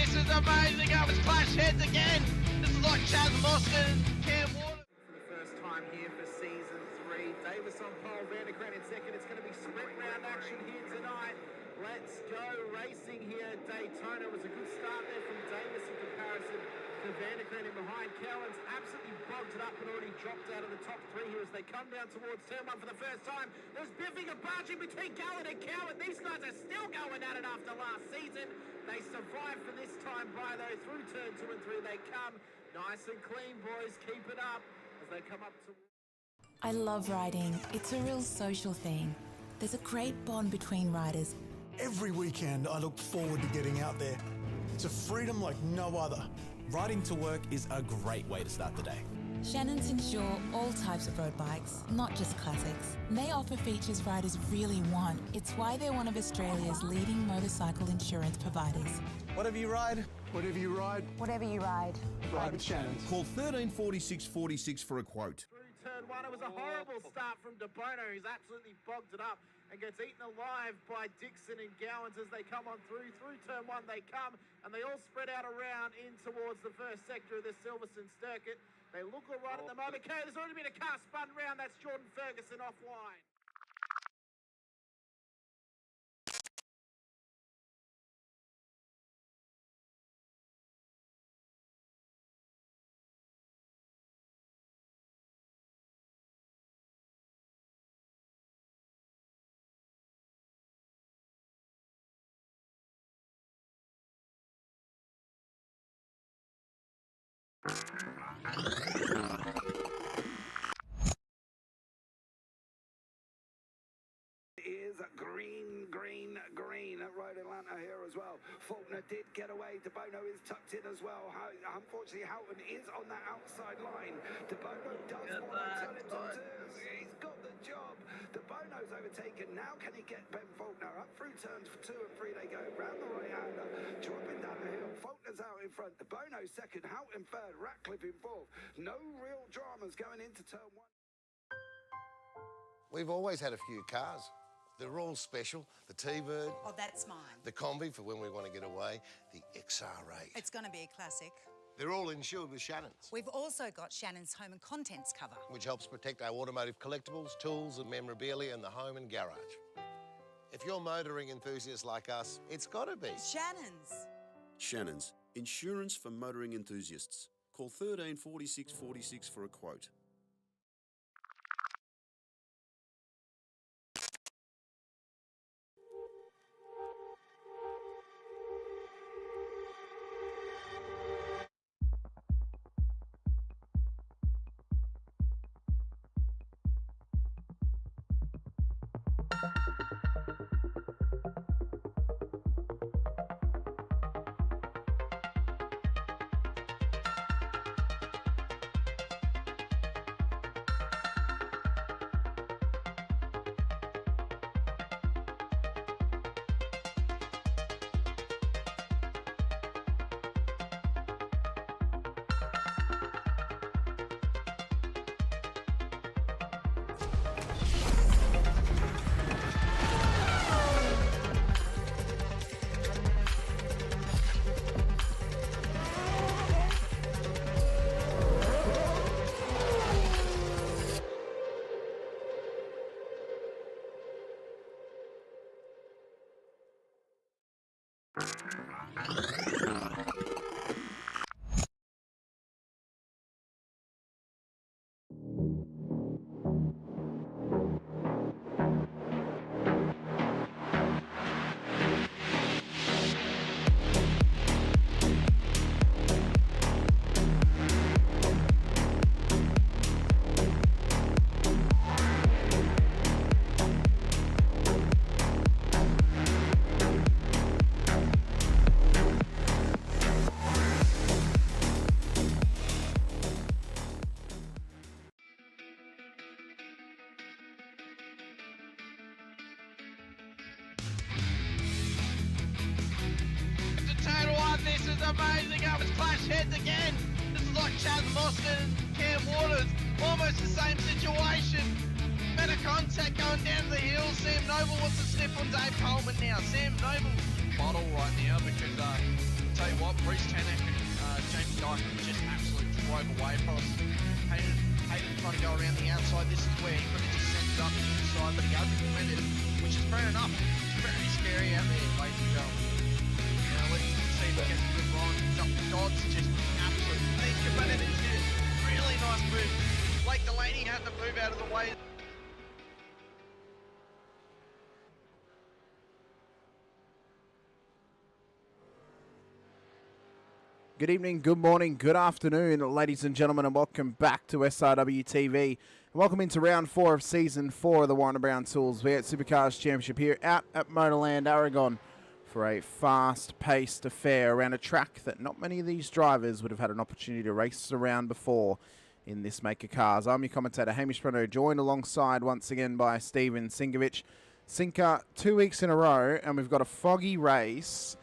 this is amazing. I was clash heads again. This is like Chaz Moskin, Cam Water. For the first time here for season 3. Davis on pole, Vanderkran in second. It's going to be sprint round action here tonight. Let's go racing here at Daytona. It was a good start there from Davis in comparison to Vanderkran in behind. Cowan's absolutely bogged it up and already dropped out of the top 3 here as they come down towards turn 1 for the first time. There's biffing and barging between Gallen and Cowan. These guys are still going at it after last season. They survived for this time by though. Through turn 2 and 3 they come. Nice and clean, boys. Keep it up as they come up to... I love riding. It's a real social thing. There's a great bond between riders. Every weekend I look forward to getting out there. It's a freedom like no other. Riding to work is a great way to start the day. Shannons insure all types of road bikes, not just classics. They offer features riders really want. It's why they're one of Australia's leading motorcycle insurance providers. Whatever you ride, whatever you ride, Whatever you ride, ride with Shannons. Call 134646 for a quote. Through turn 1, it was a horrible start from De Bono, who's absolutely bogged it up and gets eaten alive by Dixon and Gowans as they come on through. Through turn 1 they come, and they all spread out around in towards the first sector of the Silverstone circuit. They look all right at the moment. Okay, there's already been a car spun round. That's Jordan Ferguson offline. Is green at Road Atlanta here as well. Faulkner did get away. De Bono is tucked in as well. Unfortunately, Houghton is on that outside line. De Bono does want to turn it to twos. He's got the job. De Bono's overtaken. Now can he get Ben Faulkner up through turns 2 and 3? They go round the right-hander, dropping down the hill. Faulkner's out in front. De Bono second. Houghton third. Ratcliffe in fourth. No real dramas going into turn 1. We've always had a few cars. They're all special. The T-Bird. Oh, that's mine. The Combi for when we want to get away. The XR8. It's going to be a classic. They're all insured with Shannons, We've also got Shannon's home and contents cover. which helps protect our automotive collectibles, tools and memorabilia in the home and garage. If you're motoring enthusiasts like us, it's got to be. Shannon's. Shannons, insurance for motoring enthusiasts. Call 134646 for a quote. This is amazing. I was clash heads again. This is like Chaz Moskin, Cam Waters. Almost the same situation. Better contact going down to the hill. Sam Noble wants to sniff on Dave Coleman now. Sam Noble bottle right now because tell you what, Bruce Tanek and James Dyke just absolutely drove away from us. Hayden trying to go around the outside. This is where he could have just sent it up the inside, but he overcommitted, which is fair enough. It's very scary out there, ladies and gentlemen. Let's see if he gets a good run. Dodd's just absolutely committed into it. Really nice move. Blake Delaney had to move out of the way. Good evening, good morning, good afternoon, ladies and gentlemen, and welcome back to SRW TV. And welcome into round 4 of season 4 of the Warren Brown Tools V8 Supercars Championship here out at Motorland, Aragon, for a fast-paced affair around a track that not many of these drivers would have had an opportunity to race around before in this make of cars. I'm your commentator, Hamish Munro, joined alongside once again by Stephen Sinkovic. Sinker, 2 weeks in a row, and we've got a foggy race.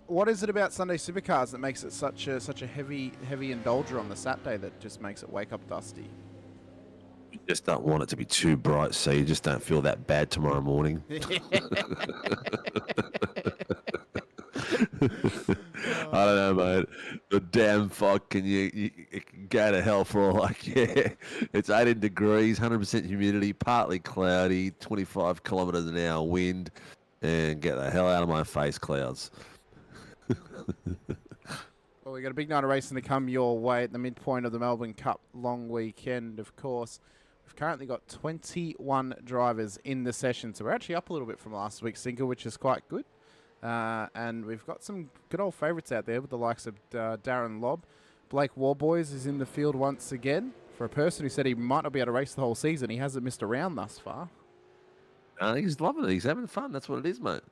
What is it about Sunday Supercars that makes it such a heavy indulger on the Saturday that just makes it wake up dusty? You just don't want it to be too bright, so you just don't feel that bad tomorrow morning. I don't know, mate. The damn fog it can go to hell for all I care. It's 18 degrees, 100% humidity, partly cloudy, 25 kilometres an hour wind, and get the hell out of my face, clouds. Well, we got a big night of racing to come your way at the midpoint of the Melbourne Cup long weekend, of course. We've currently got 21 drivers in the session, so we're actually up a little bit from last week's single, which is quite good. And we've got some good old favourites out there with the likes of Darren Lobb. Blake Warboys is in the field once again. For a person who said he might not be able to race the whole season, he hasn't missed a round thus far. He's loving it. He's having fun. That's what it is, mate.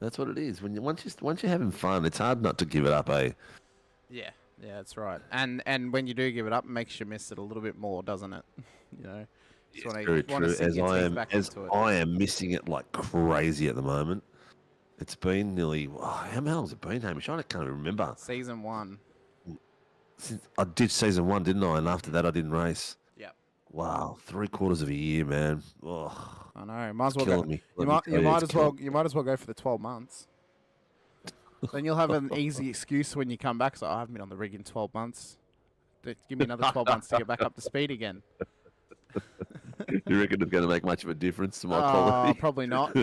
That's what it is. Once you're having fun, it's hard not to give it up, eh? Yeah, that's right. And when you do give it up, it makes you miss it a little bit more, doesn't it? You know, It's very true. As I am missing it like crazy at the moment. It's been nearly how long has it been, Hamish? I can't remember. Season 1. I did season 1, didn't I? And after that, I didn't race. Yep. Wow, 3/4 of a year, man. Oh, I know. Might as well killing go. me. You might as well go for the 12 months. Then you'll have an easy excuse when you come back. So I haven't been on the rig in 12 months. Give me another 12 months to get back up to speed again. You reckon it's going to make much of a difference to my quality? Probably not.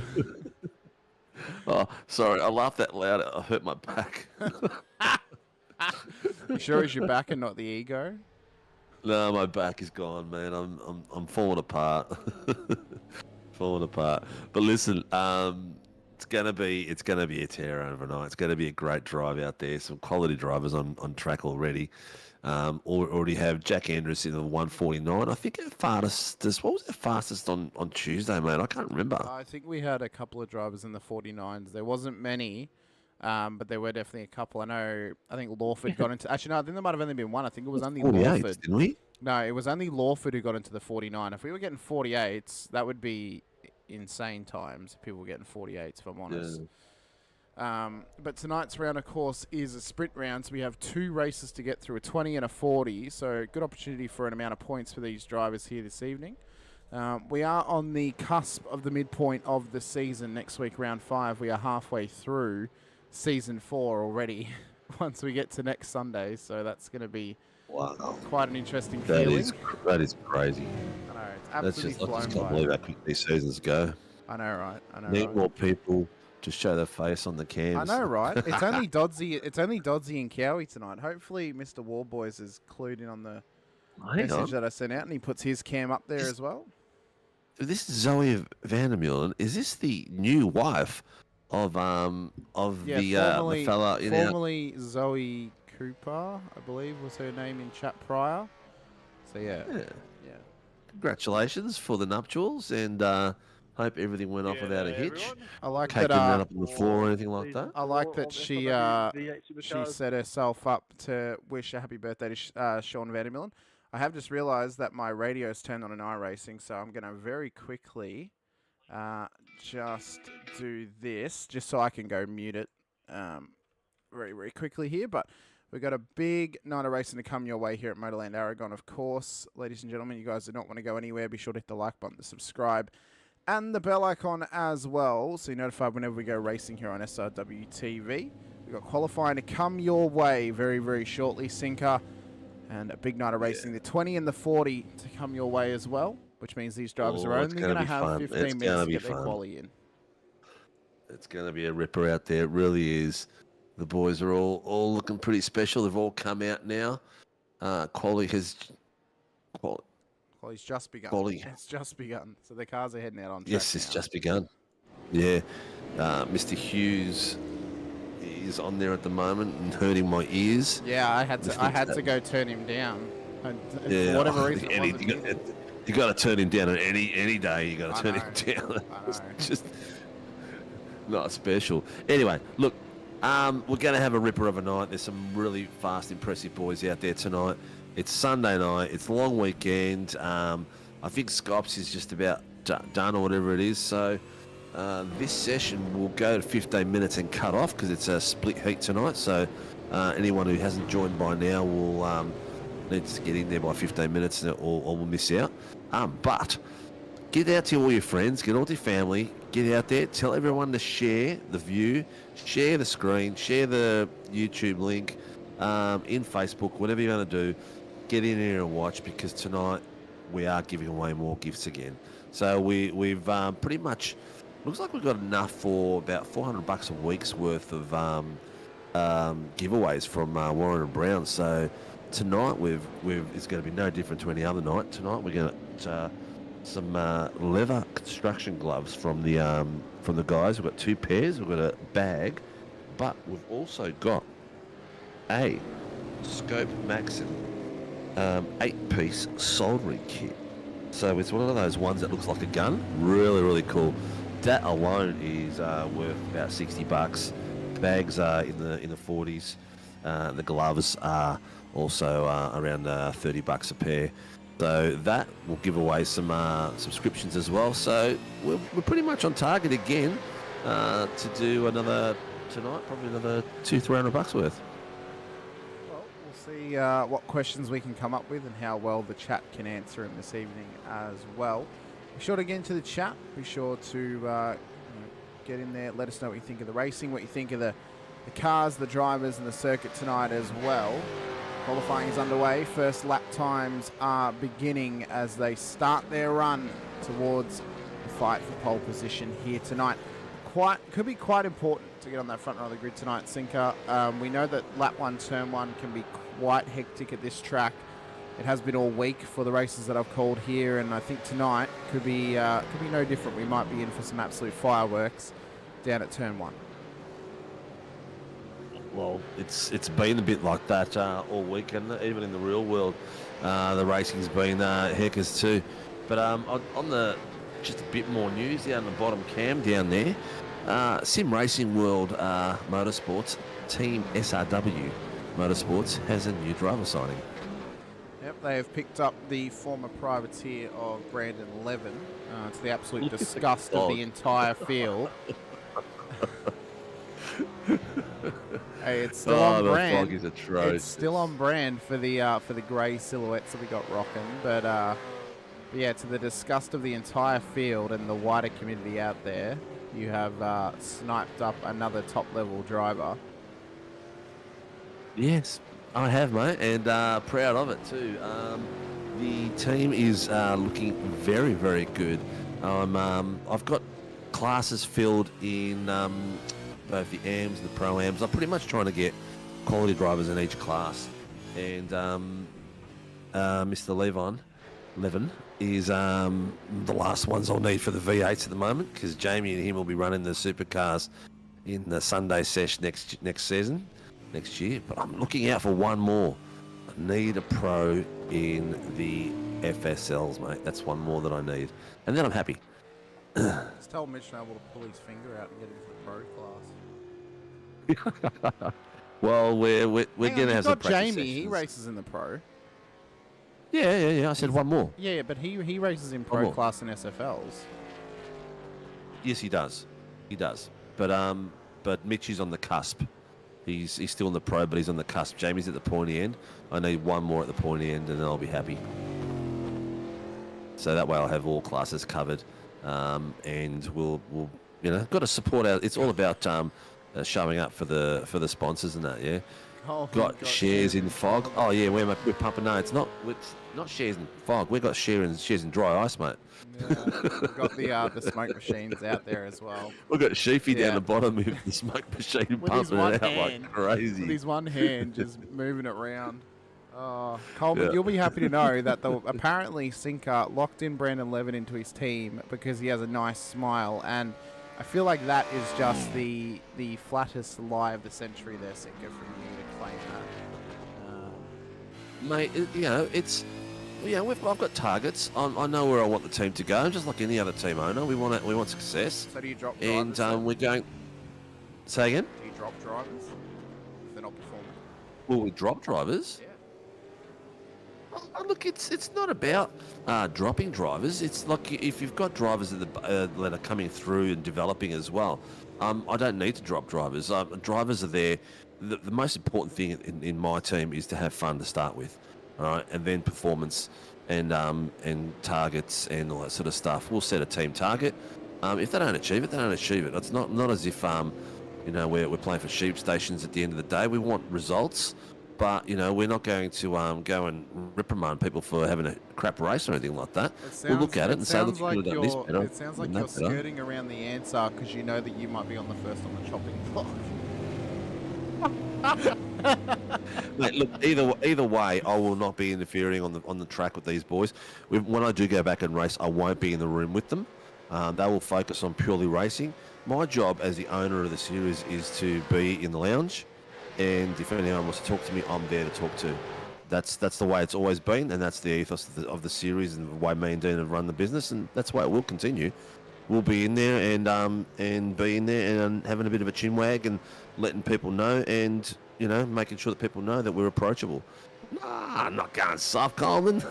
Oh, sorry. I laughed that loud. I hurt my back. You sure it's your back and not the ego? No, my back is gone, man. I'm falling apart. Falling apart. But listen, it's gonna be a tear overnight. It's gonna be a great drive out there. Some quality drivers on track already. Already have Jack Andrews in the 149. I think what was the fastest on Tuesday, mate? I can't remember. I think we had a couple of drivers in the 49s. There wasn't many, but there were definitely a couple. I think Lawford got into... Actually, no, I think there might have only been one. I think it was only Lawford. Didn't we? No, it was only Lawford who got into the 49. If we were getting 48s, that would be insane times if people were getting 48s, if I'm honest. Yeah. But tonight's round, of course, is a sprint round. So we have 2 races to get through, a 20 and a 40. So good opportunity for an amount of points for these drivers here this evening. We are on the cusp of the midpoint of the season. Next week, round 5, we are halfway through season 4 already once we get to next Sunday. So that's going to be quite an interesting feeling. That is crazy. I know, it's absolutely I just can't believe how quick these seasons go. I know, right? Need more people to show their face on the cams. I know, right? It's only Dodsey. It's only Dodsey and Cowie tonight. Hopefully, Mr. Warboys is clued in on the message that I sent out, and he puts his cam up there as well. This is Zoe Vandermeulen. Is this the new wife of the fella? Formerly Zoe Cooper, I believe, was her name in chat prior. So yeah. Congratulations for the nuptials, and hope everything went off without a hitch. I like Taking that. that up on the floor or anything like that. I like that she set herself up to wish a happy birthday to Sean Vandermeulen. I have just realised that my radio's turned on in iRacing, so I'm going to very quickly just do this, just so I can go mute it very, very quickly here. But we've got a big night of racing to come your way here at Motorland Aragon, of course. Ladies and gentlemen, you guys do not want to go anywhere. Be sure to hit the like button, to subscribe, and the bell icon as well, so you're notified whenever we go racing here on SRW TV. We've got qualifying to come your way very, very shortly, Sinker. And a big night of racing. The 20 and the 40 to come your way as well, which means these drivers are only going to have 15 minutes to get their quali in. It's going to be a ripper out there. It really is. The boys are all looking pretty special. They've all come out now. Quality's just begun. It's just begun. So the cars are heading out on track. Yes, it's just begun. Yeah. Mr. Hughes is on there at the moment and hurting my ears. Yeah, I had to go turn him down. And for whatever reason, you got to turn him down on any day. You got to turn him down. It's just not special. Anyway, look, we're going to have a ripper of a night. There's some really fast, impressive boys out there tonight. It's Sunday night. It's a long weekend. I think Scops is just about done or whatever it is. So this session will go to 15 minutes and cut off because it's a split heat tonight. So anyone who hasn't joined by now will need to get in there by 15 minutes or will miss out. But get out to all your friends, get all to your family, get out there, tell everyone to share the view, share the screen, share the YouTube link in Facebook, whatever you want to do. Get in here and watch because tonight we are giving away more gifts again. So we've pretty much, looks like we've got enough for about $400 a week's worth of giveaways from Warren and Brown. So tonight it's going to be no different to any other night. Tonight we're going to some leather construction gloves from the guys. We've got 2 pairs. We've got a bag, but we've also got a Scope Maxim 8-piece soldering kit. So it's one of those ones that looks like a gun. Really, really cool. That alone is worth about $60. The bags are in the 40s. The gloves are also around $30 a pair. So that will give away some subscriptions as well. So we're pretty much on target again to do another tonight, probably another $200-300 worth. Well, we'll see what questions we can come up with and how well the chat can answer them this evening as well. Be sure to get into the chat. Be sure to get in there. Let us know what you think of the racing, what you think of the cars, the drivers, and the circuit tonight as well. Qualifying is underway. First lap times are beginning as they start their run towards the fight for pole position here tonight. Could be quite important to get on that front row of the grid tonight, Sinker. We know that lap 1, turn 1 can be quite hectic at this track. It has been all week for the races that I've called here, and I think tonight could be no different. We might be in for some absolute fireworks down at turn 1. Well, it's been a bit like that all week, and even in the real world, the racing's been heckers too. But on the just a bit more news down the bottom cam down there, Sim Racing World Motorsports Team SRW Motorsports has a new driver signing. Yep, they have picked up the former privateer of Brandon Levin to the absolute disgust of the entire field. Hey, it's still on brand. It's still on brand for the grey silhouettes that we got rocking, but yeah, to the disgust of the entire field and the wider community out there, you have sniped up another top-level driver. Yes, I have, mate, and proud of it too. The team is looking very, very good. I've got classes filled in both the AMs and the Pro-Ams. I'm pretty much trying to get quality drivers in each class. And Mr. Levin is the last ones I'll need for the V8s at the moment, because Jamie and him will be running the Supercars in the Sunday sesh next year. But I'm looking out for one more. I need a pro in the FSLs, mate. That's one more that I need. And then I'm happy. Just tell Mitch Noble to pull his finger out and get into the pro class. Well, we're going to have some practice Jamie, sessions. he races in the pro. Yeah. I said one more. Yeah, but he races in pro class and SFLs. Yes, he does. But Mitch is on the cusp. He's still in the pro, but he's on the cusp. Jamie's at the pointy end. I need one more at the pointy end, and then I'll be happy. So that way I'll have all classes covered, and we'll got to support our. It's all about showing up for the sponsors and that. Yeah. Oh, Got shares in fog. Oh yeah, we're pumping. No, it's not shares in fog. We've got shares in dry ice, mate. Yeah, we've got the smoke machines out there as well. We've got Sheafy down the bottom with the smoke machine pumping it out like crazy. With his one hand just moving it around. Oh, Coleman, you'll be happy to know that apparently Sinker locked in Brandon Levin into his team because he has a nice smile, and I feel like that is just the flattest lie of the century there, Sinker, from you to claim that. Mate, I've got targets. I know where I want the team to go. Just like any other team owner, we want success. So do you drop drivers? And we're going. Say again. Do you drop drivers if they're not performing? Will we drop drivers? Yeah. Oh, look, it's not about dropping drivers. It's like if you've got drivers that are coming through and developing as well. I don't need to drop drivers. Drivers are there. The most important thing in my team is to have fun to start with, all right, and then performance and targets and all that sort of stuff. We'll set a team target. If they don't achieve it, they don't achieve it. It's not as if we're playing for sheep stations at the end of the day. We want results. But, we're not going to go and reprimand people for having a crap race or anything like that. We'll look at it and say, look, you could have done this better. It sounds like you're skirting around the answer because you know that you might be on the first on the chopping block. Mate, look, either way, I will not be interfering on the track with these boys. When I do go back and race, I won't be in the room with them. They will focus on purely racing. My job as the owner of the series is to be in the lounge. And if anyone wants to talk to me, I'm there to talk to. That's the way it's always been, and that's the ethos of the series and the way me and Dean have run the business, and that's the way it will continue. We'll be in there and be in there and having a bit of a chin wag and letting people know, and making sure that people know that we're approachable. Nah, I'm not going soft, Coleman.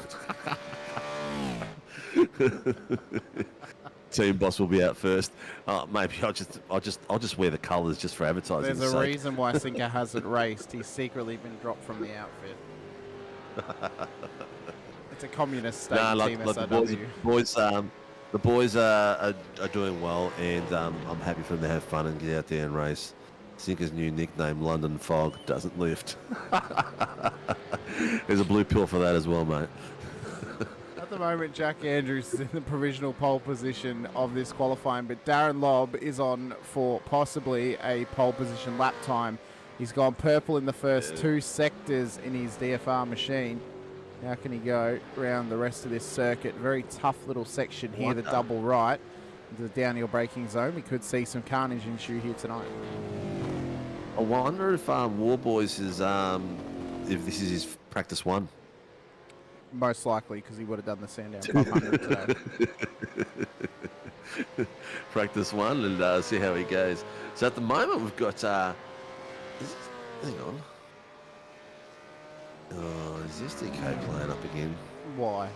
Team boss will be out first. Maybe I'll just wear the colours just for advertising. There's a reason why Sinker hasn't raced. He's secretly been dropped from the outfit. It's a communist state team SRW. The boys are doing well, and I'm happy for them to have fun and get out there and race. Sinker's new nickname, London Fog, doesn't lift. There's a blue pill for that as well, mate. At the moment, Jack Andrews is in the provisional pole position of this qualifying, but Darren Lobb is on for possibly a pole position lap time. He's gone purple in the first two sectors in his DFR machine. How can he go around the rest of this circuit? Very tough little section here, the double right into the downhill braking zone. We could see some carnage ensue here tonight. I wonder if Warboys is if this is his practice one. Most likely, because he would have done the Sandown 500 today. Practice one and see how he goes. So at the moment we've got. Hang on. Oh, is this DK playing up again? Why?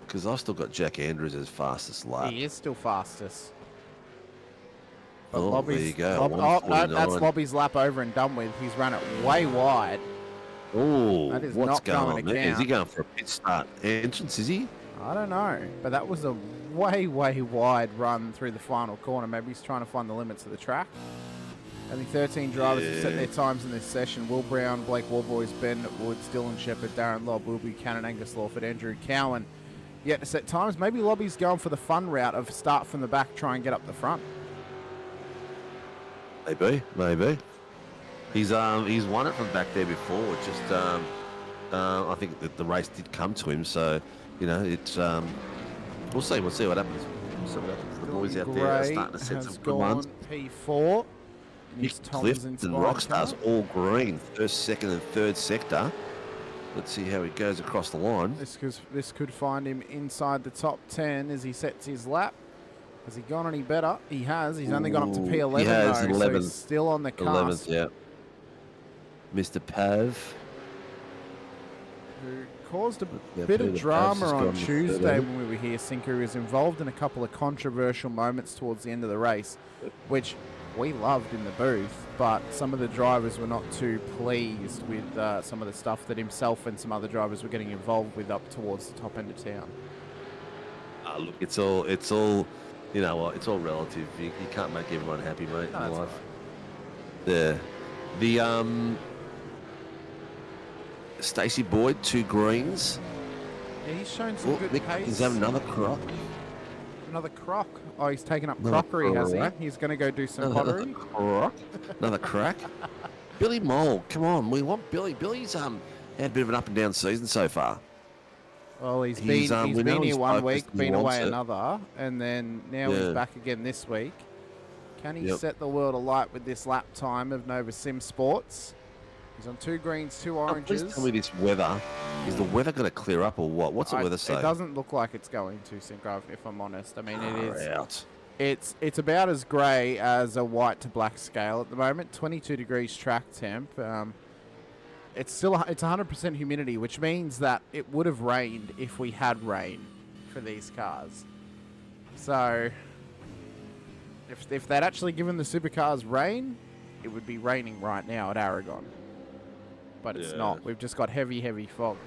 Because I've still got Jack Andrews as fastest lap. He is still fastest. But there you go. No, that's Lobby's lap over and done with. He's run it way wide. Oh, what's going on there? Is he going for a pit start entrance, is he? I don't know, but that was a way wide run through the final corner. Maybe he's trying to find the limits of the track. Only 13 drivers have set their times in this session. Will Brown, Blake Warboys, Ben Woods, Dylan Shepherd, Darren Lobb, Will Buchanan, Angus Lawford, Andrew Cowan. Yet to set times. Maybe Lobby's going for the fun route of start from the back, try and get up the front. Maybe. He's won it from back there before. It's just I think that the race did come to him, so it's we'll see what happens. The boys out there are starting to set some good ones. P4. Cliff and Rockstars all green, first, second, and third sector. Let's see how he goes across the line. This could find him inside the top 10 as he sets his lap. Has he gone any better? He has. He's only gone up to P11 he has, though, 11th, so he's still on the cusp. 11th, yeah. Mr. Pav. Who caused a bit of drama on Tuesday when we were here. Sinker was involved in a couple of controversial moments towards the end of the race, which we loved in the booth, but some of the drivers were not too pleased with some of the stuff that himself and some other drivers were getting involved with up towards the top end of town. Look, it's all you know what? It's all relative. You can't make everyone happy, mate, No, in that's life. right. Yeah. The Stacey Boyd, 2 greens. Yeah, he's shown some good pace. He's having another croc. Another croc. Oh, he's taken up Another crockery, has he? croc. He's going to go do some pottery. Croc. Another crack. Billy Mole, come on, we want Billy. Billy's had a bit of an up and down season so far. Well, he's we know been here he's one focused week, and been wants away it. another, and then now he's back again this week. Can he set the world alight with this lap time of Nova Sim Sports? He's on 2 greens, 2 oranges. Please tell me this weather. Is the weather going to clear up or what? What's the weather say? It doesn't look like it's going to, Sinko, if I'm honest. I mean, it is. Out. It's about as grey as a white to black scale at the moment. 22 degrees track temp. It's 100% humidity, which means that it would have rained if we had rain for these cars. So if they'd actually given the supercars rain, it would be raining right now at Aragon. But it's not. We've just got heavy, heavy fog.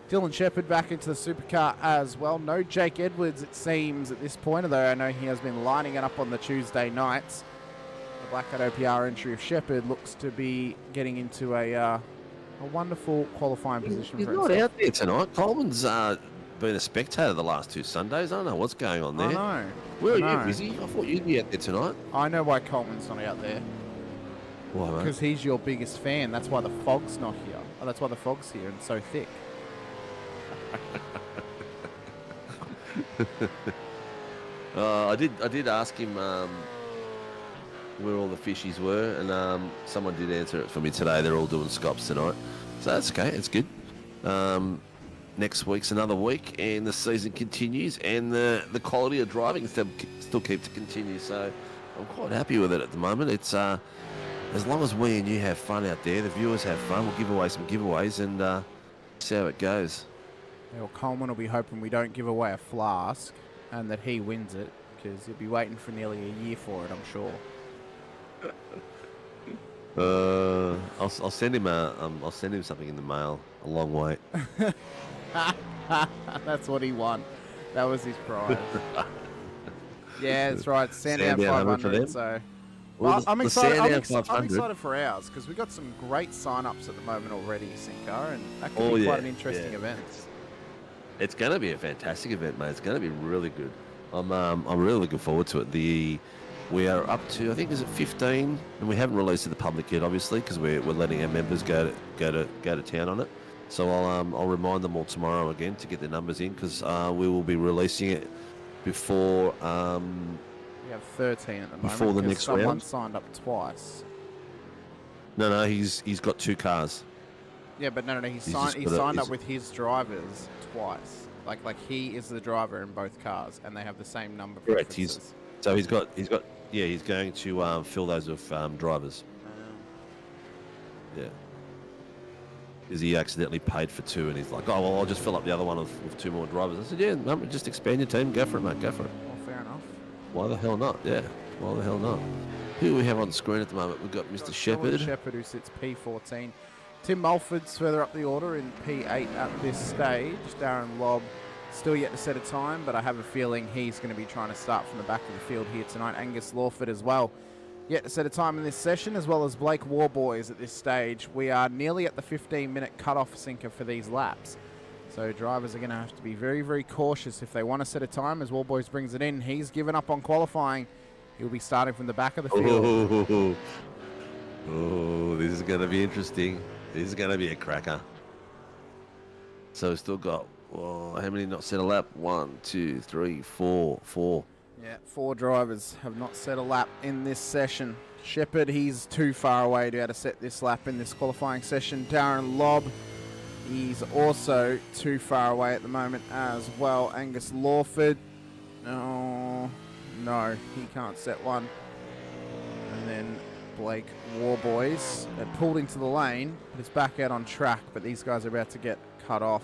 Dylan Shepherd back into the supercar as well. No Jake Edwards, it seems, at this point, although I know he has been lining it up on the Tuesday nights. The Black Hat OPR entry of Shepherd looks to be getting into a wonderful qualifying position He's for not himself. out there tonight. Coleman's been a spectator the last 2 Sundays. I don't know what's going on there. I know. Where are I know. you, busy? I thought you'd be out there tonight. I know why Coleman's not out there. Why, mate? Because he's your biggest fan. That's why the fog's not here. Oh, that's why the fog's here and so thick. I did ask him where all the fishies were, and someone did answer it for me today. They're all doing scops tonight, so that's okay. It's good. Next week's another week, and the season continues, and the quality of driving still keeps to continue. So I'm quite happy with it at the moment. It's as long as we and you have fun out there, the viewers have fun. We'll give away some giveaways and see how it goes. Yeah, well, Coleman will be hoping we don't give away a flask and that he wins it, because he'll be waiting for nearly a year for it, I'm sure. I'll send him I'll send him something in the mail. A long wait. That's what he won. That was his prize. Yeah, that's right. Sandown Sandown 500. So, Well, I'm the excited. Sandown I'm 500. excited for ours because we've got some great sign-ups at the moment already, Sinko, and that could be quite an interesting event. It's going to be a fantastic event, mate. It's going to be really good. I'm really looking forward to it. We are up to, I think, is it 15, and we haven't released to the public yet, obviously, because we're letting our members go to town on it. So I'll remind them all tomorrow again to get their numbers in, because we will be releasing it before. We have 13 at the moment. Before the next someone round. signed up twice. No, he's got 2 cars. Yeah, but no. He He's signed. just He got a- signed up he's- with his drivers twice. Like he is the driver in both cars, and they have the same number. Correct. Preferences. He's going to fill those with drivers. Yeah. Because he accidentally paid for 2, and he's like, oh, well, I'll just fill up the other one with 2 more drivers. I said, yeah, no, just expand your team. Go for it, mate. Go for it. Well, fair enough. Why the hell not? Yeah. Why the hell not? Who do we have on screen at the moment? We've got Mr. Shepherd. Shepherd, who sits P14. Tim Mulford's further up the order in P8 at this stage. Darren Lobb still yet to set a time, but I have a feeling he's going to be trying to start from the back of the field here tonight. Angus Lawford as well, yet to set a time in this session, as well as Blake Warboys at this stage. We are nearly at the 15-minute cutoff sinker for these laps. So drivers are going to have to be very, very cautious if they want to set a time. As Warboys brings it in, he's given up on qualifying. He'll be starting from the back of the field. Oh, this is going to be interesting. This is going to be a cracker. So we've still got, how many not set a lap? 1, 2, 3, 4. 4. Yeah, 4 drivers have not set a lap in this session. Shepherd, he's too far away to be able to set this lap in this qualifying session. Darren Lobb, he's also too far away at the moment as well. Angus Lawford, oh, no, he can't set one. And then Blake Warboys pulled into the lane, but it's back out on track, but these guys are about to get cut off.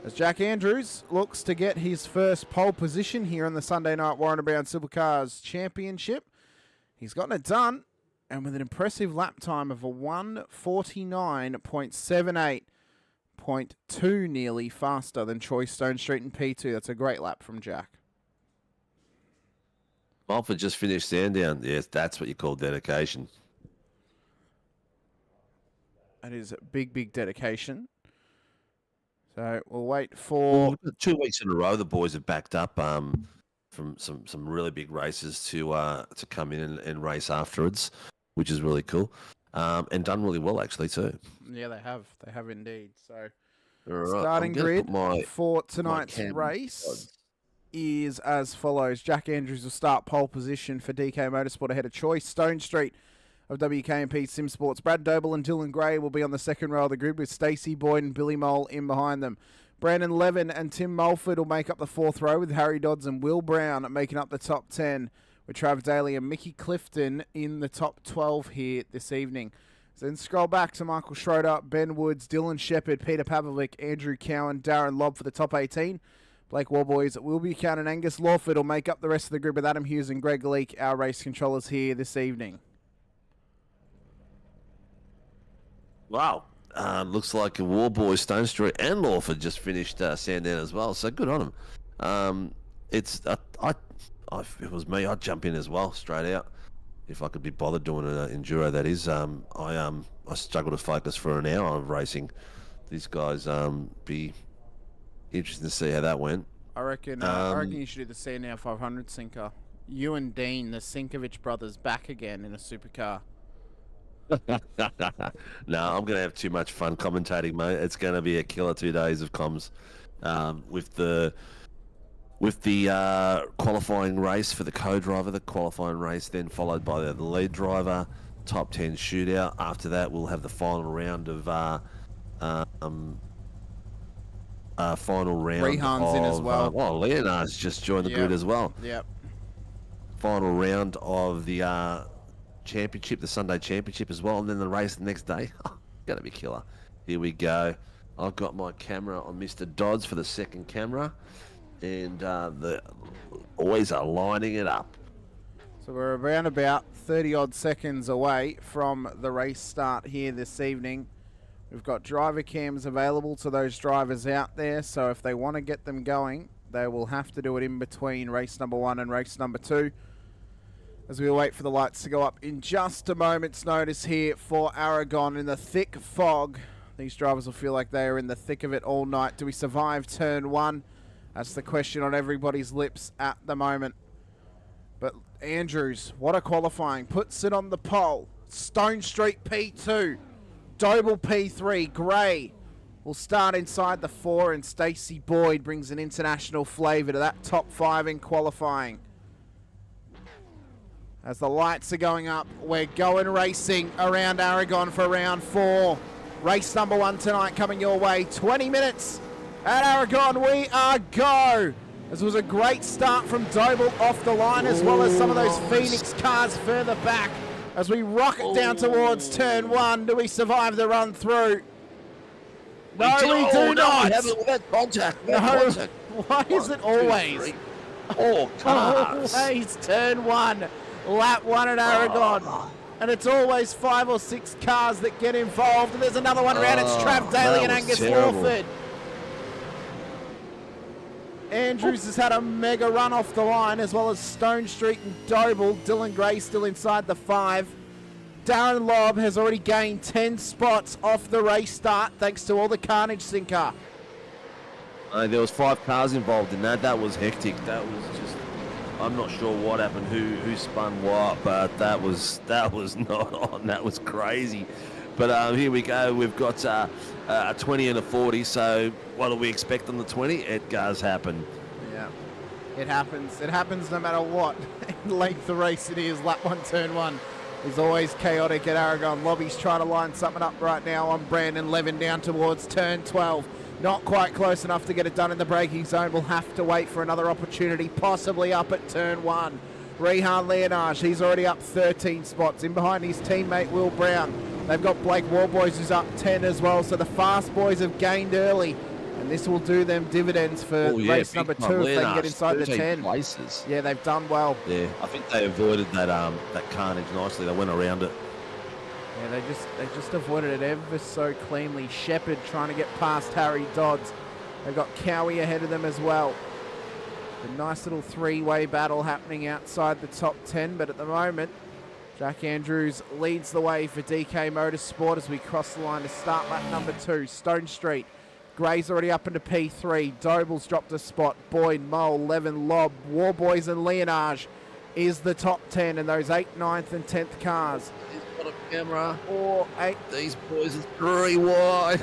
As Jack Andrews looks to get his first pole position here on the Sunday night Warren Brown Supercars Championship. He's gotten it done, and with an impressive lap time of a 1:49.78, 0.2 nearly faster than Troy Stone Street in P2. That's a great lap from Jack. Mulford just finished Sandown. Yes, that's what you call dedication. That is a big, big dedication. So we'll wait for 2 weeks in a row. The boys have backed up from some really big races to come in and race afterwards, which is really cool, and done really well actually too. Yeah, they have indeed. So Right, starting grid for tonight's cam race is as follows. Jack Andrews will start pole position for DK Motorsport ahead of Choice. Stone Street of WKMP Sim Sports. Brad Doble and Dylan Gray will be on the second row of the grid with Stacey Boyd and Billy Mole in behind them. Brandon Levin and Tim Mulford will make up the fourth row with Harry Dodds and Will Brown making up the top 10 with Trav Daly and Mickey Clifton in the top 12 here this evening. So then scroll back to Michael Schroeder, Ben Woods, Dylan Shepherd, Peter Pavlovic, Andrew Cowan, Darren Lobb for the top 18. Blake Warboys, Will Buchanan and Angus Lawford will make up the rest of the grid with Adam Hughes and Greg Leake, our race controllers here this evening. Wow. Looks like a Warboy, Stone Street, and Lawford just finished Sandown as well. So good on them. If it was me, I'd jump in as well, straight out. If I could be bothered doing an enduro, that is. I struggle to focus for an hour of racing. These guys be interesting to see how that went. I reckon you should do the Sandown 500 sinker. You and Dean, the Sinkovic brothers, back again in a supercar. No, I'm going to have too much fun commentating, mate. It's going to be a killer 2 days of comms with the qualifying race for the co-driver, the qualifying race then followed by the lead driver, top 10 shootout. After that, we'll have the final round of Rehan's in as well. Leonard's just joined the grid as well. Yep. Final round of the championship, the Sunday championship as well, and then the race the next day. Gonna be killer. Here we go. I've got my camera on Mr. Dodds for the second camera, and the boys are lining it up. So we're around about 30 odd seconds away from the race start here this evening. We've got driver cams available to those drivers out there, so if they want to get them going, they will have to do it in between race number 1 and race number 2. As we wait for the lights to go up in just a moment's notice here for Aragon in the thick fog. These drivers will feel like they are in the thick of it all night. Do we survive turn 1? That's the question on everybody's lips at the moment. But Andrews, what a qualifying. Puts it on the pole. Stone Street P2. Doble P3. Gray will start inside the 4, and Stacey Boyd brings an international flavour to that top 5 in qualifying. As the lights are going up, we're going racing around Aragon for round 4. Race number 1 tonight coming your way. 20 minutes at Aragon. We are go. This was a great start from Doble off the line, as well as some of those Phoenix cars further back. As we rocket down towards turn 1, do we survive the run through? No, we do not. Contact. No, why is it always? Always turn 1. Lap 1 at Aragon. And it's always 5 or 6 cars that get involved. And there's another one around. It's Trav Daly and Angus Lawford. Andrews has had a mega run off the line, as well as Stone Street and Doble. Dylan Gray still inside the 5. Darren Lobb has already gained 10 spots off the race start, thanks to all the carnage sinker. There was 5 cars involved in that. That was hectic. That was just... I'm not sure what happened, who spun what, but that was not on. That was crazy. But here we go. We've got a 20 and a 40. So what do we expect on the 20? It does happen. Yeah, it happens. It happens no matter what length of race it is. Lap 1, turn 1 is always chaotic at Aragon. Lobby's trying to line something up right now on Brandon Levin down towards turn 12. Not quite close enough to get it done in the braking zone. We'll have to wait for another opportunity, possibly up at turn 1. Rehan Leonage, he's already up 13 spots. In behind his teammate Will Brown. They've got Blake Warboys who's up 10 as well. So the fast boys have gained early. And this will do them dividends for race number 2 if they can get inside the 10. Places. Yeah, they've done well. Yeah, I think they avoided that carnage nicely. They went around it. Yeah, they just avoided it ever so cleanly. Shepherd trying to get past Harry Dodds. They've got Cowie ahead of them as well. A nice little three-way battle happening outside the top 10, but at the moment, Jack Andrews leads the way for DK Motorsport as we cross the line to start lap number 2. Stone Street. Gray's already up into P3. Doble's dropped a spot. Boyd, Mole, Levin, Lob, Warboys and Leonage is the top 10, and those 8th, 9th and 10th cars. He's got a camera. Or 8. These boys are 3 wide.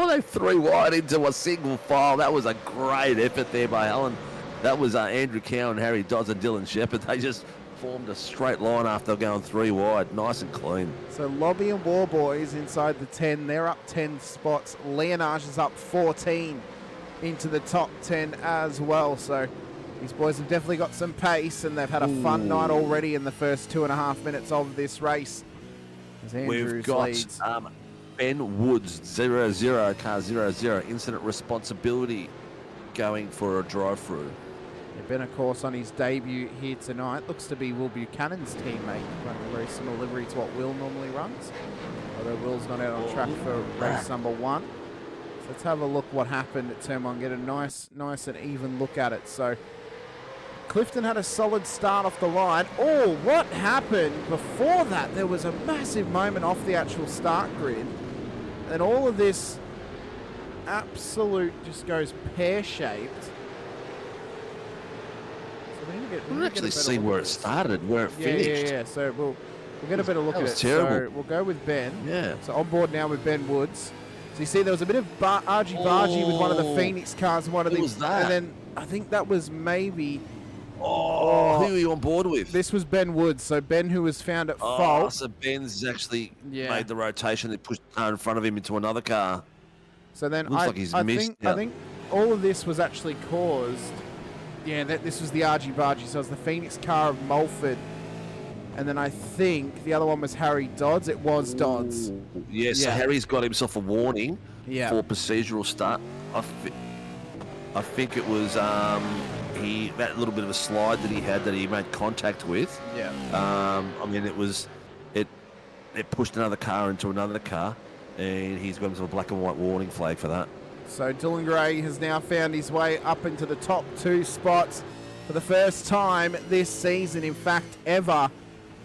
They're 3 wide into a single file. That was a great effort there by Alan. That was Andrew Cowan, Harry Dodds and Dylan Shepherd. They just formed a straight line after going 3 wide. Nice and clean. So Lobby and Warboys inside the 10. They're up 10 spots. Leonage is up 14 into the top 10 as well. So these boys have definitely got some pace, and they've had a fun night already in the first 2.5 minutes of this race. As Andrews We've got leads. Ben Woods, 0-0, car 0-0, incident responsibility going for a drive-through. Ben, of course, on his debut here tonight, looks to be Will Buchanan's teammate, running a very similar livery to what Will normally runs, although Will's not out on track for race number 1. So let's have a look what happened at turn 1, get a nice and even look at it. So Clifton had a solid start off the line. Oh, what happened before that? There was a massive moment off the actual start grid, and all of this absolute just goes pear-shaped. We'll actually see where it started, where it finished. Yeah. So we'll get a better look at it. Terrible. So we'll go with Ben. Yeah. So on board now with Ben Woods. So you see there was a bit of argy-bargy with one of the Phoenix cars and one of the... was that? And then I think that was maybe... Who are you on board with? This was Ben Woods. So Ben, who was found at fault. So Ben's actually made the rotation that pushed the car in front of him into another car. So then Looks like he's missed. I think all of this was actually caused... Yeah, this was the argy-bargy. So it was the Phoenix car of Mulford. And then I think the other one was Harry Dodds. It was Dodds. Yes, so Harry's got himself a warning for procedural start. I think it was that little bit of a slide that he made contact with. Yeah. I mean, it pushed another car into another car, and he's got himself a black and white warning flag for that. So Dylan Gray has now found his way up into the top 2 spots for the first time this season. In fact, ever.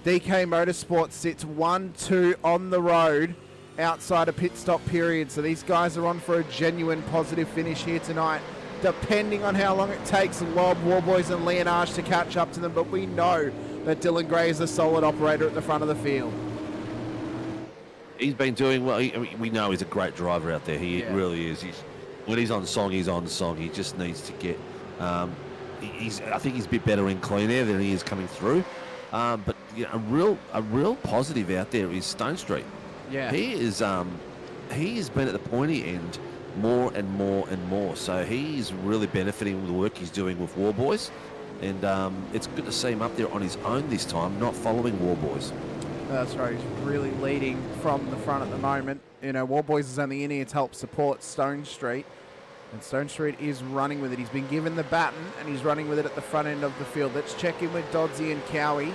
DK Motorsport sits 1-2 on the road outside a pit stop period. So these guys are on for a genuine positive finish here tonight, depending on how long it takes Lob, Warboys and Leonage to catch up to them. But we know that Dylan Gray is a solid operator at the front of the field. He's been doing well. We know he's a great driver out there. He really is. When he's on song, he's on song. He just needs to get... I think he's a bit better in clean air than he is coming through. But a real positive out there is Stone Street. Yeah. He's been at the pointy end more and more and more. So he's really benefiting with the work he's doing with Warboys. And it's good to see him up there on his own this time, not following Warboys. That's right. He's really leading from the front at the moment. You know, Warboys is only in here to help support Stone Street. And Stone Street is running with it. He's been given the baton, and he's running with it at the front end of the field. Let's check in with Doddsy and Cowie.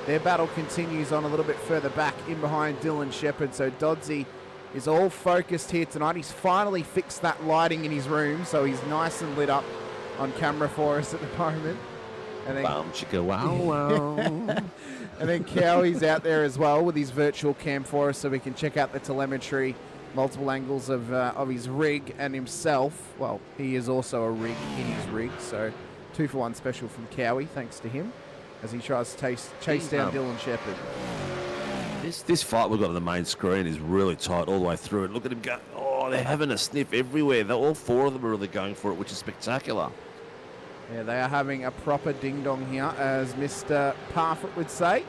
Their battle continues on a little bit further back in behind Dylan Shepherd. So Doddsy is all focused here tonight. He's finally fixed that lighting in his room, so he's nice and lit up on camera for us at the moment. And then, chicka wow. And then Cowie's out there as well with his virtual cam for us, so we can check out the telemetry, multiple angles of his rig and himself. Well, he is also a rig in his rig, so 2-for-1 special from Cowie, thanks to him, as he tries to chase down Dylan Shepherd. This fight we've got on the main screen is really tight all the way through. And look at him go. Oh, they're having a sniff everywhere. All 4 of them are really going for it, which is spectacular. Yeah, they are having a proper ding-dong here, as Mr. Parfitt would say,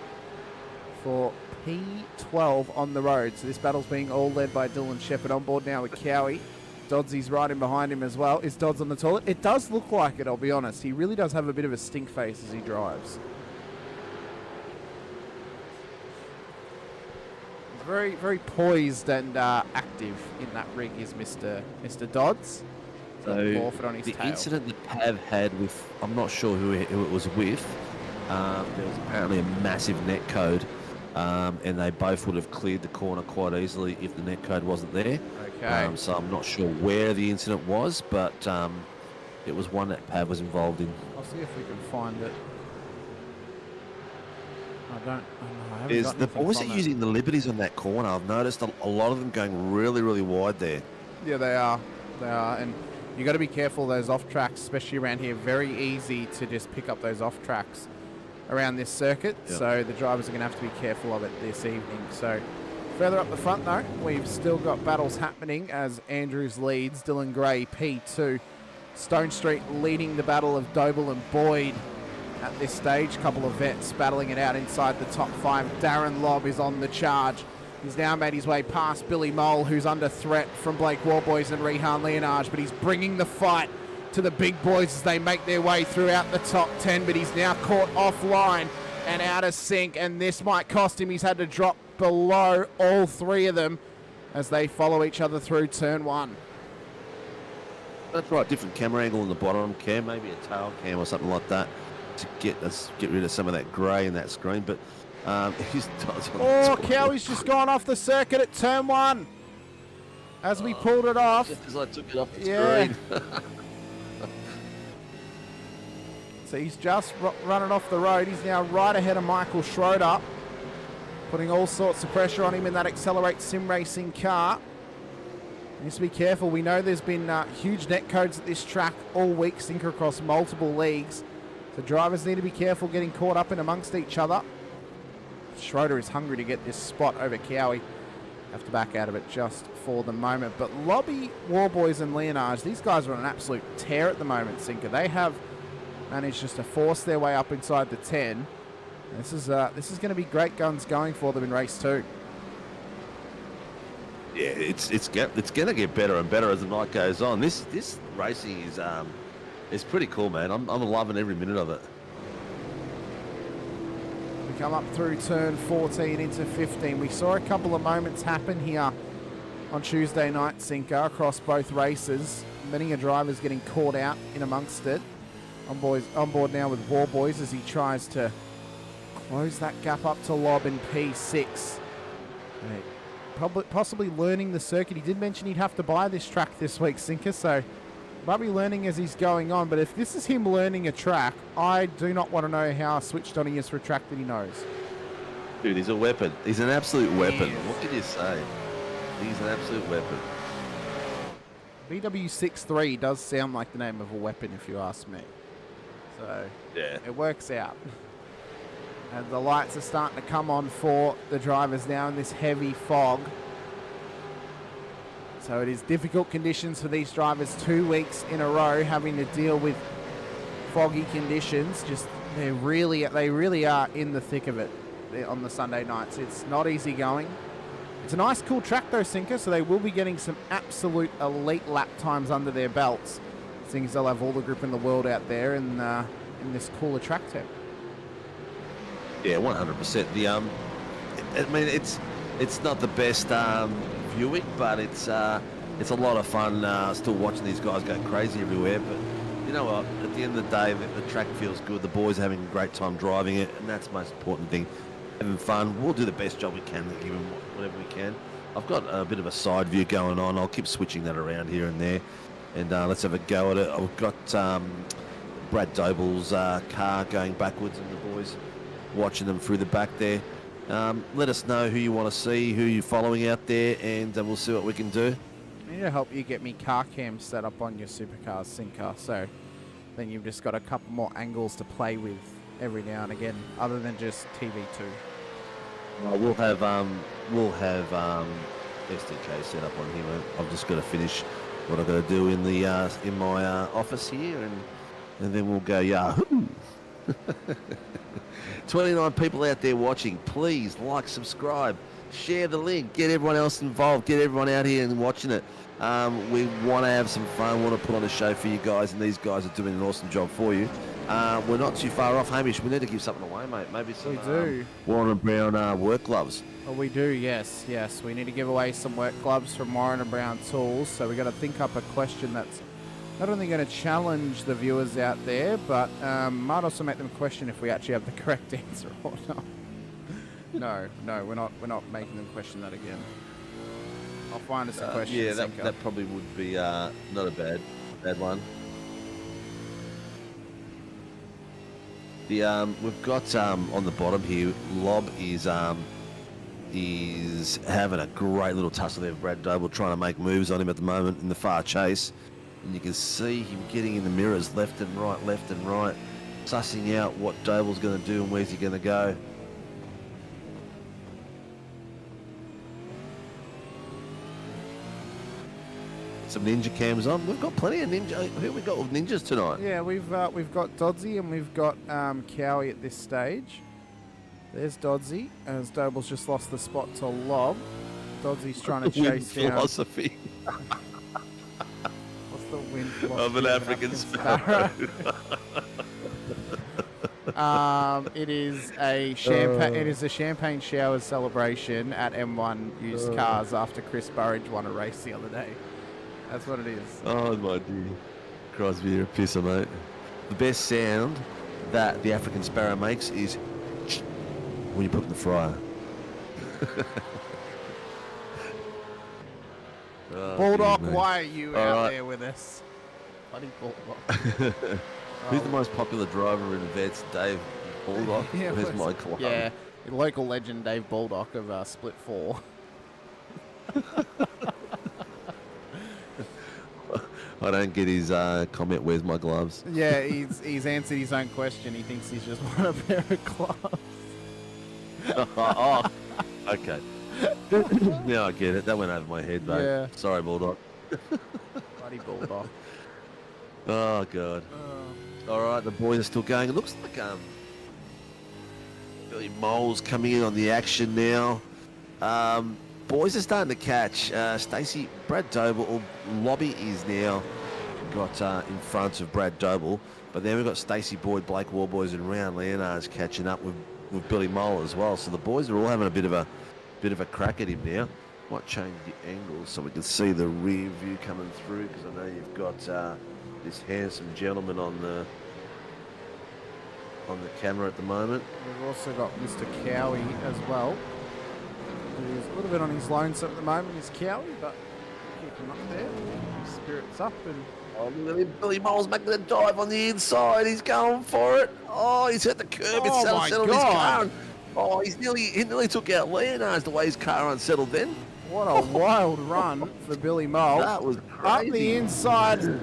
for P12 on the road. So this battle's being all led by Dylan Shepherd. On board now with Cowie. Doddsy's right in behind him as well. Is Dodds on the toilet? It does look like it, I'll be honest. He really does have a bit of a stink face as he drives. He's very, very poised and active in that rig is Mr. Dodds. So the incident that Pav had with, I'm not sure who it was with, there was apparently a massive net code, and they both would have cleared the corner quite easily if the net code wasn't there. Okay. So I'm not sure where the incident was, but it was one that Pav was involved in. I'll see if we can find it. I haven't Is got the anything boys from are it. using the liberties on that corner. I've noticed a lot of them going really, really wide there. Yeah, they are. They are, and you got to be careful those off tracks, especially around here. Very easy to just pick up those off tracks around this circuit. Yep. So the drivers are going to have to be careful of it this evening. So further up the front though, we've still got battles happening as Andrews leads. Dylan Gray P2. Stone Street leading the battle of Doble and Boyd at this stage. Couple of vets battling it out inside the top 5. Darren Lobb is on the charge. He's now made his way past Billy Mole, who's under threat from Blake Warboys and Rehan Leonage, but he's bringing the fight to the big boys as they make their way throughout the top 10, but he's now caught offline and out of sync, and this might cost him. He's had to drop below all 3 of them as they follow each other through turn 1. That's right, different camera angle on the bottom cam, maybe a tail cam or something like that to get rid of some of that grey in that screen. But he's Cowie's just gone off the circuit at turn 1 as we pulled it off. Just as I took it off the Yeah. screen. So he's just running off the road. He's now right ahead of Michael Schroeder, putting all sorts of pressure on him in that Accelerate Sim Racing car. He needs to be careful. We know there's been huge net codes at this track all week, sync across multiple leagues. So drivers need to be careful getting caught up in amongst each other. Schroeder is hungry to get this spot over Cowie. Have to back out of it just for the moment. But Lobby, Warboys and Leonage, these guys are on an absolute tear at the moment, Sinker. They have managed just to force their way up inside the 10. This is going to be great guns going for them in race 2. Yeah, it's going to get better and better as the night goes on. This racing is pretty cool, man. I'm loving every minute of it. We come up through turn 14 into 15. We saw a couple of moments happen here on Tuesday night, Sinker, across both races. Many a driver's getting caught out in amongst it. On board now with Warboys as he tries to close that gap up to Lob in P6. Possibly learning the circuit. He did mention he'd have to buy this track this week, Sinker, so might be learning as he's going on. But if this is him learning a track, I do not want to know how switched on he is for a track that he knows. Dude, he's a weapon. He's an absolute weapon. What can you say? He's an absolute weapon. BW63 does sound like the name of a weapon, if you ask me. So yeah, it works out. And the lights are starting to come on for the drivers now in this heavy fog. So it is difficult conditions for these drivers 2 weeks in a row having to deal with foggy conditions. They really are in the thick of it on the Sunday nights. It's not easy going. It's a nice cool track though, Sinker, so they will be getting some absolute elite lap times under their belts. Seeing as they'll have all the grip in the world out there in this cooler track temp. Yeah, 100%. I mean, it's not the best viewing, but it's a lot of fun still watching these guys go crazy everywhere. But you know what? At the end of the day, the track feels good. The boys are having a great time driving it, and that's the most important thing. Having fun. We'll do the best job we can to give them whatever we can. I've got a bit of a side view going on. I'll keep switching that around here and there, and let's have a go at it. I've got Brad Doble's car going backwards, and the boys watching them through the back there. Let us know who you want to see, who you're following out there, and we'll see what we can do. I need to help you get me car cam set up on your Supercars Sinker, so then you've just got a couple more angles to play with every now and again, other than just TV2. We'll have SDK set up on here. I've just got to finish what I've got to do in my office here, and then we'll go Yahoo. 29 people out there watching. Please like, subscribe, share the link, get everyone else involved, get everyone out here and watching it. We want to have some fun, want to put on a show for you guys, and these guys are doing an awesome job for you. We're not too far off, Hamish. We need to give something away, mate. Maybe some Warren & Brown work gloves. Oh, we do, yes. We need to give away some work gloves from Warren & Brown Tools, so we've got to think up a question that's not only going to challenge the viewers out there, but might also make them question if we actually have the correct answer or not. No, we're not making them question that again. I'll find us a question. Yeah, that probably would be not a bad one. We've got on the bottom here, Lob is having a great little tussle there with Brad Doble, trying to make moves on him at the moment in the far chase. And you can see him getting in the mirrors left and right, sussing out what Doble's going to do and where's he going to go. Some ninja cams on. We've got plenty of ninja. Who we got with ninjas tonight? Yeah, we've got Dodsey and we've got Cowie at this stage. There's Dodsey, as Doble's just lost the spot to Lob. Dodsey's trying to chase down. Philosophy What's the win philosophy of an African sparrow. It is a champagne. It is a champagne showers celebration at M1 Used Cars after Chris Burridge won a race the other day. That's what it is. Oh my dear. Crosby, you're a pisser, mate. The best sound that the African sparrow makes is when you put it in the fryer. Bulldog, why are you out there with us? Bloody Bulldog. Who's the most popular driver in Vets? Dave Bulldog? Yeah, Where's my club? Yeah, local legend Dave Bulldog of Split 4. I don't get his comment, where's my gloves? Yeah, he's answered his own question. He thinks he's just won a pair of gloves. Oh, okay. Now I get it. That went over my head, mate. Yeah. Sorry, Bulldog. Bloody Bulldog. Oh, God. All right, the boys are still going. It looks like Billy Mole's coming in on the action now. Boys are starting to catch. Stacey, Brad Doble, or Lobby is now got in front of Brad Doble. But then we've got Stacey Boyd, Blake Warboys, and Round Leonard's catching up with Billy Mole as well. So the boys are all having a bit of a crack at him now. Might change the angle so we can see the rear view coming through, because I know you've got this handsome gentleman on the camera at the moment. We've also got Mr. Cowie as well. He's a little bit on his lonesome at the moment, is Cowie, but keep him up there. His spirit's up and... Oh, Billy Mole's making the dive on the inside. He's going for it. Oh, he's hit the curb. It's settled his car. Oh, he nearly took out Leonard's the way his car unsettled then. What a wild run for Billy Mole. That was crazy. Up the inside.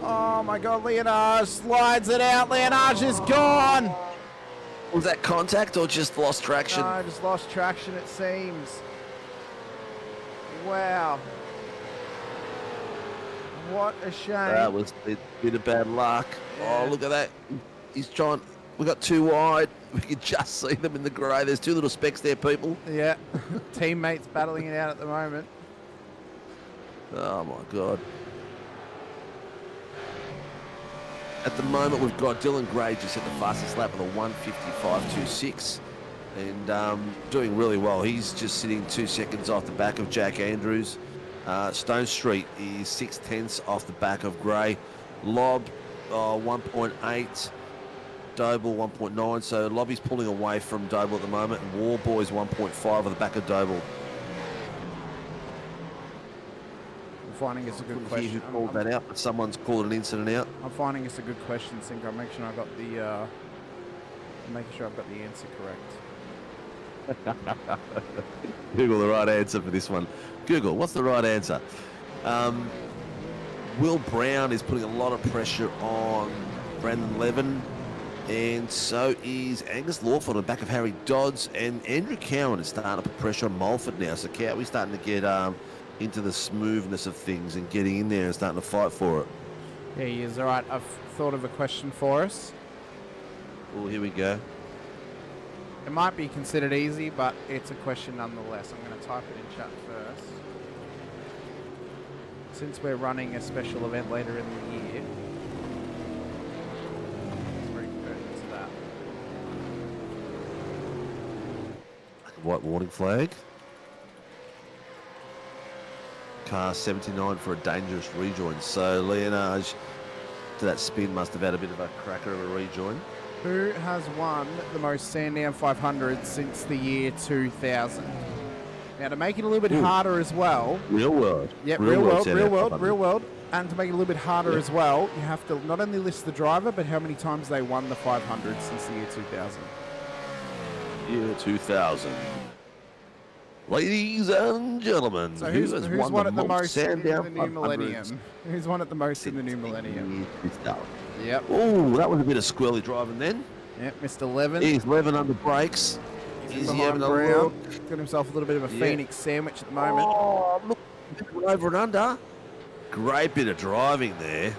Oh my God, Leonard slides it out. Leonard's just gone. Was that contact or just lost traction? No, just lost traction, it seems. Wow. What a shame. That was a bit of bad luck. Yeah. Oh, look at that. He's trying. We got too wide. We can just see them in the grey. There's two little specks there, people. Yeah. Teammates battling it out at the moment. Oh, my God. At the moment, we've got Dylan Gray just at the fastest lap with a 1:55.26 and doing really well. He's just sitting 2 seconds off the back of Jack Andrews. Stone Street is 6/10 off the back of Gray. Lob 1.8. Doble 1.9. So Lobby's pulling away from Doble at the moment, and Warboy's 1.5 on the back of Doble. I'm finding it's a good question. Who called that out, but someone's called an incident out. I'm finding it's a good question, Sinko. I'm making sure I got the answer correct. Google the right answer for this one. Google, what's the right answer? Will Brown is putting a lot of pressure on Brandon Levin, and so is Angus Lawford on the back of Harry Dodds, and Andrew Cowan is starting to put pressure on Mulford now. So Cowie's starting to get into the smoothness of things and getting in there and starting to fight for it. Yeah, he is. All right, I've thought of a question for us. Oh, here we go. It might be considered easy, but it's a question nonetheless. I'm going to type it in chat first. Since we're running a special event later in the year, let's refer to that. White warning flag. Car 79 for a dangerous rejoin. So Leonard to that spin must have had a bit of a cracker of a rejoin. Who has won the most Sandown 500 since the year 2000? Now, to make it a little bit harder as well. Real world. Yep, real world. Real world. And to make it a little bit harder as well, you have to not only list the driver, but how many times they won the 500 since the year 2000. Year 2000. Ladies and gentlemen, So who's won at the most in the new 500s? millennium? Who's won at the most in the new millennium? Yep. Oh, that was a bit of squirrely driving then. Yep, Mr. Levin. He's Levin under brakes. He's Is he behind having a Brown. look? Got himself a little bit of a Phoenix sandwich at the moment. Oh, look, over and under. Great bit of driving there.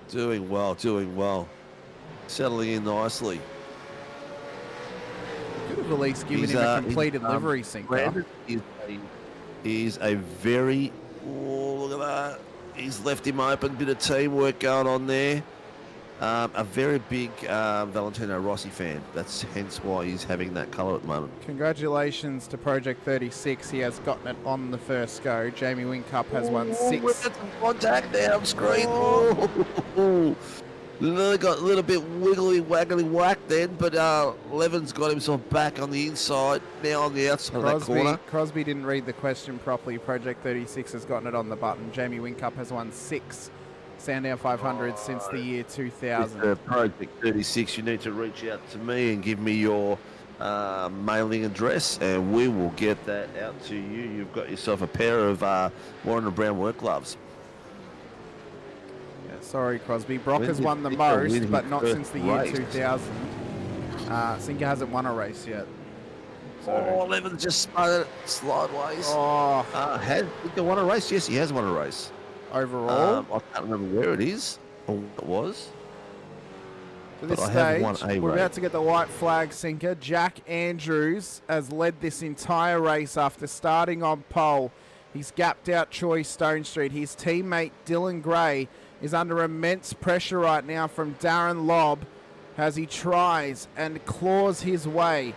Doing well, doing well. Settling in nicely. Could have at least given him a completed livery sinker. He's a very... Oh, look at that. He's left him open. Bit of teamwork going on there. A very big Valentino Rossi fan. That's hence why he's having that colour at the moment. Congratulations to Project 36. He has gotten it on the first go. Jamie Whincup has won 6. We've got some contact there on screen. Oh. They got a little bit wiggly, waggly whack then, but Levin's got himself back on the inside, now on the outside of that corner. Crosby didn't read the question properly. Project 36 has gotten it on the button. Jamie Whincup has won 6 Sandown 500 since the year 2000. Mr. Project 36, you need to reach out to me and give me your mailing address, and we will get that out to you. You've got yourself a pair of Warren and Brown work gloves. Yeah, sorry, Crosby. Brock has won the most, but not since the year 2000. Sinker hasn't won a race yet. So. Oh, Levin just spun it sideways. Oh. Has Sinker won a race? Yes, he has won a race. Overall? I can't remember where it is or what it was. To this stage, we're about to get the white flag, Sinker. Jack Andrews has led this entire race after starting on pole. He's gapped out Troy Stonestreet. His teammate Dylan Gray is under immense pressure right now from Darren Lobb as he tries and claws his way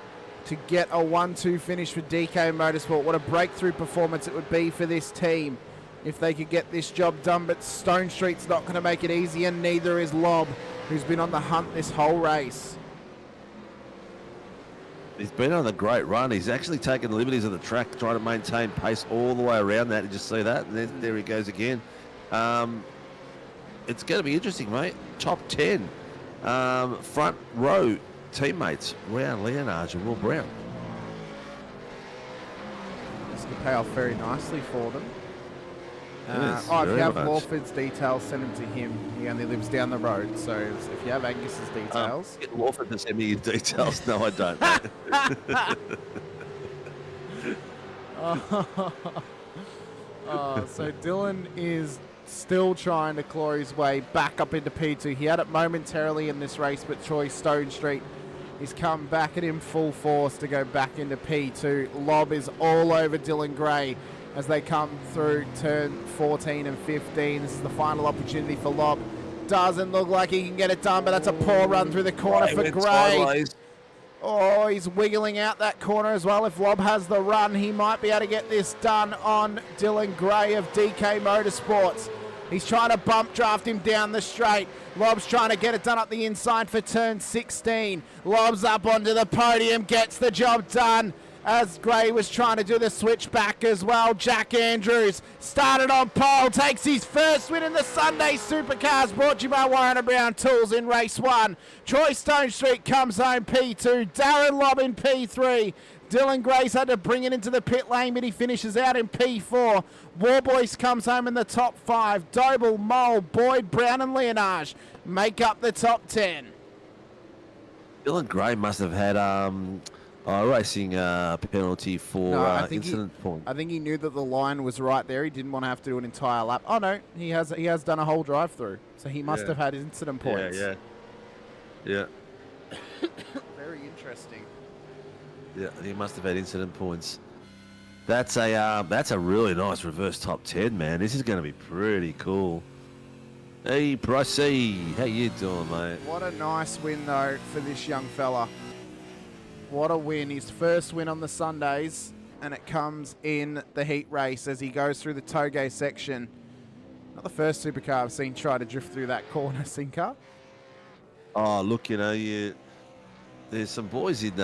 to get a 1-2 finish for DK Motorsport. What a breakthrough performance it would be for this team if they could get this job done, but Stonestreet's not going to make it easy, and neither is Lobb, who's been on the hunt this whole race. He's been on a great run. He's actually taken the liberties of the track, trying to maintain pace all the way around that. You just see that, and then there he goes again. It's going to be interesting, mate. Top 10. Front row teammates, Ryan Leonard and Will Brown. This could pay off very nicely for them. Yes, if you have much. Lawford's details, send them to him. He only lives down the road, so if you have Angus's details... Get Lawford to send me his details. No, I don't. So Dylan is still trying to claw his way back up into P2. He had it momentarily in this race, but Troy Stonestreet he's come back at him full force to go back into P2. Lobb is all over Dylan Gray as they come through turn 14 and 15. This is the final opportunity for Lobb. Doesn't look like he can get it done, but that's a poor run through the corner for Gray. Oh, he's wiggling out that corner as well. If Lobb has the run, he might be able to get this done on Dylan Gray of DK Motorsports. He's trying to bump draft him down the straight. Lobb's trying to get it done up the inside for turn 16. Lobb's up onto the podium, gets the job done as Gray was trying to do the switch back as well. Jack Andrews started on pole, takes his first win in the Sunday Supercars, brought to you by Warren & Brown Tools in race 1. Troy Stonestreet comes home P2, Darren Lobb in P3. Dylan Gray's had to bring it into the pit lane, but he finishes out in P4. Warboys comes home in the top 5. Doble, Mole, Boyd, Brown and Leonage make up the top 10. Dylan Gray must have had racing penalty for incident point. I think he knew that the line was right there. He didn't want to have to do an entire lap. Oh no, he has done a whole drive through, so he must have had incident points. Yeah. Very interesting. Yeah, he must have had incident points. That's a really nice reverse top 10, man. This is going to be pretty cool. Hey, Pricey, how you doing, mate? What a nice win though for this young fella. What a win. His first win on the Sundays, and it comes in the heat race as he goes through the Toge section. Not the first supercar I've seen try to drift through that corner, Sinker. Oh, look, you know, there's some boys in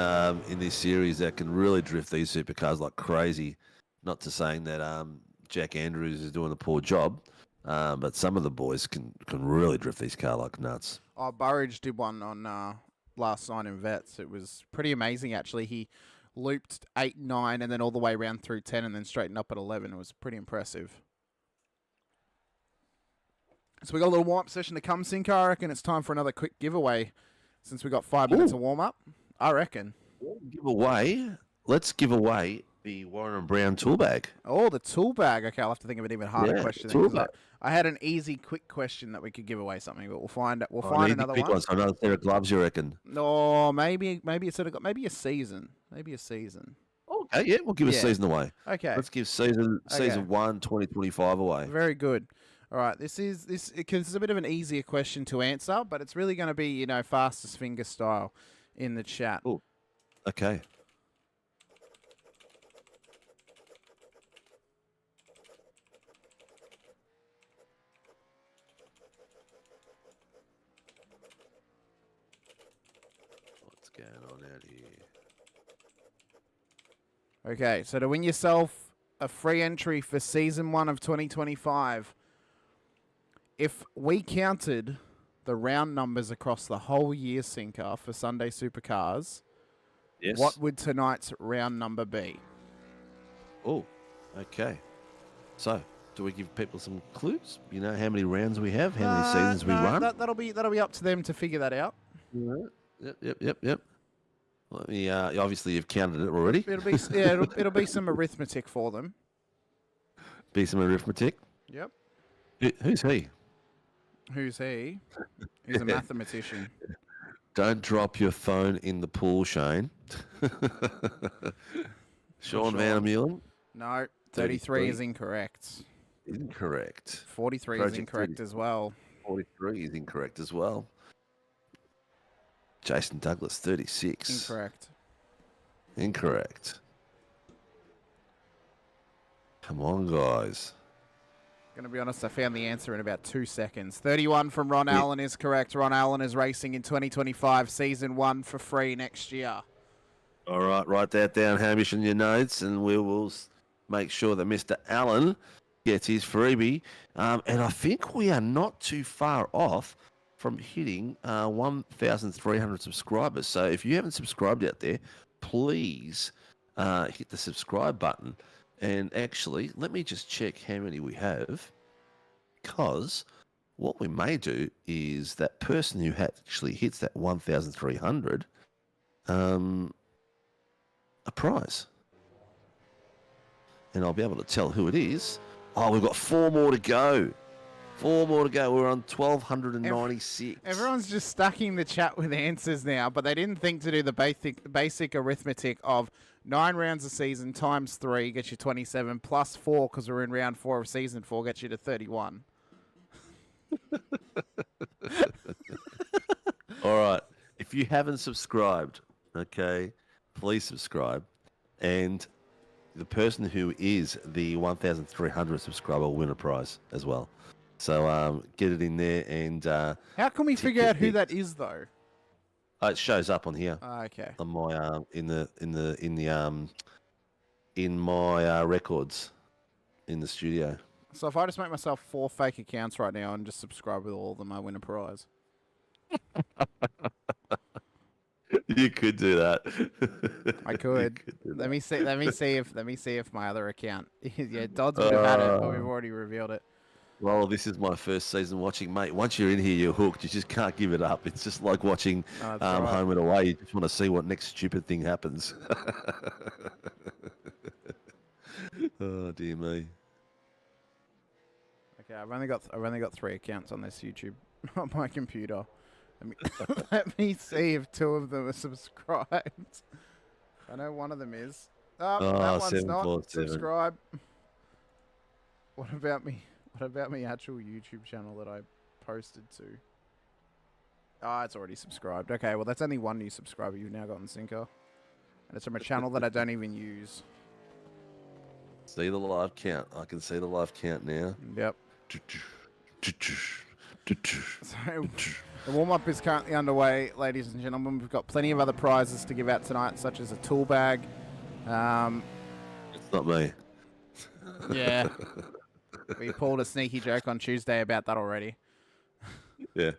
this series that can really drift these supercars like crazy. Not to saying that Jack Andrews is doing a poor job, but some of the boys can really drift these cars like nuts. Oh, Burridge did one on last night in Vets. It was pretty amazing, actually. He looped 8, 9, and then all the way around through 10, and then straightened up at 11. It was pretty impressive. So we got a little warm-up session to come, Sinko. I reckon it's time for another quick giveaway since we got 5 minutes of warm-up. I reckon. Let's give away the Warren and Brown tool bag. Oh, the tool bag. Okay, I'll have to think of an even harder question. Tool bag. I had an easy, quick question that we could give away something, but we'll find another one. So another pair of gloves, you reckon? No, maybe it's sort of got maybe a season. Maybe a season. Okay, yeah, we'll give a season away. Okay. Let's give season 1, 2025 away. Very good. All right, this is a bit of an easier question to answer, but it's really going to be, fastest finger style in the chat. Oh, okay. What's going on out here? Okay, so to win yourself a free entry for Season 1 of 2025, if we counted the round numbers across the whole year, Sinker, for Sunday Supercars, what would tonight's round number be? Oh, okay. So, do we give people some clues? You know how many rounds we have, how many seasons we run? That'll be up to them to figure that out. Yep. Let me, obviously, you've counted it already. It'll be some arithmetic for them. Be some arithmetic. Yep. Who's he? Who's he? He's a mathematician. Don't drop your phone in the pool, Shane. Sean Van Meulen? No, 33 is incorrect. Incorrect. 43 is incorrect as well. 43 is incorrect as well. Jason Douglas, 36. Incorrect. Come on, guys. Going to be honest, I found the answer in about 2 seconds. 31 from Ron Allen is correct. Ron Allen is racing in 2025, Season 1 for free next year. All right, write that down, Hamish, in your notes, and we will make sure that Mr. Allen gets his freebie. And I think we are not too far off from hitting 1,300 subscribers. So if you haven't subscribed out there, please hit the subscribe button. And actually, let me just check how many we have, because what we may do is that person who actually hits that 1,300, a prize. And I'll be able to tell who it is. Oh, we've got 4 more to go. 4 more to go. We're on 1,296. Everyone's just stacking the chat with answers now, but they didn't think to do the basic arithmetic of 9 rounds a season times 3 gets you 27, plus 4 because we're in round 4 of season 4 gets you to 31. All right. If you haven't subscribed, okay, please subscribe. And the person who is the 1,300 subscriber will win a prize as well. So get it in there and. How can we figure out who that is, though? It shows up on here. Oh, okay. On my in my records in the studio. So if I just make myself 4 fake accounts right now and just subscribe with all of them, I win a prize. You could do that. I could. Let me see if my other account. Yeah, Dodds would have had it, but we've already revealed it. Well, this is my first season watching, mate. Once you're in here, you're hooked. You just can't give it up. It's just like watching Home and Away. You just want to see what next stupid thing happens. Oh dear me. Okay, I've only got 3 accounts on this YouTube on my computer. Let me see if 2 of them are subscribed. I know one of them is. That one's not. Subscribe. What about me? What about my actual YouTube channel that I posted to? It's already subscribed. Okay, well, that's only 1 new subscriber you've now gotten, Sinker. And it's from a channel that I don't even use. See the live count. I can see the live count now. Yep. So the warm-up is currently underway, ladies and gentlemen. We've got plenty of other prizes to give out tonight, such as a tool bag. It's not me. Yeah. We pulled a sneaky joke on Tuesday about that already. Yeah.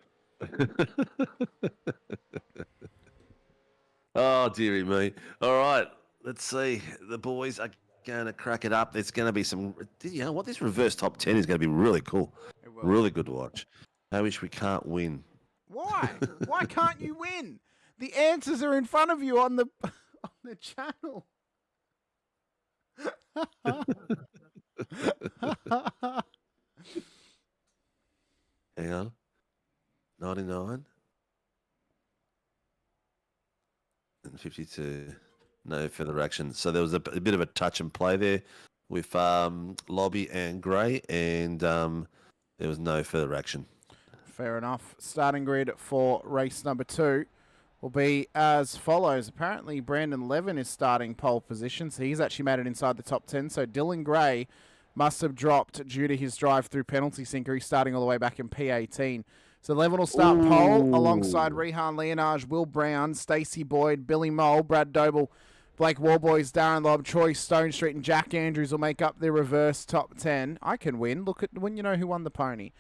Oh, dearie me. All right. Let's see. The boys are going to crack it up. There's going to be some... You know what? This reverse top 10 is going to be really cool. Really good to watch. I wish we can't win. Why? Why can't you win? The answers are in front of you on the channel. Hang on. 99. And 52. No further action. So there was a bit of a touch and play there with Lobby and Gray, and there was no further action. Fair enough. Starting grid for race number 2 will be as follows. Apparently, Brandon Levin is starting pole position, so he's actually made it inside the top 10. So Dylan Gray must have dropped due to his drive-through penalty sinker. He's starting all the way back in P18. So Levin will start pole alongside Rehan Leonage, Will Brown, Stacey Boyd, Billy Mole, Brad Doble, Blake Warboys, Darren Lobb, Troy Stone Street, and Jack Andrews will make up their reverse top 10. I can win. Look at when you know who won the pony.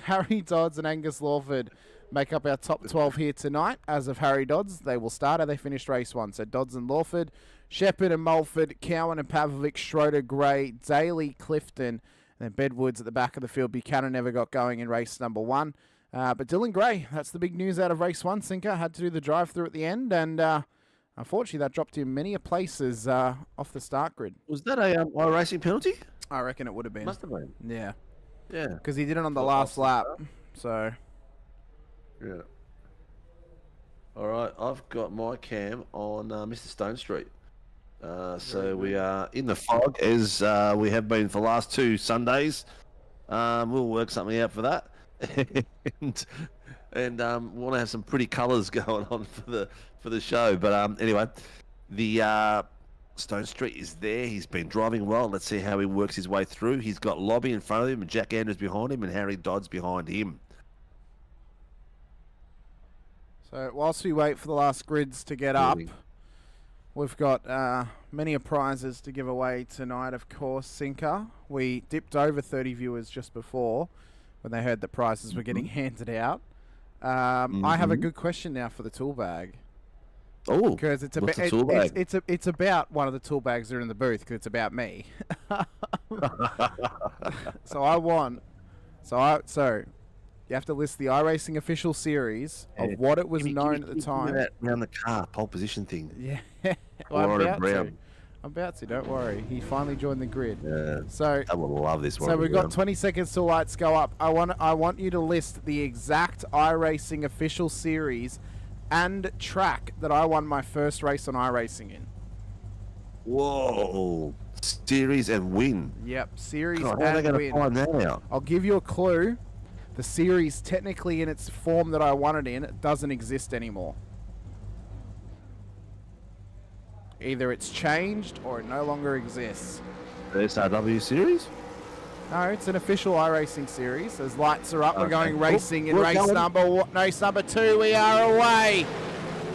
Harry Dodds and Angus Lawford make up our top 12 here tonight. As of Harry Dodds, they will start. They finished race 1. So Dodds and Lawford, Shepherd and Mulford, Cowan and Pavlovic, Schroeder, Gray, Daly, Clifton, and then Bedwoods at the back of the field. Buchanan never got going in race number 1. But Dylan Gray, that's the big news out of race 1. Sinker had to do the drive-through at the end, and unfortunately that dropped him many places off the start grid. Was that a iRacing penalty? I reckon it would have been. Must have been. Yeah. Yeah. Because he did it on the last lap. So. Yeah. All right, I've got my cam on Mr. Stone Street. So we are in the fog as we have been for the last 2 Sundays. We'll work something out for that. and we want to have some pretty colours going on for the show. But anyway, the Stone Street is there. He's been driving well. Let's see how he works his way through. He's got Lobby in front of him and Jack Andrews behind him and Harry Dodds behind him. So whilst we wait for the last grids to get up, we've got many prizes to give away tonight, of course. Sinker, we dipped over 30 viewers just before when they heard the prizes were getting handed out. I have a good question now for the tool bag. Oh, because it's about it's about one of the tool bags that are in the booth because it's about me. So you have to list the iRacing official series of what it was known at the time. Around the car, pole position thing. Yeah, well, I'm about to. Don't worry. He finally joined the grid. Yeah. So I would love this one. So we've got 20 seconds till lights go up. I want you to list the exact iRacing official series and track that I won my first race on iRacing in. Whoa! Series and win. Yep, series God, and how are they going win. to find that out? I'll give you a clue. The series, technically in its form that I won it in, doesn't exist anymore. Either it's changed or it no longer exists. The SRW series? No, it's an official iRacing series. As lights are up, we're going Okay. racing in We're race going. number 2. We are away.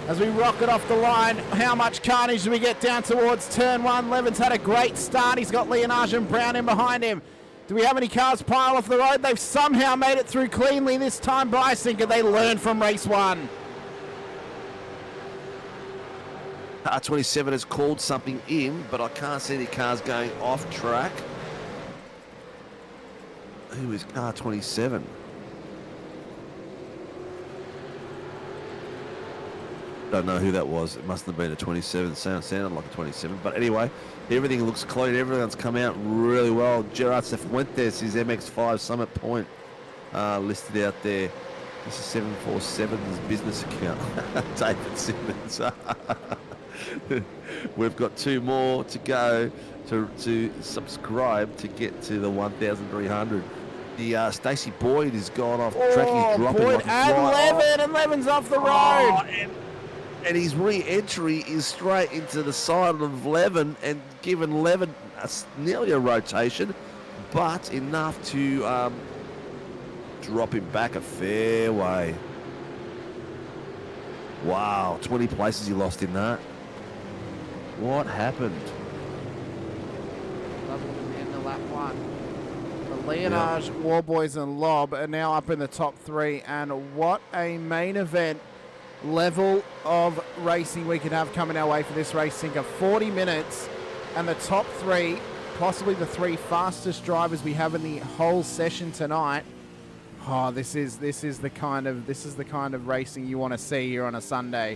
As we rocket off the line, how much carnage do we get down towards turn 1? Levin's had a great start. He's got Leonage and Brown in behind him. Do we have any cars pile off the road? They've somehow made it through cleanly this time by Sinker. They learned from race 1. Car 27 has called something in, but I can't see any cars going off track. Who is car 27? Don't know who that was. It must have been a 27. Sounded like a 27. But anyway, everything looks clean. Everyone's come out really well. Gerard Cefuentes, his MX-5 Summit Point listed out there. This is 747's business account. David Simmons. We've got 2 more to go to subscribe to get to the 1,300. The Stacey Boyd has gone off track. He's dropping Boyd like and Levin, and Levin's off the road. And his re-entry is straight into the side of Levin and given Levin nearly a rotation, but enough to dropping back a fair way. Wow, 20 places he lost in that. What happened? Level at the end of lap 1. The Leonage, Warboys and Lob are now up in the top 3, and what a main event level of racing we could have coming our way for this race. Think of 40 minutes, and the top 3, possibly the 3 fastest drivers we have in the whole session tonight. Oh, this is the kind of racing you want to see here on a Sunday.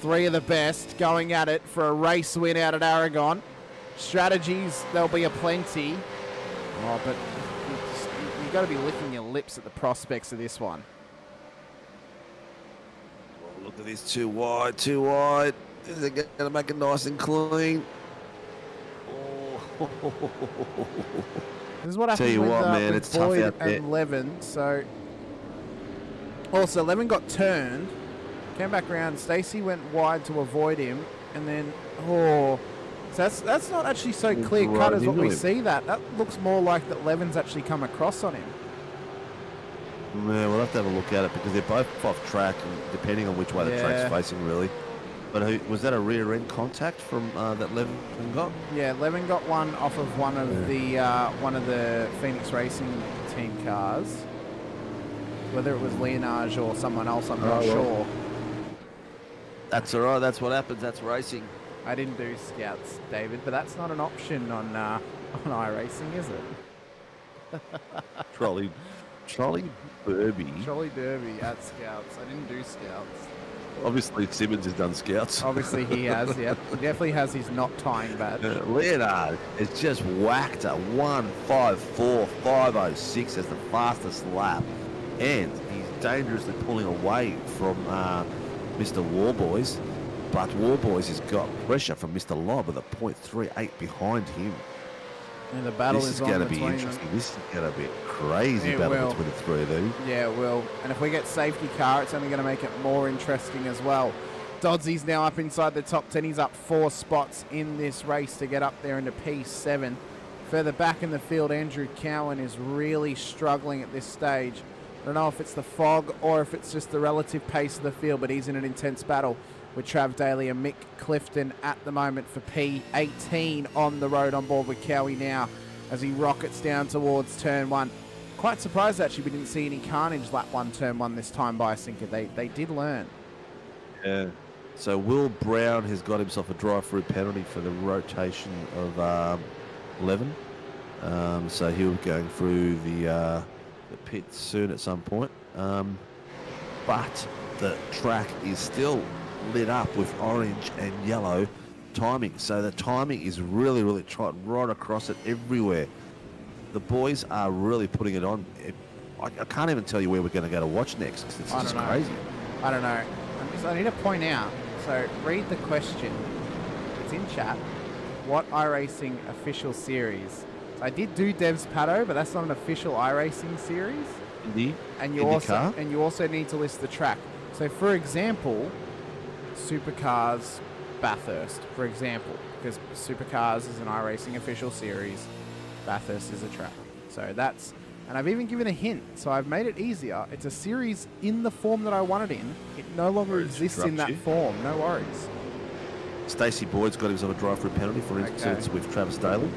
3 of the best going at it for a race win out at Aragon. Strategies, there'll be aplenty. Oh, but you've got to be licking your lips at the prospects of this one. Oh, look at this, too wide, too wide. Is it going to make it nice and clean? Oh. This is what happened with, man, with it's tough Boyd out there. and Levin. So, also Levin got turned, came back around. Stacey went wide to avoid him, and then so that's not actually so clear cut as what we see. That looks more like that Levin's actually come across on him. Yeah, we'll have to have a look at it because they're both off track, and depending on which way the track's facing, really. But was that a rear end contact from that Levin got? Yeah, Levin got one off of one of the Phoenix Racing team cars. Whether it was Leonage or someone else, I'm not sure. That's all right. That's what happens. That's racing. I didn't do scouts, David, but that's not an option on iRacing, is it? Trolley Derby. Trolley Derby at scouts. I didn't do scouts. Obviously, Simmons has done scouts. Obviously, he has, yeah. He definitely has his not tying badge. Leonard has just whacked a 1:54.506 as the fastest lap. And he's dangerously pulling away from Mr. Warboys. But Warboys has got pressure from Mr. Lob with a .38 behind him. And the battle is going to be interesting. This is going to be a crazy battle between the 3 of them. Yeah, it will. And if we get safety car, it's only going to make it more interesting as well. Dodsey's now up inside the top 10. He's up 4 spots in this race to get up there into P7. Further back in the field, Andrew Cowan is really struggling at this stage. I don't know if it's the fog or if it's just the relative pace of the field, but he's in an intense battle with Trav Daly and Mick Clifton at the moment for P18 on the road on board with Cowie now as he rockets down towards turn 1. Quite surprised actually we didn't see any carnage lap 1, turn 1 this time by Sinker. They did learn. Yeah. So Will Brown has got himself a drive-through penalty for the rotation of Levin. So he'll be going through the pits soon at some point. But the track is still lit up with orange and yellow timing. So the timing is really, really tight right across it everywhere. The boys are really putting it on. I can't even tell you where we're going to go to watch next. It's just crazy. I don't know. I need to point out, so read the question. It's in chat. What iRacing official series? So I did do Dev's Paddo, but that's not an official iRacing series. Indeed. And you also need to list the track. So for example, Supercars Bathurst, for example, because Supercars is an iRacing official series, Bathurst is a track. So that's, and I've even given a hint, so I've made it easier. It's a series in the form that I want it in. It no longer exists in that form. No worries. Stacey Boyd's got himself a drive-through penalty, for instance, with Travis Daly.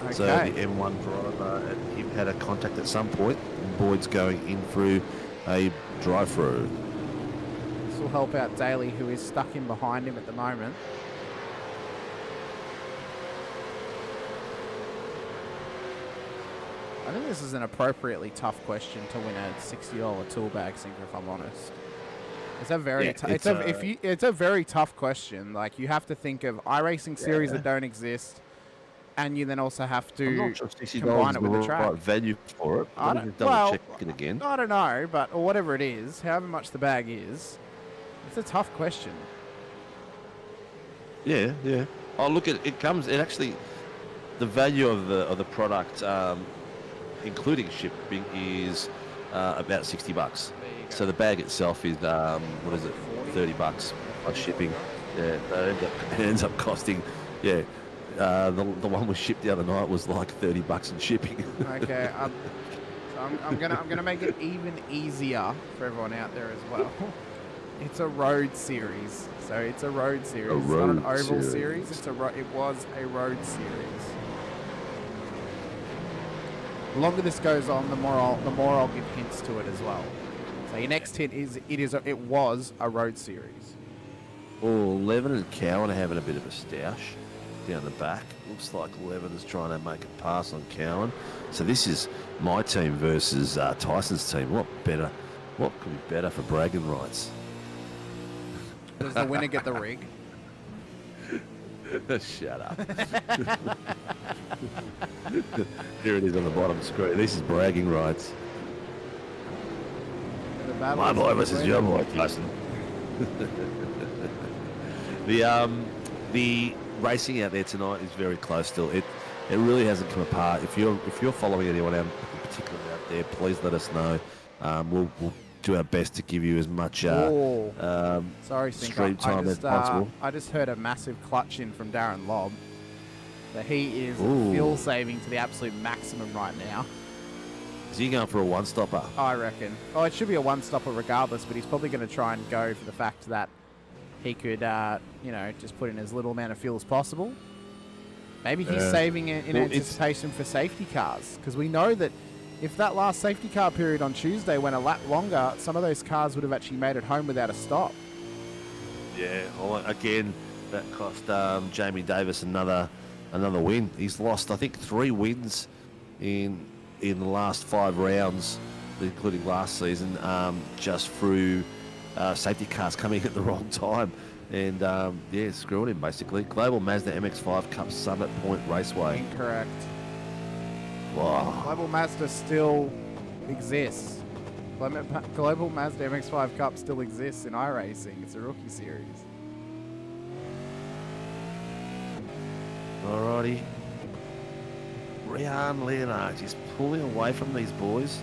Okay. So the M1 driver him had a contact at some point, and Boyd's going in through a drive-through. This will help out Daly, who is stuck in behind him at the moment. I think this is an appropriately tough question to win a $60 tool bag sinker, if I'm honest. It's a very it's a very tough question. Like, you have to think of iRacing series that don't exist, and you then also have to combine it with the track. Right value for it. I check it again. I don't know, but or whatever it is, however much the bag is, it's a tough question. Yeah, yeah. Oh, look, it comes. It actually, the value of the product, including shipping, is about $60. So the bag itself is what is it, $30 plus shipping. Yeah, it ends up costing. Yeah, the one we shipped the other night was like $30 in shipping. Okay, So I'm gonna make it even easier for everyone out there as well. It's a road series, so it's a road series. It's not an oval series. It was a road series. The longer this goes on, the more I'll give hints to it as well. So your next hint is it was a road series. Oh, Levin and Cowan are having a bit of a stoush down the back. Looks like Levin is trying to make a pass on Cowan. So this is my team versus Tyson's team. What could be better for bragging rights? Does the winner get the rig? Shut up. Here it is on the bottom screen. This is bragging rights. My boy versus your boy, Tyson. The racing out there tonight is very close still. It really hasn't come apart. If you're following anyone out, particularly out there, please let us know. We'll do our best to give you as much sorry, stream time as possible. I just heard a massive clutch in from Darren Lobb. So he is fuel saving to the absolute maximum right now. Is he going for a one-stopper? I reckon. Oh, it should be a one-stopper regardless, but he's probably going to try and go for the fact that he could, just put in as little amount of fuel as possible. Maybe he's saving it in anticipation for safety cars, because we know that if that last safety car period on Tuesday went a lap longer, some of those cars would have actually made it home without a stop. Yeah, well, again, that cost Jamie Davis another win. He's lost, I think, 3 wins in the last 5 rounds, including last season, just through safety cars coming at the wrong time. And, screwing him, basically. Global Mazda MX-5 Cup Summit Point Raceway. Incorrect. Wow. Global Mazda still exists. Global Mazda MX-5 Cup still exists in iRacing. It's a rookie series. Alrighty. Rian Leonard is pulling away from these boys.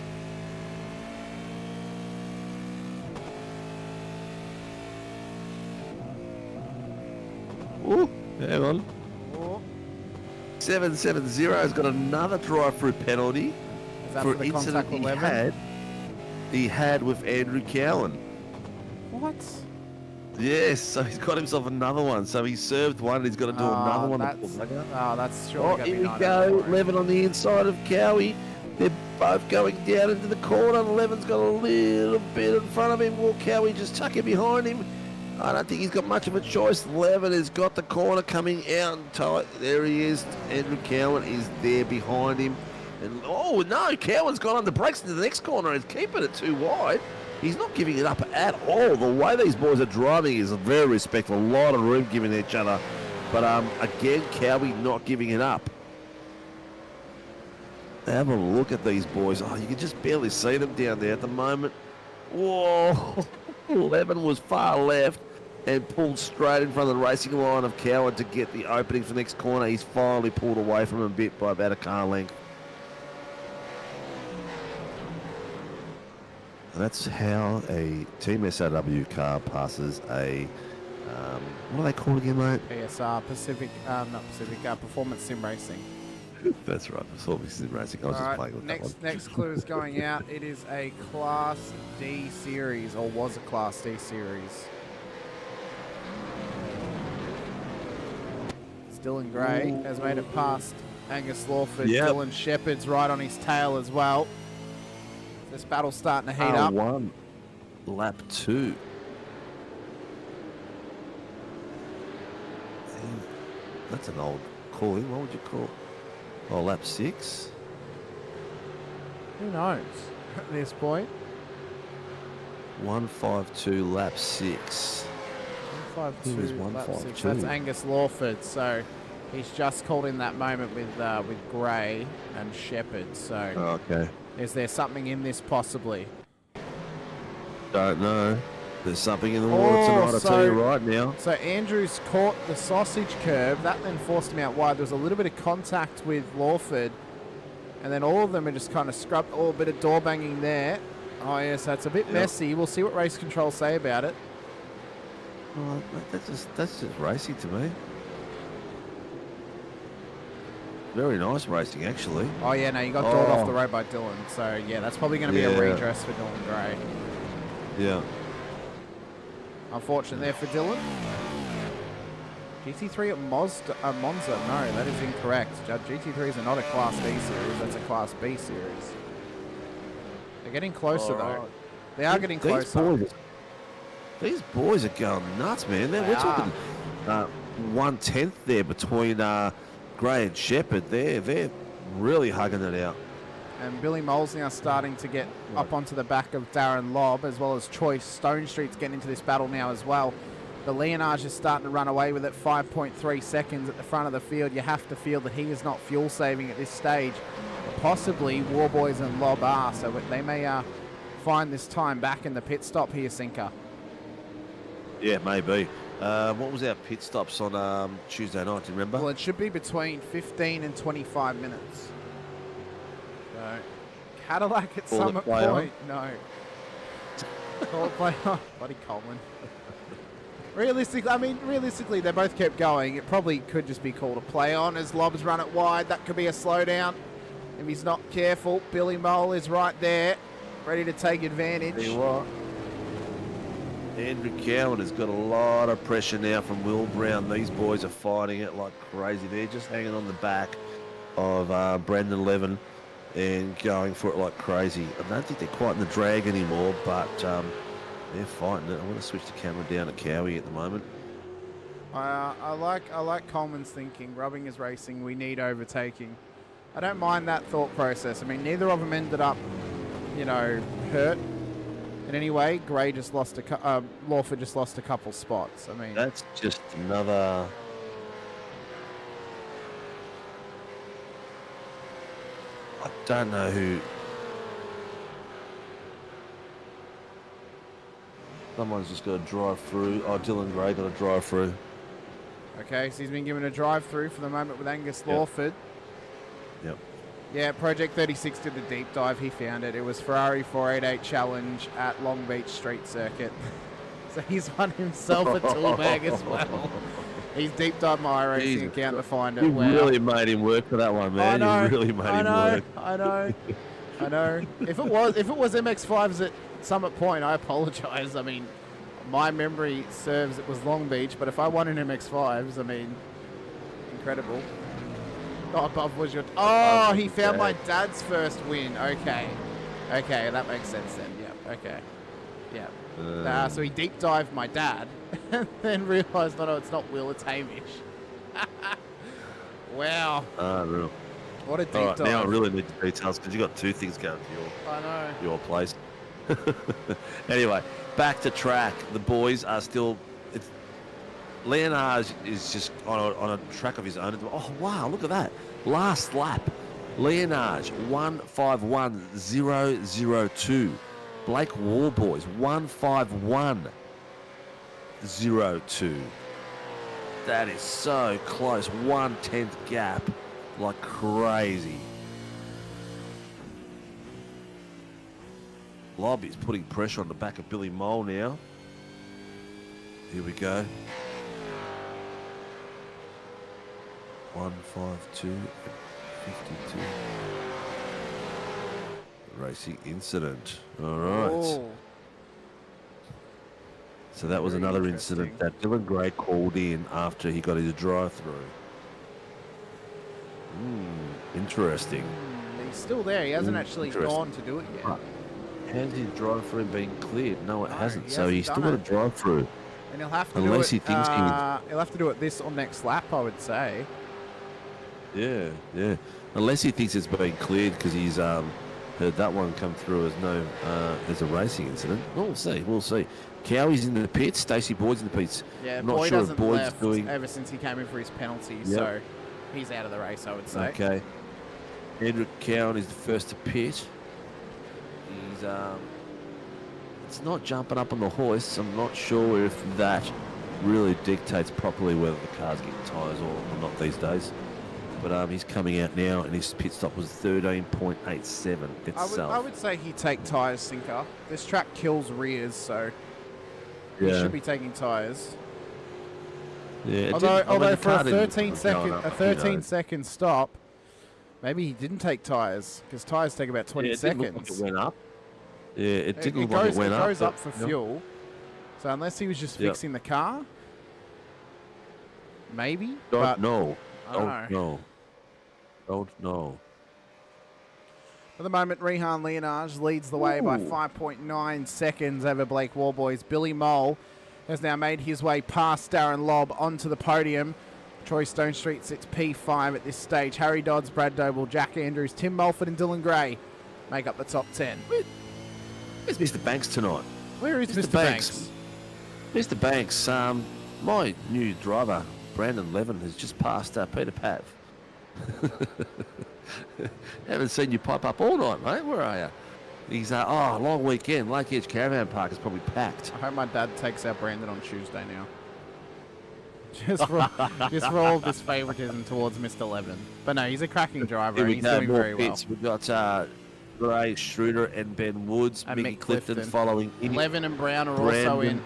Ooh, hang on. 770 has got another drive-through penalty for an incident he had with Andrew Cowan. What? Yes, so he's got himself another one. So he served one and he's got to do another one. That's sure. Here we go. Levin on the inside of Cowie. They're both going down into the corner. Levin's got a little bit in front of him. Will Cowie just tuck it behind him? I don't think he's got much of a choice. Levin has got the corner coming out tight. There he is. Andrew Cowan is there behind him. And oh no, Cowan's gone on the brakes into the next corner and is keeping it too wide. He's not giving it up at all. The way these boys are driving is very respectful. A lot of room giving each other. But again, Cowie not giving it up. Have a look at these boys. Oh, you can just barely see them down there at the moment. Whoa. Levin was far left and pulled straight in front of the racing line of Cowan to get the opening for the next corner. He's finally pulled away from him a bit by about a car length. And that's how a Team SRW car passes a, what are they called again, mate? PSR, Performance Sim Racing. That's right, Performance Sim Racing. I was just playing with that one. Next clue is going out. It is a Class D series, or was a Class D series. Dylan Gray has made it past Angus Lawford. Yep. Dylan Shepherd's right on his tail as well. This battle's starting to heat up. R1, lap 2. That's an old call in. What would you call? Oh, lap 6. Who knows at this point? 152, lap 6. 152, lap 6. That's Angus Lawford. So he's just called in that moment with Gray and Shepherd. So okay. Is there something in this possibly? Don't know. There's something in the water tonight, I'll tell you right now. So Andrews caught the sausage curve. That then forced him out wide. There was a little bit of contact with Lawford. And then all of them are just kind of scrubbed. Oh, a bit of door banging there. Oh, yes, that's a bit messy. We'll see what race control say about it. Oh, that's just racing to me. Very nice racing, actually. Oh, yeah, no, you got dawed off the road by Dylan. So, yeah, that's probably going to be a redress for Dylan Gray. Yeah. Unfortunate there for Dylan. GT3 at Monza. No, that is incorrect. GT3s are not a Class D series. That's a Class B series. They're getting closer, though. They are getting closer. These boys are going nuts, man. We're talking 1/10 there between Gray and Shepherd. They're really hugging it out. And Billy Mole's now starting to get up onto the back of Darren Lobb, as well as Choice. Stone Street's getting into this battle now as well. The Leonage is starting to run away with it, 5.3 seconds at the front of the field. You have to feel that he is not fuel saving at this stage. Possibly Warboys and Lobb are, so they may find this time back in the pit stop here, Sinker. Yeah, maybe. What was our pit stops on Tuesday night, do you remember? Well, it should be between 15 and 25 minutes. So, Cadillac at Summit Point. No. Call it play on. Bloody Coleman. Realistically, they both kept going. It probably could just be called a play on as Lobb's run it wide. That could be a slowdown if he's not careful. Billy Mole is right there, ready to take advantage. Tell you what, Andrew Cowan has got a lot of pressure now from Will Brown. These boys are fighting it like crazy. They're just hanging on the back of Brandon Levin and going for it like crazy. I don't think they're quite in the drag anymore, but they're fighting it. I want to switch the camera down at Cowie at the moment. I like Coleman's thinking. Rubbing is racing. We need overtaking. I don't mind that thought process. I mean, neither of them ended up, hurt in any way. Gray just lost Lawford just lost a couple spots. I mean, that's just another. I don't know who. Someone's just got to drive through. Oh, Dylan Gray got to drive through. Okay, so he's been given a drive through for the moment with Angus Lawford. Yep. Yeah, Project 36 did the deep dive. He found it. It was Ferrari 488 Challenge at Long Beach Street Circuit. So he's won himself a tool bag as well. He's deep dived my iRacing account to find it. You really made him work for that one, man. I know, You really made him work. I know. If it was MX5s at Summit Point, I apologise. I mean, my memory serves it was Long Beach, but if I won an MX5s, I mean, incredible. Oh, above was your... Oh, he found my dad's first win. Okay, that makes sense then. Yeah, okay. Yeah. So he deep dived my dad and then realised, no, it's not Will, it's Hamish. Wow. Real. What a deep dive. Now I really need the details because you got two things going to your place. Anyway, back to track. The boys are still... Leonard is just on a track of his own. Oh, wow, look at that. Last lap. Leonard, 151.002. Blake Warboys, 151.02. That is so close. 1/10 gap. Like crazy. Lobby's putting pressure on the back of Billy Mole now. Here we go. 152.52. Racing incident. All right. Oh. So that was another incident that Dylan Gray called in after he got his drive-through. Interesting. He's still there. He hasn't actually gone to do it yet. Has his drive-through been cleared? No, it hasn't. So he's still got a drive-through. And he'll have to Unless do it. He thinks he'll have to do it this or next lap, I would say. Yeah. Unless he thinks it's been cleared because he's heard that one come through as a racing incident. We'll see. Cowie's in the pits. Stacey Boyd's in the pits. Yeah, I'm not Boyd sure hasn't if Boyd's left doing ever since he came in for his penalty, so he's out of the race, I would say. Okay. Andrew Cowan is the first to pit. He's it's not jumping up on the hoist. I'm not sure if that really dictates properly whether the car's getting tyres or not these days. But he's coming out now, and his pit stop was 13.87 itself. I would say he'd take tyres, Sinker. This track kills rears, so he should be taking tyres. Yeah. Although for a 13-second stop, Maybe he didn't take tyres, because tyres take about 20 It didn't look seconds. like it went up. Yeah, it didn't look like it went up. It goes up but- for fuel. So unless he was just fixing the car, maybe. Don't know. I don't Don't know. Don't know. At the moment, Rehan Leonage leads the way by 5.9 seconds over Blake Warboys. Billy Mole has now made his way past Darren Lobb onto the podium. Troy Stone Street sits P5 at this stage. Harry Dodds, Brad Doble, Jack Andrews, Tim Mulford and Dylan Gray make up the top 10. Where's Mr. Banks tonight? Where is Mr. Banks? Mr. Banks, my new driver, Brandon Levin, has just passed Peter Pav. Haven't seen you pipe up all night, mate. Where are you? He's long weekend. Lake Edge Caravan Park is probably packed. I hope my dad takes out Brandon on Tuesday now. Just for all of this favouritism towards Mr. Levin. But no, he's a cracking driver and he's doing very well. We've got Gray, Schroeder and Ben Woods. And Mickey Mick Clifton following in. Levin and Brown are also in.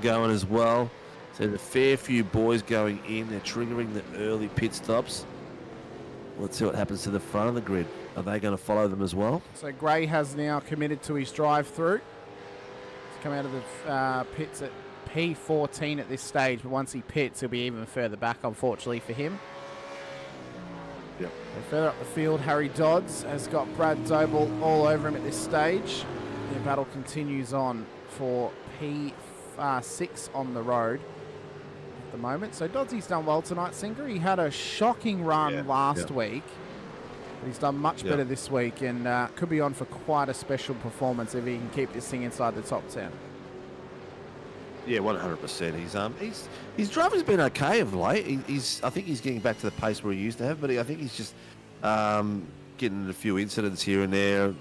Going as well. So there's a fair few boys going in. They're triggering the early pit stops. Let's see what happens to the front of the grid. Are they going to follow them as well? So Gray has now committed to his drive-through. He's come out of the pits at P14 at this stage, but once he pits, he'll be even further back, unfortunately for him. Yep. So further up the field, Harry Dodds has got Brad Doble all over him at this stage. The battle continues on for P6 on the road at the moment. So Doddsy's done well tonight, Sinker. He had a shocking run last week. But he's done much better this week and could be on for quite a special performance if he can keep this thing inside the top 10. Yeah, 100%. His driving's been okay of late. I think he's getting back to the pace where he used to have, but I think he's just getting a few incidents here and there.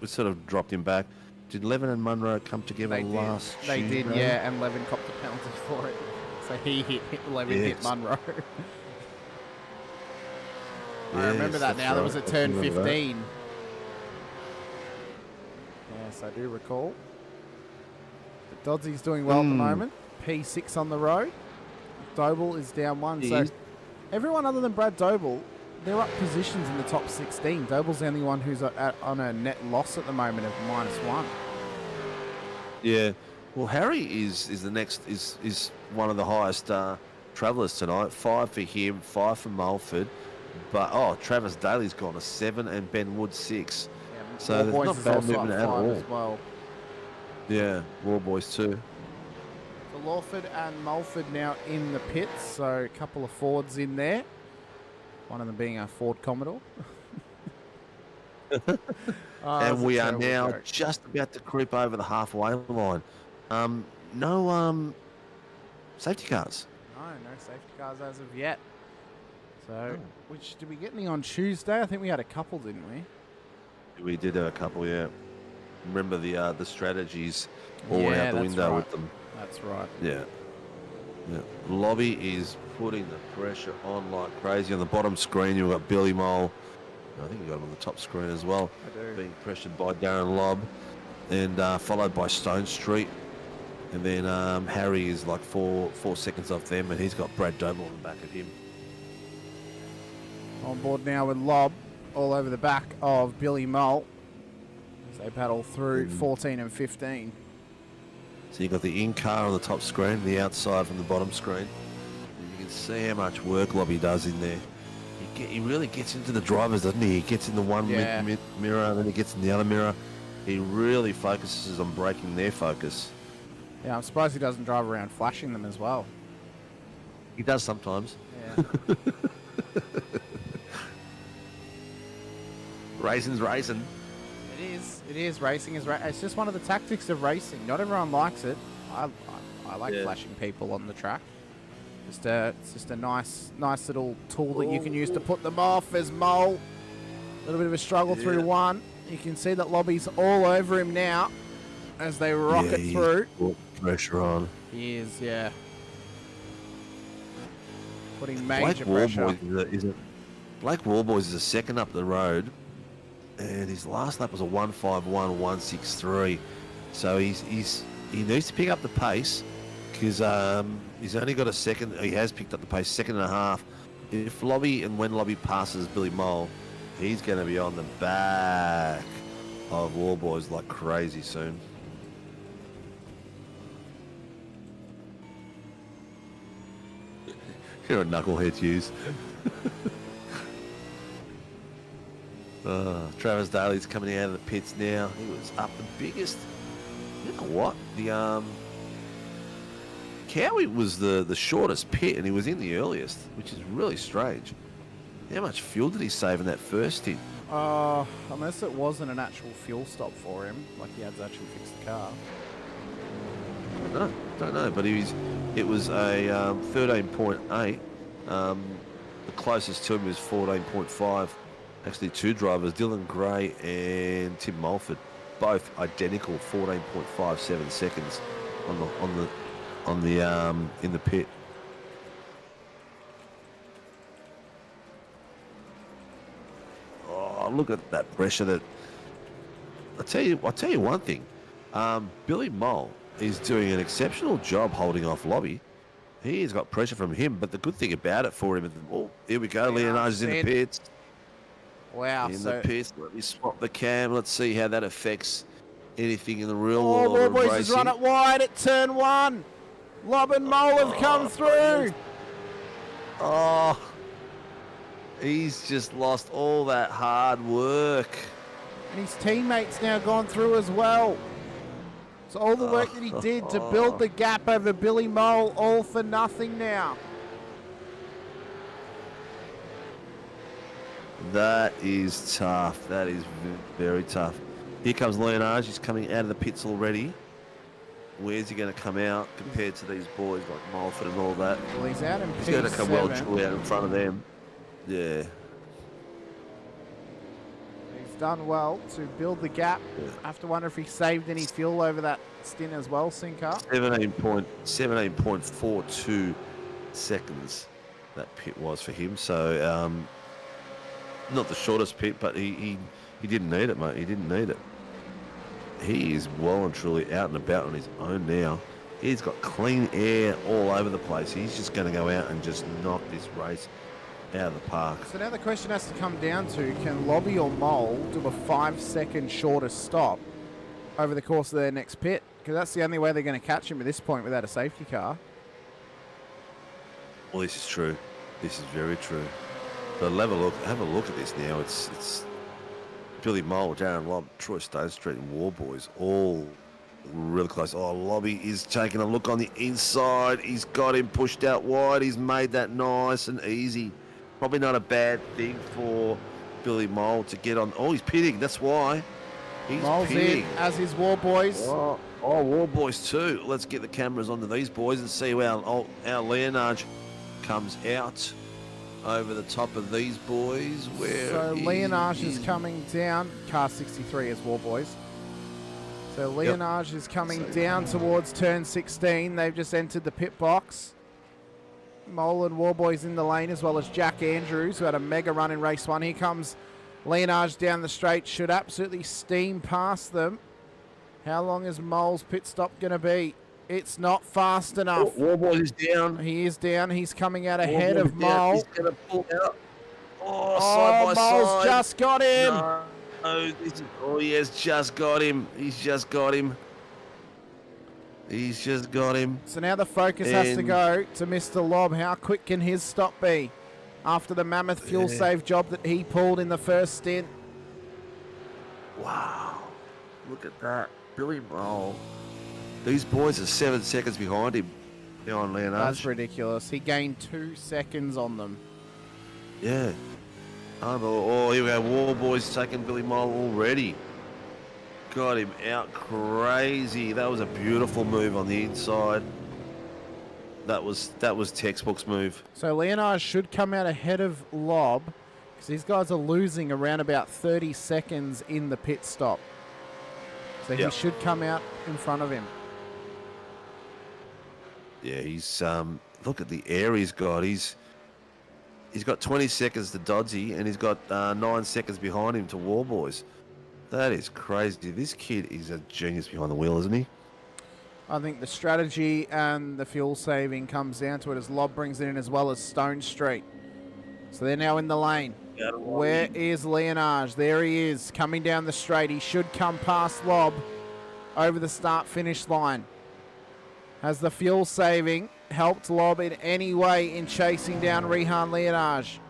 We sort of dropped him back. Did Levin and Munro come together last They Tuesday? did, yeah, and Levin copped the penalty for it. So he hit Levin, hit Munro. I remember that now. That was at turn 15. Yes, I do recall. But Dodsy's doing well at the moment. P6 on the road. Doble is down one. So everyone other than Brad Doble, they're up positions in the top 16. Doble's the only one who's on a net loss at the moment of -1. Yeah. Well, Harry is the next is one of the highest travellers tonight. 5 for him, 5 for Mulford. But Travis Daly's gone to 7 and Ben Wood 6. Yeah, so there's Boys not is bad also movement up at 5 all. as well. Yeah, War Boys too. So Lawford and Mulford now in the pits. So a couple of Fords in there. One of them being a Ford Commodore. And we are now just about to creep over the halfway line. No safety cars. No safety cars as of yet. So, which did we get any on Tuesday? I think we had a couple, didn't we? We did have a couple, yeah. Remember the strategies all went out the that's window right. with them. That's right. Yeah. Lobby is putting the pressure on like crazy. On the bottom screen, you've got Billy Mole. I think you got him on the top screen as well. I do. Being pressured by Darren Lobb, and followed by Stone Street. And then Harry is like four seconds off them, and he's got Brad Doble on the back of him. On board now with Lobb all over the back of Billy Mole as they battle through 14 and 15. So you've got the in-car on the top screen, the outside from the bottom screen. And you can see how much work Lobby does in there. He really gets into the drivers, doesn't he? He gets in the one mirror, and then he gets in the other mirror. He really focuses on breaking their focus. Yeah, I'm surprised he doesn't drive around flashing them as well. He does sometimes. Yeah. Racing's racing. It is. Racing is it's just one of the tactics of racing. Not everyone likes it. I like flashing people on the track. It's just a nice little tool that you can use to put them off. As Mole, a little bit of a struggle through one. You can see that Lobby's all over him now as they rocket through. Put pressure on. He is, yeah. Putting major pressure. Blake Warboys is a second up the road, and his last lap was a 151.163. So he needs to pick up the pace because he's only got a second. He has picked up the pace, second and a half if Lobby and when Lobby passes Billy Mole, he's going to be on the back of War Boys like crazy soon. You're a knucklehead, Hughes. Travis Daly's coming out of the pits now. He was up the biggest. You know what? The Cowie was the shortest pit, and he was in the earliest, which is really strange. How much fuel did he save in that first stint? Unless it wasn't an actual fuel stop for him, like he had to actually fix the car. No, don't know, but it was a 13.8. The closest to him was 14.5. Actually, two drivers, Dylan Gray and Tim Mulford, both identical, 14.57 seconds on the in the pit. Oh, look at that pressure! That I'll tell you one thing. Billy Mole is doing an exceptional job holding off Lobby. He's got pressure from him, but the good thing about it for him is, oh, here we go, Leonard's in the pits. Wow. In the pits. Let me swap the cam. Let's see how that affects anything in the real Oh, world War of Boys racing. has run it wide at turn 1. Lob and Mole have come through. Oh, he's just lost all that hard work. And his teammates now gone through as well. So all the work that he did to build the gap over Billy Mole, all for nothing now. That is tough. That is very tough. Here comes Leonard. He's coming out of the pits already. Where's he going to come out compared to these boys like Mulford and all that? Well, he's out in P7. He's going to come well out in front of them. Yeah. He's done well to build the gap. Yeah. I have to wonder if he saved any fuel over that stint as well, Sinker. 17.42 seconds that pit was for him. So, not the shortest pit, but he didn't need it, mate. He didn't need it. He is well and truly out and about on his own now. He's got clean air all over the place. He's just going to go out and just knock this race out of the park. So now the question has to come down to, can Lobby or Mole do a 5-second shortest stop over the course of their next pit? Because that's the only way they're going to catch him at this point without a safety car. Well, this is true. This is very true. But have a look at this now. It's Billy Mole, Darren Lobb, Troy Stone Street, and War Boys all really close. Oh, Lobby is taking a look on the inside. He's got him pushed out wide. He's made that nice and easy. Probably not a bad thing for Billy Mole to get on. Oh, he's pitting. That's why. He's Mole's pitting. in, as is War Boys. Oh, War Boys too. Let's get the cameras onto these boys and see how our Leonard comes out over the top of these boys. So Leonard is coming down. Car 63 is War Boys. So Leonard is coming down towards turn 16. They've just entered the pit box. Mole and War Boys in the lane, as well as Jack Andrews, who had a mega run in race 1. Here comes Leonard down the straight. Should absolutely steam past them. How long is Mole's pit stop going to be? It's not fast enough. War Boys is down. He is down. He's coming out ahead of Mole. He's going to pull out. Side by Mole's side. just got him. No, he has just got him. He's just got him. He's just got him. So now the focus has to go to Mr. Lobb. How quick can his stop be after the mammoth fuel save job that he pulled in the first stint? Wow. Look at that. Billy Mole. These boys are 7 seconds behind him, behind Leonard. That's ridiculous. He gained 2 seconds on them. Yeah. Oh, here we go. War Boys taking Billy Mole already. Got him out crazy. That was a beautiful move on the inside. That was textbook's move. So Leonard should come out ahead of Lobb, because these guys are losing around about 30 seconds in the pit stop. So he should come out in front of him. Yeah, he's look at the air he's got. He's got 20 seconds to Dodsey, and he's got 9 seconds behind him to War Boys. That is crazy. This kid is a genius behind the wheel, isn't he? I think the strategy and the fuel saving comes down to it as Lobb brings it in, as well as Stone Street. So they're now in the lane. Where is Leonage? There he is, coming down the straight. He should come past Lob over the start-finish line. Has the fuel saving helped Lob in any way in chasing down Rehan Leonage?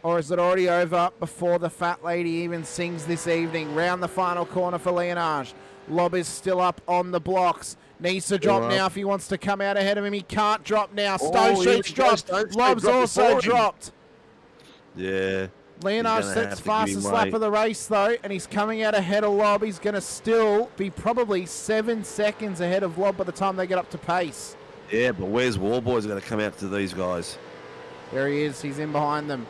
Or is it already over before the fat lady even sings this evening? Round the final corner for Leonage. Lob is still up on the blocks. Needs to drop now if he wants to come out ahead of him. He can't drop now. Stone Street's dropped. Lob's also dropped. Yeah. Leonage sets fastest lap of the race, though, and he's coming out ahead of Lob. He's going to still be probably 7 seconds ahead of Lob by the time they get up to pace. Yeah, but where's Warboy's going to come out to these guys? There he is. He's in behind them.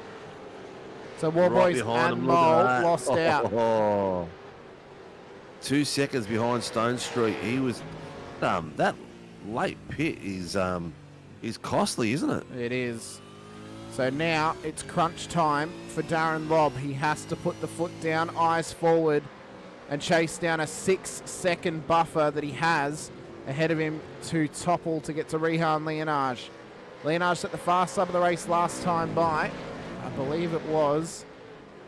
So Warboys and Mole lost out. 2 seconds behind Stone Street. He was that late pit is costly, isn't it? It is. So now it's crunch time for Darren Lob. He has to put the foot down, eyes forward, and chase down a 6-second buffer that he has ahead of him to topple to get to Rehan Leonage. Leonage set the fast lap of the race last time by. I believe it was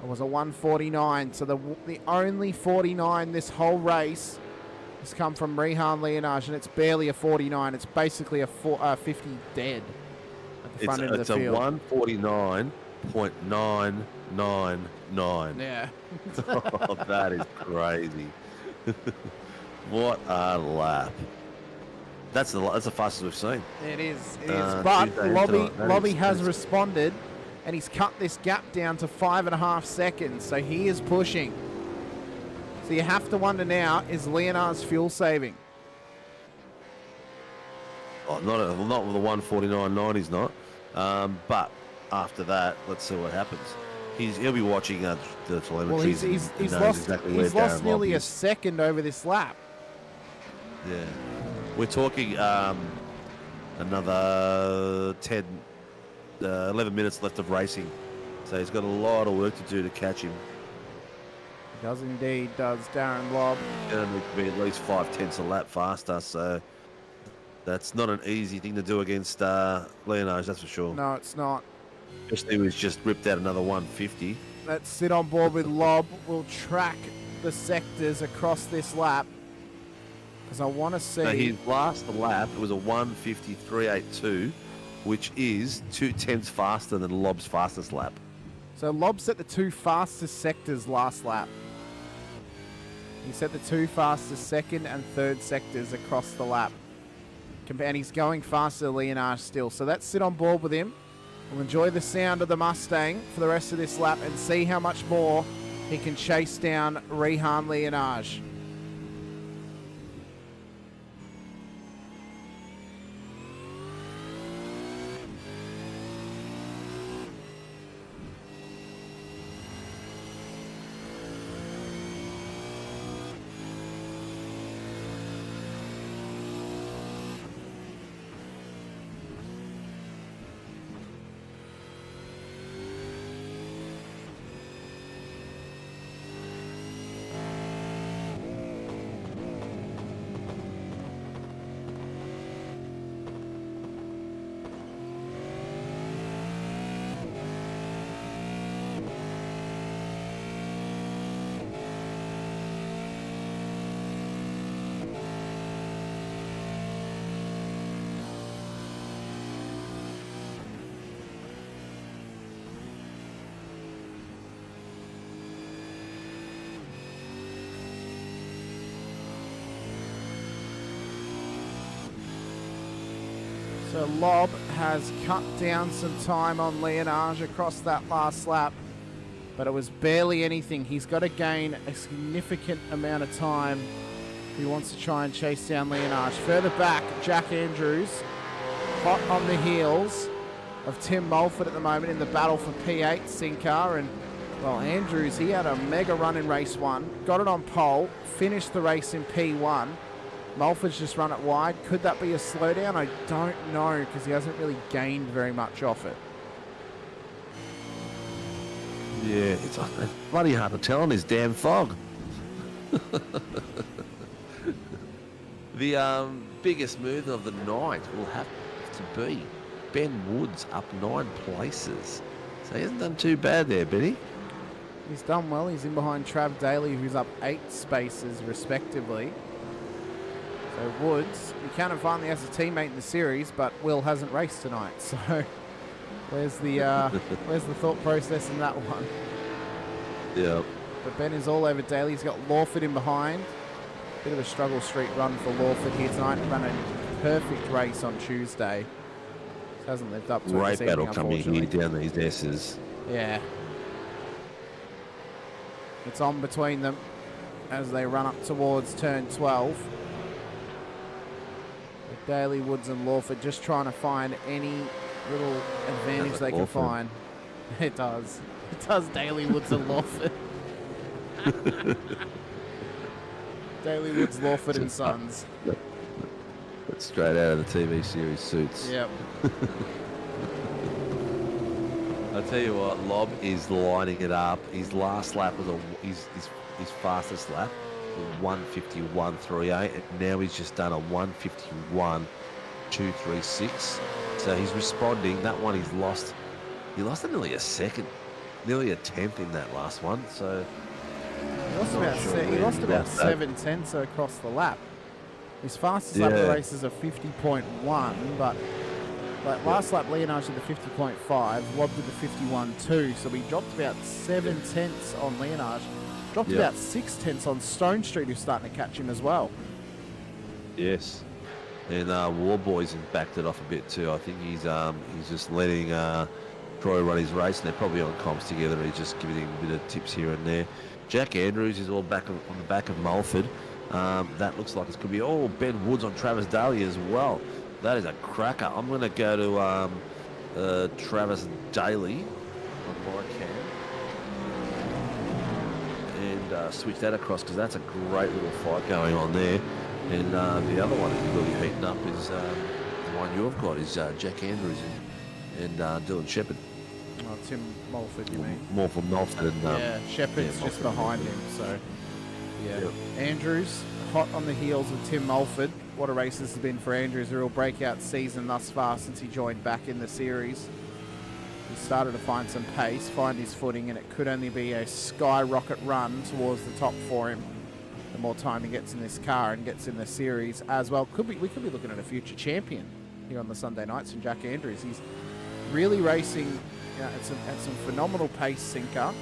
a 1:49. So the only 49 this whole race has come from Rehan Leonage, and it's barely a 49. It's basically a 50 dead at the front end of the field. It's a 1:49.999. Yeah. Oh, that is crazy. What a lap. That's the fastest we've seen. It is. It is. But Lobby has responded, and he's cut this gap down to 5.5 seconds. So he is pushing. So you have to wonder now, is Leonard's fuel saving? Oh, not with the 1:49.9. He's not. But after that, let's see what happens. He'll be watching the telemetry. Well, he's lost nearly a second over this lap. Yeah. We're talking another 11 minutes left of racing. So he's got a lot of work to do to catch him. He does indeed, does Darren Lob. Going to need to be at least 5/10 a lap faster, so that's not an easy thing to do against Leonage, that's for sure. No, it's not. Especially when he's just ripped out another 150. Let's sit on board with Lob. We'll track the sectors across this lap, because I want to see. So his last lap was a 1:53.82, which is 2/10 faster than Lob's fastest lap. So Lob set the 2 fastest sectors last lap. He set the 2 fastest second and third sectors across the lap. And he's going faster than Leonage still. So let's sit on board with him. We'll enjoy the sound of the Mustang for the rest of this lap and see how much more he can chase down Rehan Leonage. So Lob has cut down some time on Leonage across that last lap, but it was barely anything. He's got to gain a significant amount of time if he wants to try and chase down Leonage. Further back, Jack Andrews, hot on the heels of Tim Mulford at the moment in the battle for P8 Sincar. And, well, Andrews, he had a mega run in race 1, got it on pole, finished the race in P1. Mulford's just run it wide. Could that be a slowdown? I don't know, because he hasn't really gained very much off it. Yeah, it's bloody hard to tell on this damn fog. The biggest mover of the night will have to be Ben Woods, up 9 places. So he hasn't done too bad there, Benny. He's done well. He's in behind Trav Daly, who's up 8 spaces respectively. So Woods, Buchanan finally has a teammate in the series, but Will hasn't raced tonight. So where's the thought process in that one? Yeah. But Ben is all over Daly. He's got Lawford in behind. Bit of a struggle street run for Lawford here tonight. Ran a perfect race on Tuesday. Just hasn't lived up to it Great this battle evening, coming here unfortunately. down these S's. Yeah. It's on between them as they run up towards turn 12. With Daly, Woods and Lawford just trying to find any little advantage they can find. It does. It does, Daly, Woods and Lawford. Daly, Woods, Lawford and Sons. That's straight out of the TV series Suits. Yep. I'll tell you what, Lob is lining it up. His last lap was his fastest lap, 1:51.38, and now he's just done a 1:51.236. So he's responding. That one he's lost. He lost nearly a second, nearly a tenth in that last one. So he lost about 7/10 across the lap. His fastest lap of the race is a 50.1, but like last lap, Leonage did the 50.5, Wob did the 51.2, so we dropped about 7/10 on Leonage. Dropped about 6/10 on Stone Street, who's starting to catch him as well. Yes. And Warboys has backed it off a bit too. I think he's just letting Troy run his race, and they're probably on comps together. He's just giving him a bit of tips here and there. Jack Andrews is all back on the back of Mulford. That looks like it's going to be Ben Woods on Travis Daly as well. That is a cracker. I'm going to go to Travis Daly on my cam and switch that across, because that's a great little fight going on there. And the other one that's really heating up is the one you've got is Jack Andrews and Dylan Shepherd. Oh, Tim Mulford, you mean? More from Mulford and Shepherd's just behind him. So Andrews hot on the heels of Tim Mulford. What a race this has been for Andrews. A real breakout season thus far since he joined back in the series. He started to find some pace, find his footing, and it could only be a skyrocket run towards the top for him. The more time he gets in this car and gets in the series as well. We could be looking at a future champion here on the Sunday nights in Jack Andrews. He's really racing at some phenomenal pace, Sinker.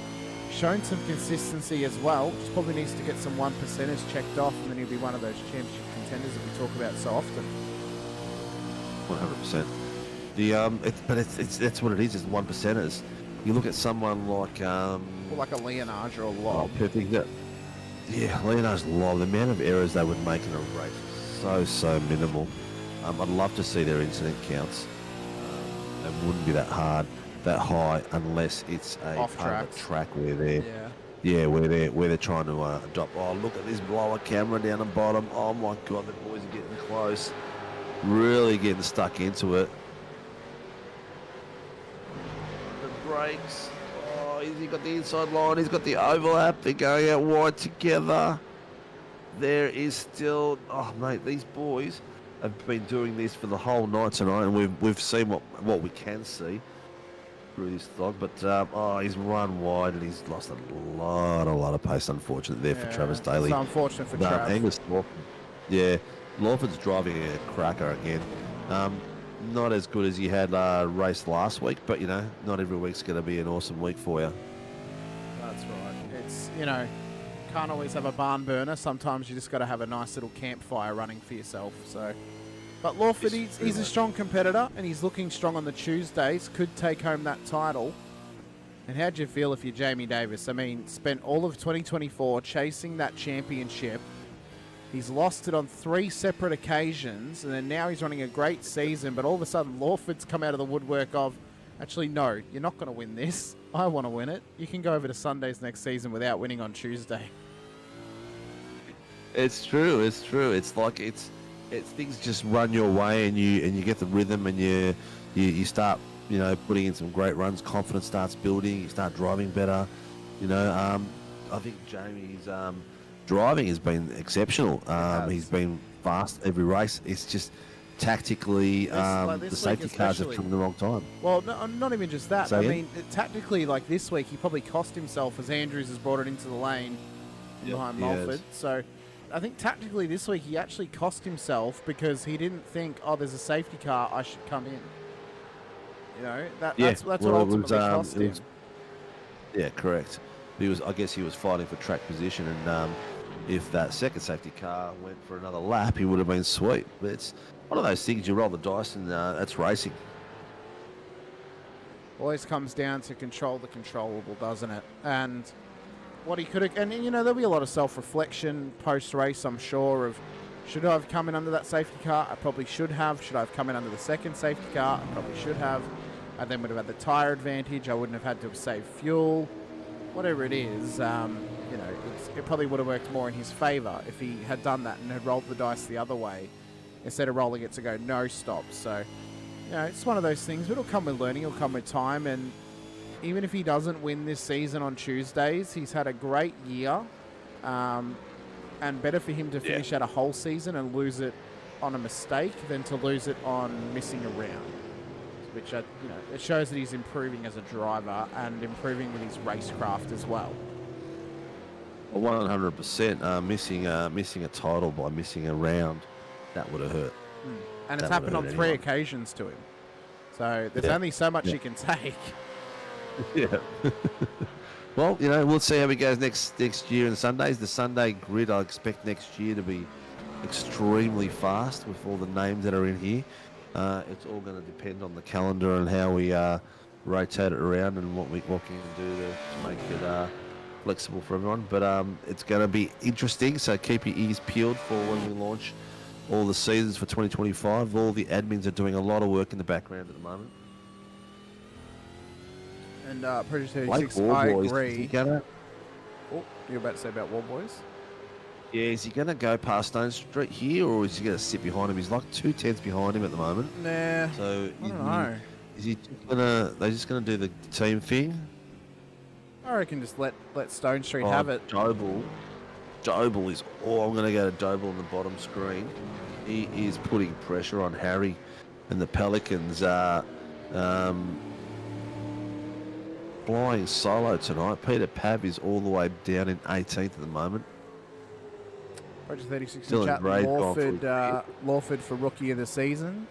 Shown some consistency as well. Just probably needs to get some 1%ers checked off, and then he'll be one of those championship contenders that we talk about so often. 100%. That's what it is 1%ers. You look at someone like or like a Leonage or a Lob. Leonage's Lob. The amount of errors they would make in a race is so minimal. I'd love to see their incident counts. It wouldn't be that high unless it's a part of a track where they're where they're trying to adopt. Oh, look at this blower camera down the bottom. Oh my God, the boys are getting close, really getting stuck into it. The brakes. Oh, he's got the inside line. He's got the overlap. They're going out wide together. There is still. Oh mate, these boys have been doing this for the whole night tonight, and we've seen what we can see through this thog, but he's run wide and he's lost a lot of pace, unfortunately, there for Travis Daly. It's unfortunate for Travis. Angus Lawford, Lawford's driving a cracker again. Not as good as he had race last week, but not every week's going to be an awesome week for you. That's right. It's can't always have a barn burner. Sometimes you just got to have a nice little campfire running for yourself. So. But Lawford, he's a strong competitor, and he's looking strong on the Tuesdays. Could take home that title. And how'd you feel if you're Jamie Davis? I mean, spent all of 2024 chasing that championship. He's lost it on 3 separate occasions, and then now he's running a great season. But all of a sudden, Lawford's come out of the woodwork of, actually, no, you're not going to win this. I want to win it. You can go over to Sundays next season without winning on Tuesday. It's true. It's like it's things just run your way, and you get the rhythm, and you start putting in some great runs. Confidence starts building. You start driving better. I think Jamie's driving has been exceptional. He's been fast every race. It's just tactically, the this safety week cars have especially. come at the wrong time. Well, no, not even just that. Say I again? mean, tactically, like this week, he probably cost himself as Andrews has brought it into the lane behind he has. Mulford. So I think tactically this week he actually cost himself because he didn't think, oh, there's a safety car, I should come in. You know, that's what well, ultimately cost him. Yeah, correct. I guess he was fighting for track position, and if that second safety car went for another lap, he would have been sweet. But it's one of those things, you roll the dice, and that's racing. Always comes down to control the controllable, doesn't it? And what he could have, and you know, there'll be a lot of self-reflection post-race, I'm sure, of should I have come in under that safety car? I probably should have. Should I have come in under the second safety car? I probably should have. I then would have had the tyre advantage. I wouldn't have had to have saved fuel. Whatever it is, you know, it probably would have worked more in his favour if he had done that and had rolled the dice the other way instead of rolling it to go no stop. So, you know, it's one of those things, but it'll come with learning, it'll come with time, and even if he doesn't win this season on Tuesdays, he's had a great year, and better for him to finish out a whole season and lose it on a mistake than to lose it on missing a round. Which, you know, it shows that he's improving as a driver and improving with his racecraft as well. 100%. Missing a title by missing a round, that would have hurt. And it's That happened would on hurt 3 anyone. occasions to him. So there's only so much you can take. Yeah. Well, you know, we'll see how he goes next year in Sundays. The Sunday grid, I expect next year to be extremely fast with all the names that are in here. It's all going to depend on the calendar and how we rotate it around and what we can do to make it flexible for everyone. But it's going to be interesting, so keep your ears peeled for when we launch all the seasons for 2025. All the admins are doing a lot of work in the background at the moment. And Project 36, Blake I Warboys, is agree. he gonna- Oh, you're about to say about War Boys? Yeah, is he going to go past Stone Street here, or is he going to sit behind him? He's like 2/10 behind him at the moment. Nah, So I don't know. Is he just gonna? They're just gonna do the team thing? I reckon just let Stone Street have it. Doble is. Oh, I'm gonna go to Doble on the bottom screen. He is putting pressure on Harry, and the Pelicans are flying solo tonight. Peter Pav is all the way down in 18th at the moment. Project 36 Dylan in chat. Gray's gone for Lawford for rookie of the season.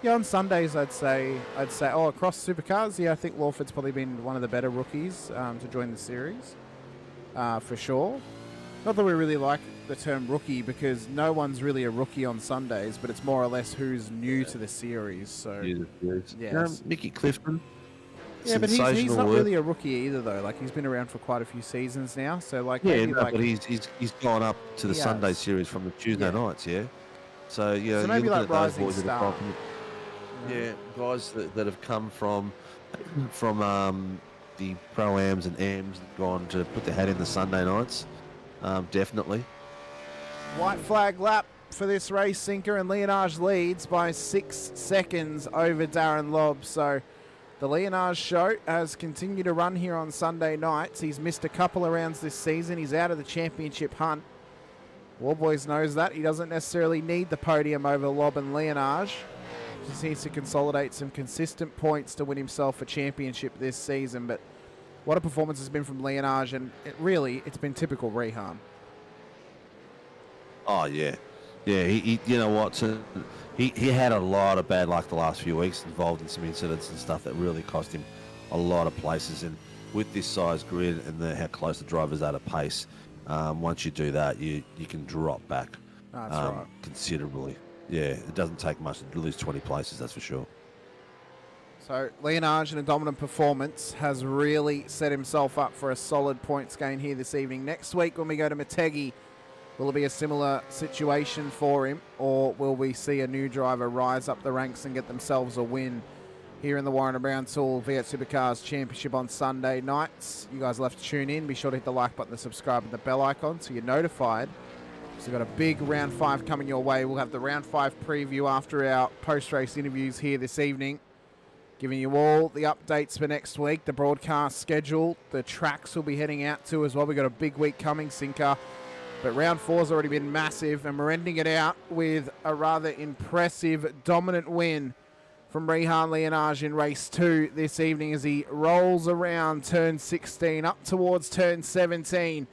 Yeah, on Sundays I'd say across Supercars, yeah, I think Lawford's probably been one of the better rookies to join the series, for sure. Not that we really like the term rookie because no one's really a rookie on Sundays, but it's more or less who's new to the series. So yeah, Mickey Clifton. yeah, but he's not Sensational work. really a rookie either though. Like he's been around for quite a few seasons now. So like Yeah, maybe no, like but he's gone up to the He Sunday has. series from the Tuesday nights, yeah. So yeah, So you're maybe looking like at those Rising boys that have Star. come from, guys that have come from the pro-ams and AMs and gone to put their hat in the Sunday nights, definitely. White flag lap for this race, Sinker, and Leonage leads by 6 seconds over Darren Lobb. So the Leonage show has continued to run here on Sunday nights. He's missed a couple of rounds this season. He's out of the championship hunt. Warboys knows that. He doesn't necessarily need the podium over Lobb and Leonage. He just needs to consolidate some consistent points to win himself a championship this season. But what a performance has been from Leonage, and it's been typical Rehan. Oh yeah, he you know what? So he had a lot of bad luck the last few weeks, involved in some incidents and stuff that really cost him a lot of places. And with this size grid and how close the drivers are to pace, once you do that, you can drop back considerably. Yeah, it doesn't take much to lose 20 places, that's for sure. So Leonage, in a dominant performance, has really set himself up for a solid points gain here this evening. Next week when we go to Motegi, will it be a similar situation for him, or will we see a new driver rise up the ranks and get themselves a win here in the Warren & Brown Tool V8 Supercars Championship on Sunday nights? You guys will have to tune in. Be sure to hit the like button, the subscribe, and the bell icon so you're notified. So we've got a big round 5 coming your way. We'll have the round 5 preview after our post-race interviews here this evening, giving you all the updates for next week, the broadcast schedule, the tracks we'll be heading out to as well. We've got a big week coming, Sinker. But round 4's already been massive, and we're ending it out with a rather impressive, dominant win from Rehan Leonage in race 2 this evening as he rolls around turn 16 up towards turn 17.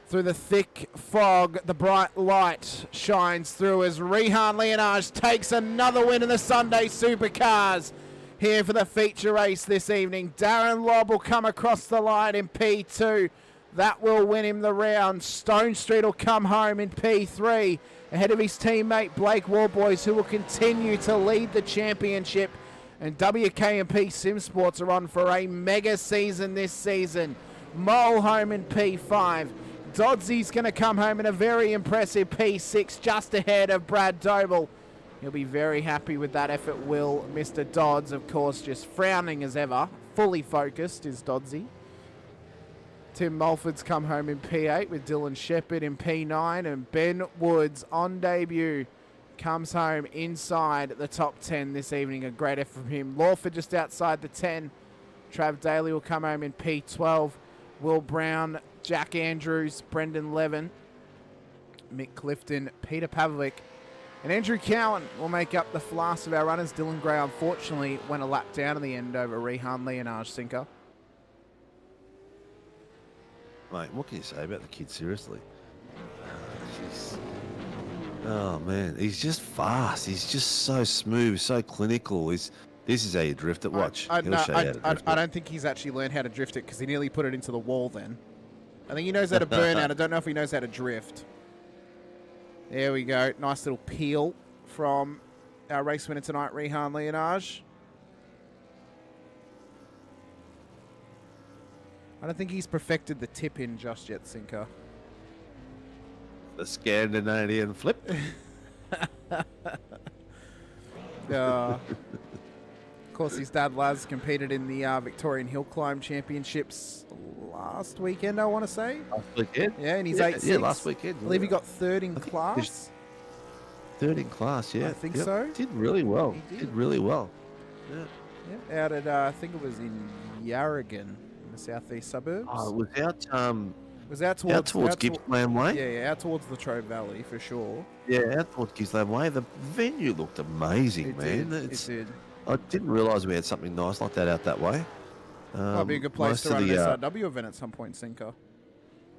Through the thick fog, the bright light shines through as Rehan Leonage takes another win in the Sunday Supercars. Here for the feature race this evening, Darren Lobb will come across the line in P2. That will win him the round. Stone Street will come home in P3 ahead of his teammate Blake Warboys, who will continue to lead the championship. And WK&P Sim Sports are on for a mega season this season. Mole home in P5. Dodsy's going to come home in a very impressive P6 just ahead of Brad Doble. He'll be very happy with that effort, will Mr. Dodds, of course, just frowning as ever. Fully focused is Dodsy. Tim Mulford's come home in P8 with Dylan Shepherd in P9, and Ben Woods on debut comes home inside the top 10 this evening. A great effort from him. Lawford just outside the 10. Trav Daly will come home in P12. Will Brown, Jack Andrews, Brendan Levin, Mick Clifton, Peter Pavlovic, and Andrew Cowan will make up the last of our runners. Dylan Gray, unfortunately, went a lap down in the end over Rehan Leonage Sinker. Mate, what can you say about the kid, seriously? Oh, man, he's just fast. He's just so smooth, so clinical. This is how you drift it. Watch. I don't think he's actually learned how to drift it because he nearly put it into the wall then. I think he knows how to burn out. I don't know if he knows how to drift. There we go. Nice little peel from our race winner tonight, Rehan Leonage. I don't think he's perfected the tip in just yet, Sinker. The Scandinavian flip. Of course, his dad Laz competed in the Victorian Hill Climb Championships last weekend, I want to say. Last weekend? Yeah, and he's 8'6". Yeah, last weekend. I believe he got third in class. Third in class, yeah. I think so. Did really well. Did really well. Yeah. Yeah, out at, I think it was in Aragon, in the southeast suburbs. Oh, it was out... It was out towards Gippsland Way? Yeah, out towards the Trove Valley, for sure. Yeah, out towards Gippsland Way. The venue looked amazing, man. It did. I didn't realise we had something nice like that out that way. Might be a good place to run an SRW event at some point, Sinker.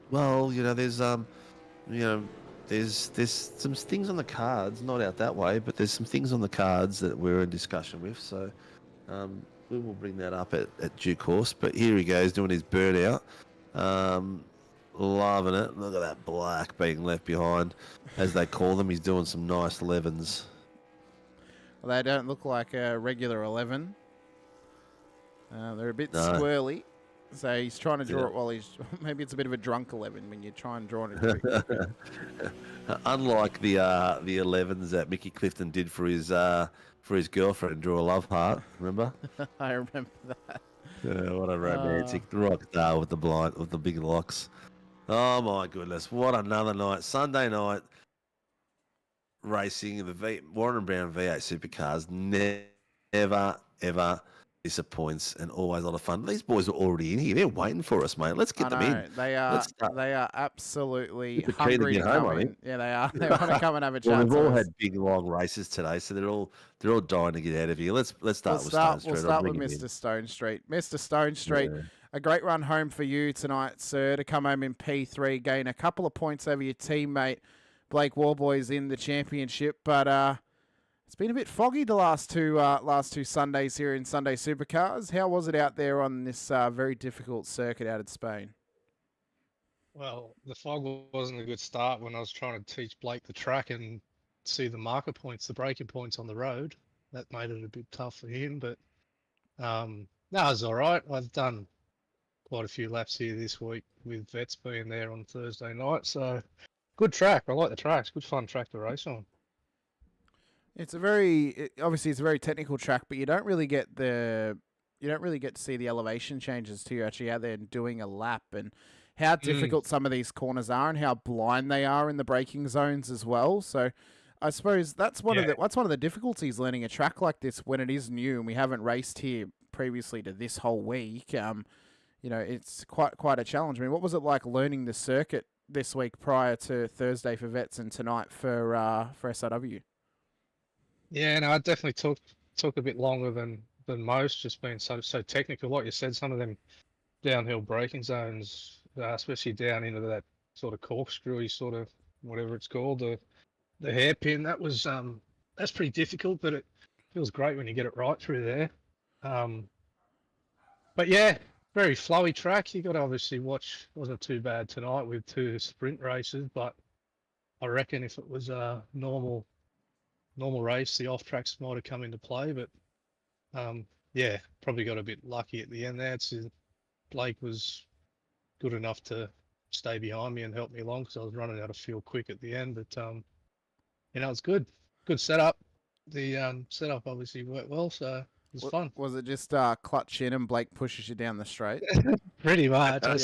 Well, there's some things on the cards, not out that way, but there's some things on the cards that we're in discussion with. So we will bring that up at due course. But here he goes doing his burnout. Loving it. Look at that black being left behind, as they call them. He's doing some nice 11s. Well, they don't look like a regular 11. They're a bit squirrely. So he's trying to draw it while he's... Maybe it's a bit of a drunk 11 when you try and draw it. Unlike the 11s that Mickey Clifton did for his girlfriend, draw a love heart. Remember? I remember that. Yeah, what a romantic rock star with the big locks. Oh my goodness! What another night! Sunday night racing the Warren Brown V8 Supercars never ever disappoints, and always a lot of fun. These boys are already in here. They're waiting for us, mate. Let's get them in. They are absolutely hungry to come in. Yeah, they are. They want to come and have a chat. Well, we've all had big long races today, so they're all dying to get out of here. Let's start with Stone Street. We'll start with Mr. Stone Street. Mr. Stone Street, a great run home for you tonight, sir, to come home in P3, gain a couple of points over your teammate Blake Warboys in the championship, but it's been a bit foggy the last two Sundays here in Sunday Supercars. How was it out there on this very difficult circuit out in Spain? Well, the fog wasn't a good start when I was trying to teach Blake the track and see the marker points, the braking points on the road. That made it a bit tough for him, but no, it was all right. I've done quite a few laps here this week with Vets being there on Thursday night, so good track. I like the track. It's a good fun track to race on. It's obviously it's a very technical track, but you don't really get to see the elevation changes till you're actually out there and doing a lap, and how difficult some of these corners are and how blind they are in the braking zones as well. So I suppose that's one of the difficulties learning a track like this when it is new and we haven't raced here previously to this whole week. It's quite a challenge. I mean, what was it like learning the circuit this week prior to Thursday for vets and tonight for SRW. Yeah, no, it definitely took a bit longer than most, just being so technical. Like you said, some of them downhill braking zones, especially down into that sort of corkscrewy sort of whatever it's called, the hairpin. That's pretty difficult, but it feels great when you get it right through there. But yeah, very flowy track. You got to obviously watch. Wasn't too bad tonight with 2 sprint races, but I reckon if it was a normal race, the off tracks might have come into play. But yeah, probably got a bit lucky at the end there. Blake was good enough to stay behind me and help me along because I was running out of fuel quick at the end. But you know, it's good setup. The setup obviously worked well, so it was fun. Was it just clutch in and Blake pushes you down the straight? Pretty much. I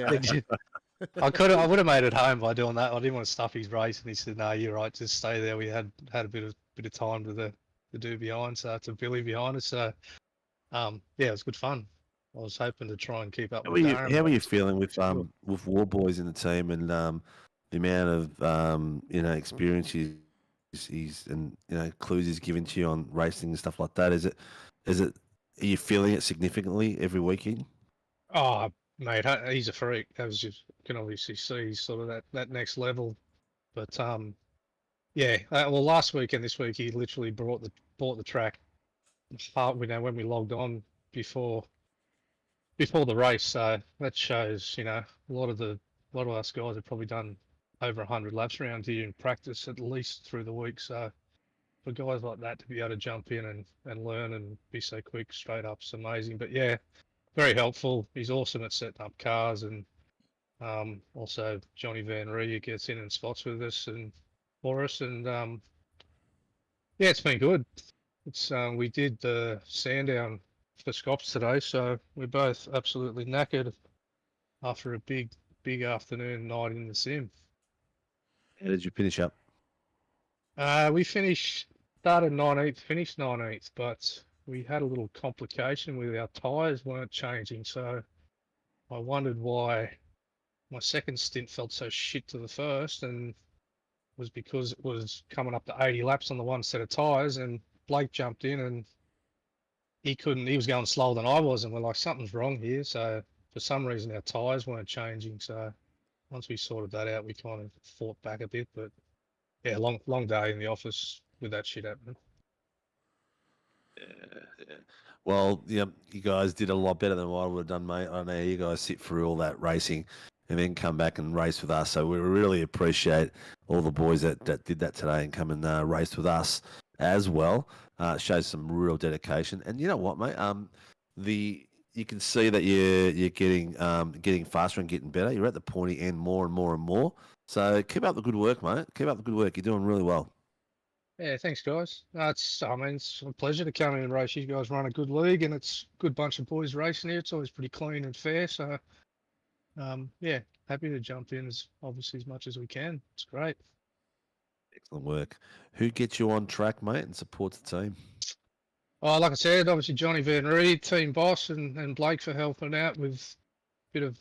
Yeah. would have made it home by doing that. I didn't want to stuff his race, and he said, "No, you're right. Just stay there." We had a bit of time to do behind, so to Billy behind us. So yeah, it was good fun. I was hoping to try and keep up. How with were you feeling with War Boys in the team and the amount of experience he's and clues he's given to you on racing and stuff like that? Are you feeling it significantly every weekend? Oh, mate, he's a freak. As you can obviously see, he's sort of that next level. But yeah. Well, last week and this week, he literally bought the track. When we logged on before the race, so that shows a lot of us guys have probably done over 100 laps around here in practice at least through the week. So for guys like that to be able to jump in and learn and be so quick straight up is amazing. But yeah, very helpful. He's awesome at setting up cars, and also Johnny Van Ree gets in and spots with us and for us, and yeah, it's been good. It's we did the Sandown for Scops today, so we're both absolutely knackered after a big afternoon night in the sim. How did you finish up? We started 19th, finished 19th, but we had a little complication with our tyres weren't changing, so I wondered why my second stint felt so shit to the first, and was because it was coming up to 80 laps on the one set of tyres, and Blake jumped in and he was going slower than I was, and we're like, something's wrong here. So for some reason our tyres weren't changing, so once we sorted that out, we kind of fought back a bit. But yeah, long day in the office with that shit happening. Yeah. Well, you guys did a lot better than what I would have done, mate. I know you guys sit through all that racing and then come back and race with us. So we really appreciate all the boys that did that today and come and race with us as well. Shows some real dedication. And you know what, mate? You can see that you're getting faster and getting better. You're at the pointy end more and more and more. So keep up the good work, mate. Keep up the good work. You're doing really well. Yeah, thanks, guys. It's a pleasure to come in and race. You guys run a good league, and it's a good bunch of boys racing here. It's always pretty clean and fair. So, yeah, happy to jump in as much as we can. It's great. Excellent work. Who gets you on track, mate, and supports the team? Oh, like I said, obviously Johnny Van Reed, team boss, and Blake for helping out with a bit of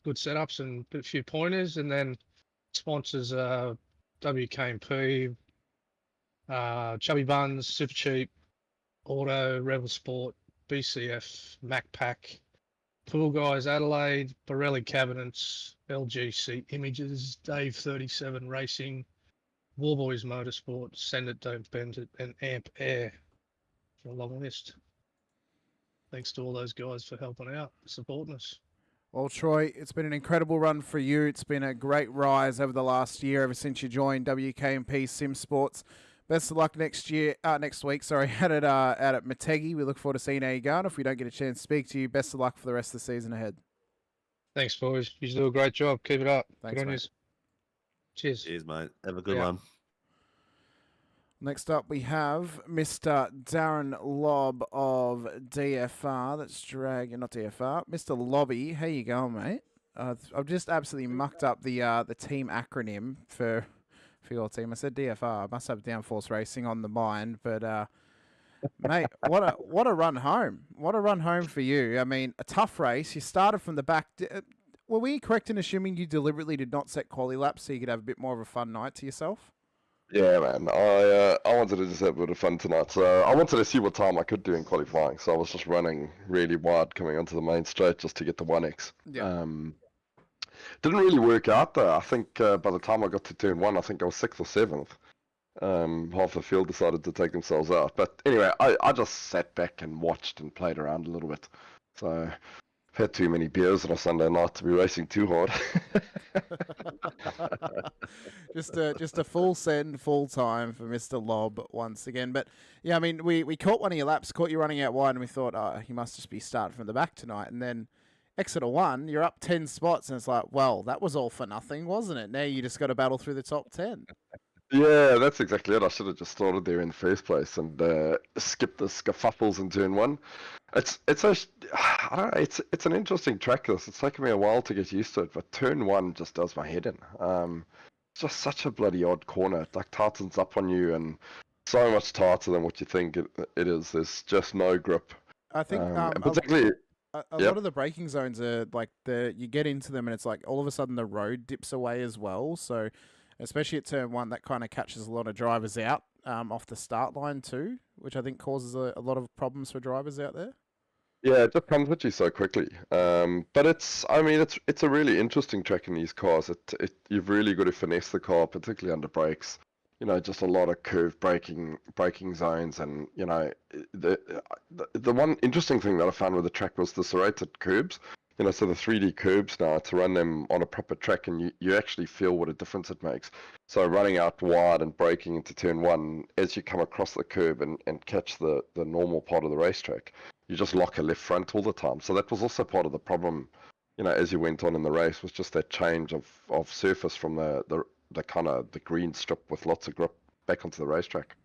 good setups and a few pointers, and then sponsors WKMP, Chubby Buns, Super Cheap, Auto, Rebel Sport, BCF, MacPack, Pool Guys Adelaide, Borelli Cabinets, LGC Images, Dave 37 Racing, Warboys Motorsport, Send It, Don't Bend It, and Amp Air, for a long list. Thanks to all those guys for helping out, supporting us. Well, Troy, it's been an incredible run for you. It's been a great rise over the last year, ever since you joined WKMP Sim Sports. Best of luck next week. Out at Mategi. We look forward to seeing how you go. And if we don't get a chance to speak to you, best of luck for the rest of the season ahead. Thanks, boys. You do a great job. Keep it up. Thanks, mate. Cheers. Cheers, mate. Have a good one. Next up, we have Mr. Darren Lobb of DFR. That's not DFR. Mr. Lobby, how you going, mate? I've just absolutely mucked up the team acronym for your team. I said DFR. I must have Downforce Racing on the mind, but mate, what a run home! What a run home for you. I mean, a tough race. You started from the back. were we correct in assuming you deliberately did not set quali laps so you could have a bit more of a fun night to yourself? Yeah, man. I wanted to just have a bit of fun tonight. So I wanted to see what time I could do in qualifying. So I was just running really wide coming onto the main straight just to get the 1x. Yeah. Didn't really work out though. I think by the time I got to turn 1, I think I was 6th or 7th. Half the field decided to take themselves out. But anyway, I just sat back and watched and played around a little bit. So I've had too many beers on a Sunday night to be racing too hard. just a full send, full time for Mr. Lob once again. But yeah, I mean, we caught one of your laps, caught you running out wide, and we thought, oh, he must just be starting from the back tonight. And then Exeter 1, you're up 10 spots, and it's like, well, that was all for nothing, wasn't it? Now you just got to battle through the top 10. Yeah, that's exactly it. I should have just started there in the first place and skipped the scuffles in turn 1. It's I don't know, it's an interesting track. It's taken me a while to get used to it, but turn 1 just does my head in. It's just such a bloody odd corner. It like tightens up on you, and so much tighter than what you think it is. There's just no grip. I think and particularly. A lot of the braking zones are like you get into them and it's like all of a sudden the road dips away as well. So especially at turn 1, that kind of catches a lot of drivers out off the start line too, which I think causes a lot of problems for drivers out there. Yeah, it just comes at you so quickly. But it's a really interesting track in these cars. You've really got to finesse the car, particularly under brakes. You know, just a lot of curve braking zones, and you know, the one interesting thing that I found with the track was the serrated curbs. You know, so the 3D curbs now, to run them on a proper track, and you actually feel what a difference it makes. So running out wide and braking into turn 1, as you come across the curb and catch the normal part of the racetrack, you just lock a left front all the time. So that was also part of the problem, you know, as you went on in the race, was just that change of surface from the kind of the green strip with lots of grip back onto the racetrack.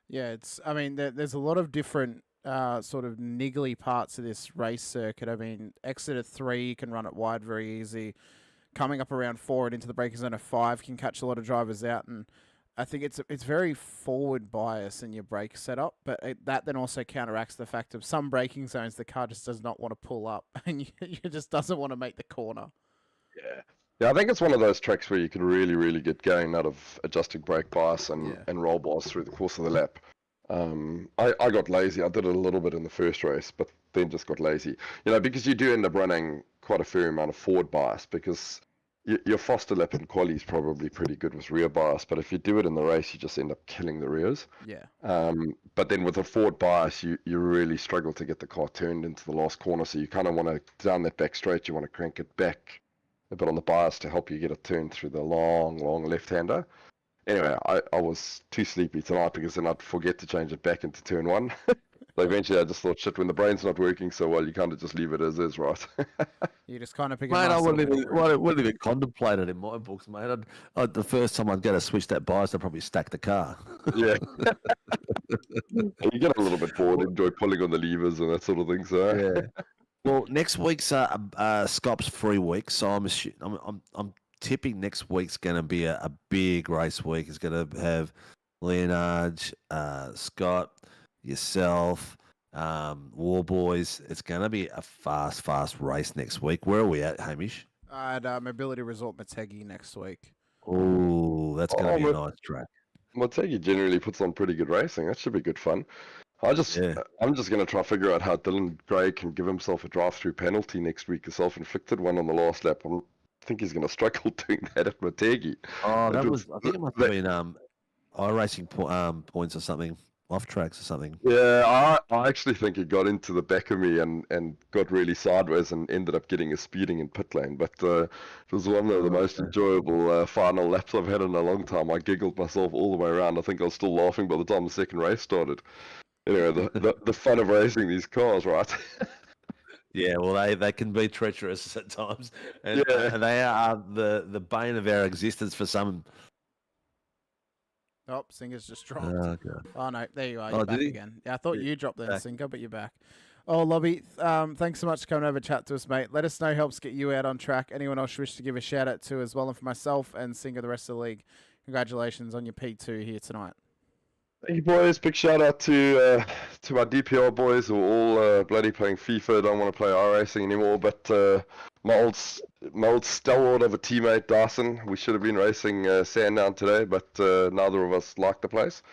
Yeah, there's a lot of different sort of niggly parts of this race circuit. I mean, Exeter 3 can run it wide very easy. Coming up around 4 and into the braking zone of 5 can catch a lot of drivers out, and I think it's very forward bias in your brake setup, but that then also counteracts the fact of some braking zones the car just does not want to pull up, and you just doesn't want to make the corner. Yeah, I think it's one of those tracks where you can really, really get going out of adjusting brake bias and roll bars through the course of the lap. I got lazy. I did it a little bit in the first race, but then just got lazy. You know, because you do end up running quite a fair amount of forward bias, because your faster lap in quali is probably pretty good with rear bias, but if you do it in the race, you just end up killing the rears. Yeah. But then with a forward bias, you really struggle to get the car turned into the last corner, so you kind of want to, down that back straight, you want to crank it back a bit on the bias to help you get it turned through the long left-hander. Anyway, I was too sleepy tonight because then I'd forget to change it back into turn 1. So eventually I just thought, shit, when the brain's not working so well, you kind of just leave it as is, right? You just kind of pick Mate, I wouldn't even contemplate it in my books, mate. The first time I'd go to switch that bias, I'd probably stack the car. Yeah. You get a little bit bored, enjoy pulling on the levers and that sort of thing, so... Yeah. Well, next week's Scops free week, so I'm tipping next week's going to be a big race week. It's going to have Leonard, Scott, yourself, War Boys. It's going to be a fast race next week. Where are we at, Hamish? At Mobility Resort Motegi next week. Oh, that's going to be a nice track. Motegi generally puts on pretty good racing. That should be good fun. I'm just going to try to figure out how Dylan Gray can give himself a drive-through penalty next week, a self-inflicted one on the last lap. I think he's going to struggle doing that at Motegi. Oh, I think it must have been iRacing points or something, off tracks or something. Yeah, I actually think he got into the back of me and got really sideways and ended up getting a speeding in pit lane. But it was one of the most enjoyable final laps I've had in a long time. I giggled myself all the way around. I think I was still laughing by the time the second race started. Anyway, the fun of racing these cars, right? Yeah, well, they can be treacherous at times, and they are the bane of our existence for some. Oh, Singer's just dropped. Oh, God. Oh no, there you are. You're back again. Yeah, I thought you dropped there, back. Singer, but you're back. Oh, Lobby, thanks so much for coming over to chat to us, mate. Let us know, helps get you out on track. Anyone else you wish to give a shout out to as well, and for myself and Singer, the rest of the league, congratulations on your P2 here tonight. Hey boys, big shout out to my DPR boys who are all bloody playing FIFA. Don't want to play iRacing anymore. But my old stalwart of a teammate Dyson, we should have been racing Sandown today, but neither of us like the place.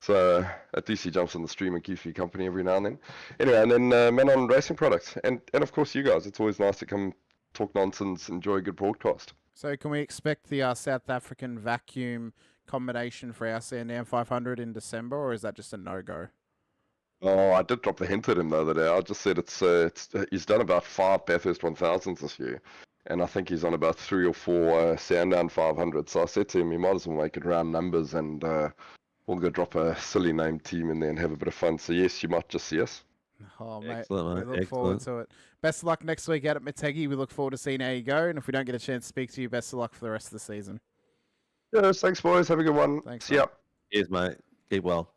So at least he jumps on the stream and keeps me company every now and then. Anyway, and then Men on Racing Products, and of course you guys. It's always nice to come talk nonsense, enjoy a good broadcast. So can we expect the South African vacuum combination for our Sandown 500 in December, or is that just a no-go? Oh, I did drop the hint at him the other day. I just said it's he's done about 5 Bathurst 1000s this year, and I think he's on about 3 or 4 Sandown 500s. So I said to him, he might as well make it round numbers, and we'll go drop a silly name team in there and have a bit of fun. So yes, you might just see us. Oh, mate, Excellent, we look forward to it. Best of luck next week out at Motegi. We look forward to seeing how you go, and if we don't get a chance to speak to you, best of luck for the rest of the season. Yes, thanks, boys. Have a good one. Thanks. See ya. Cheers, mate. Keep well.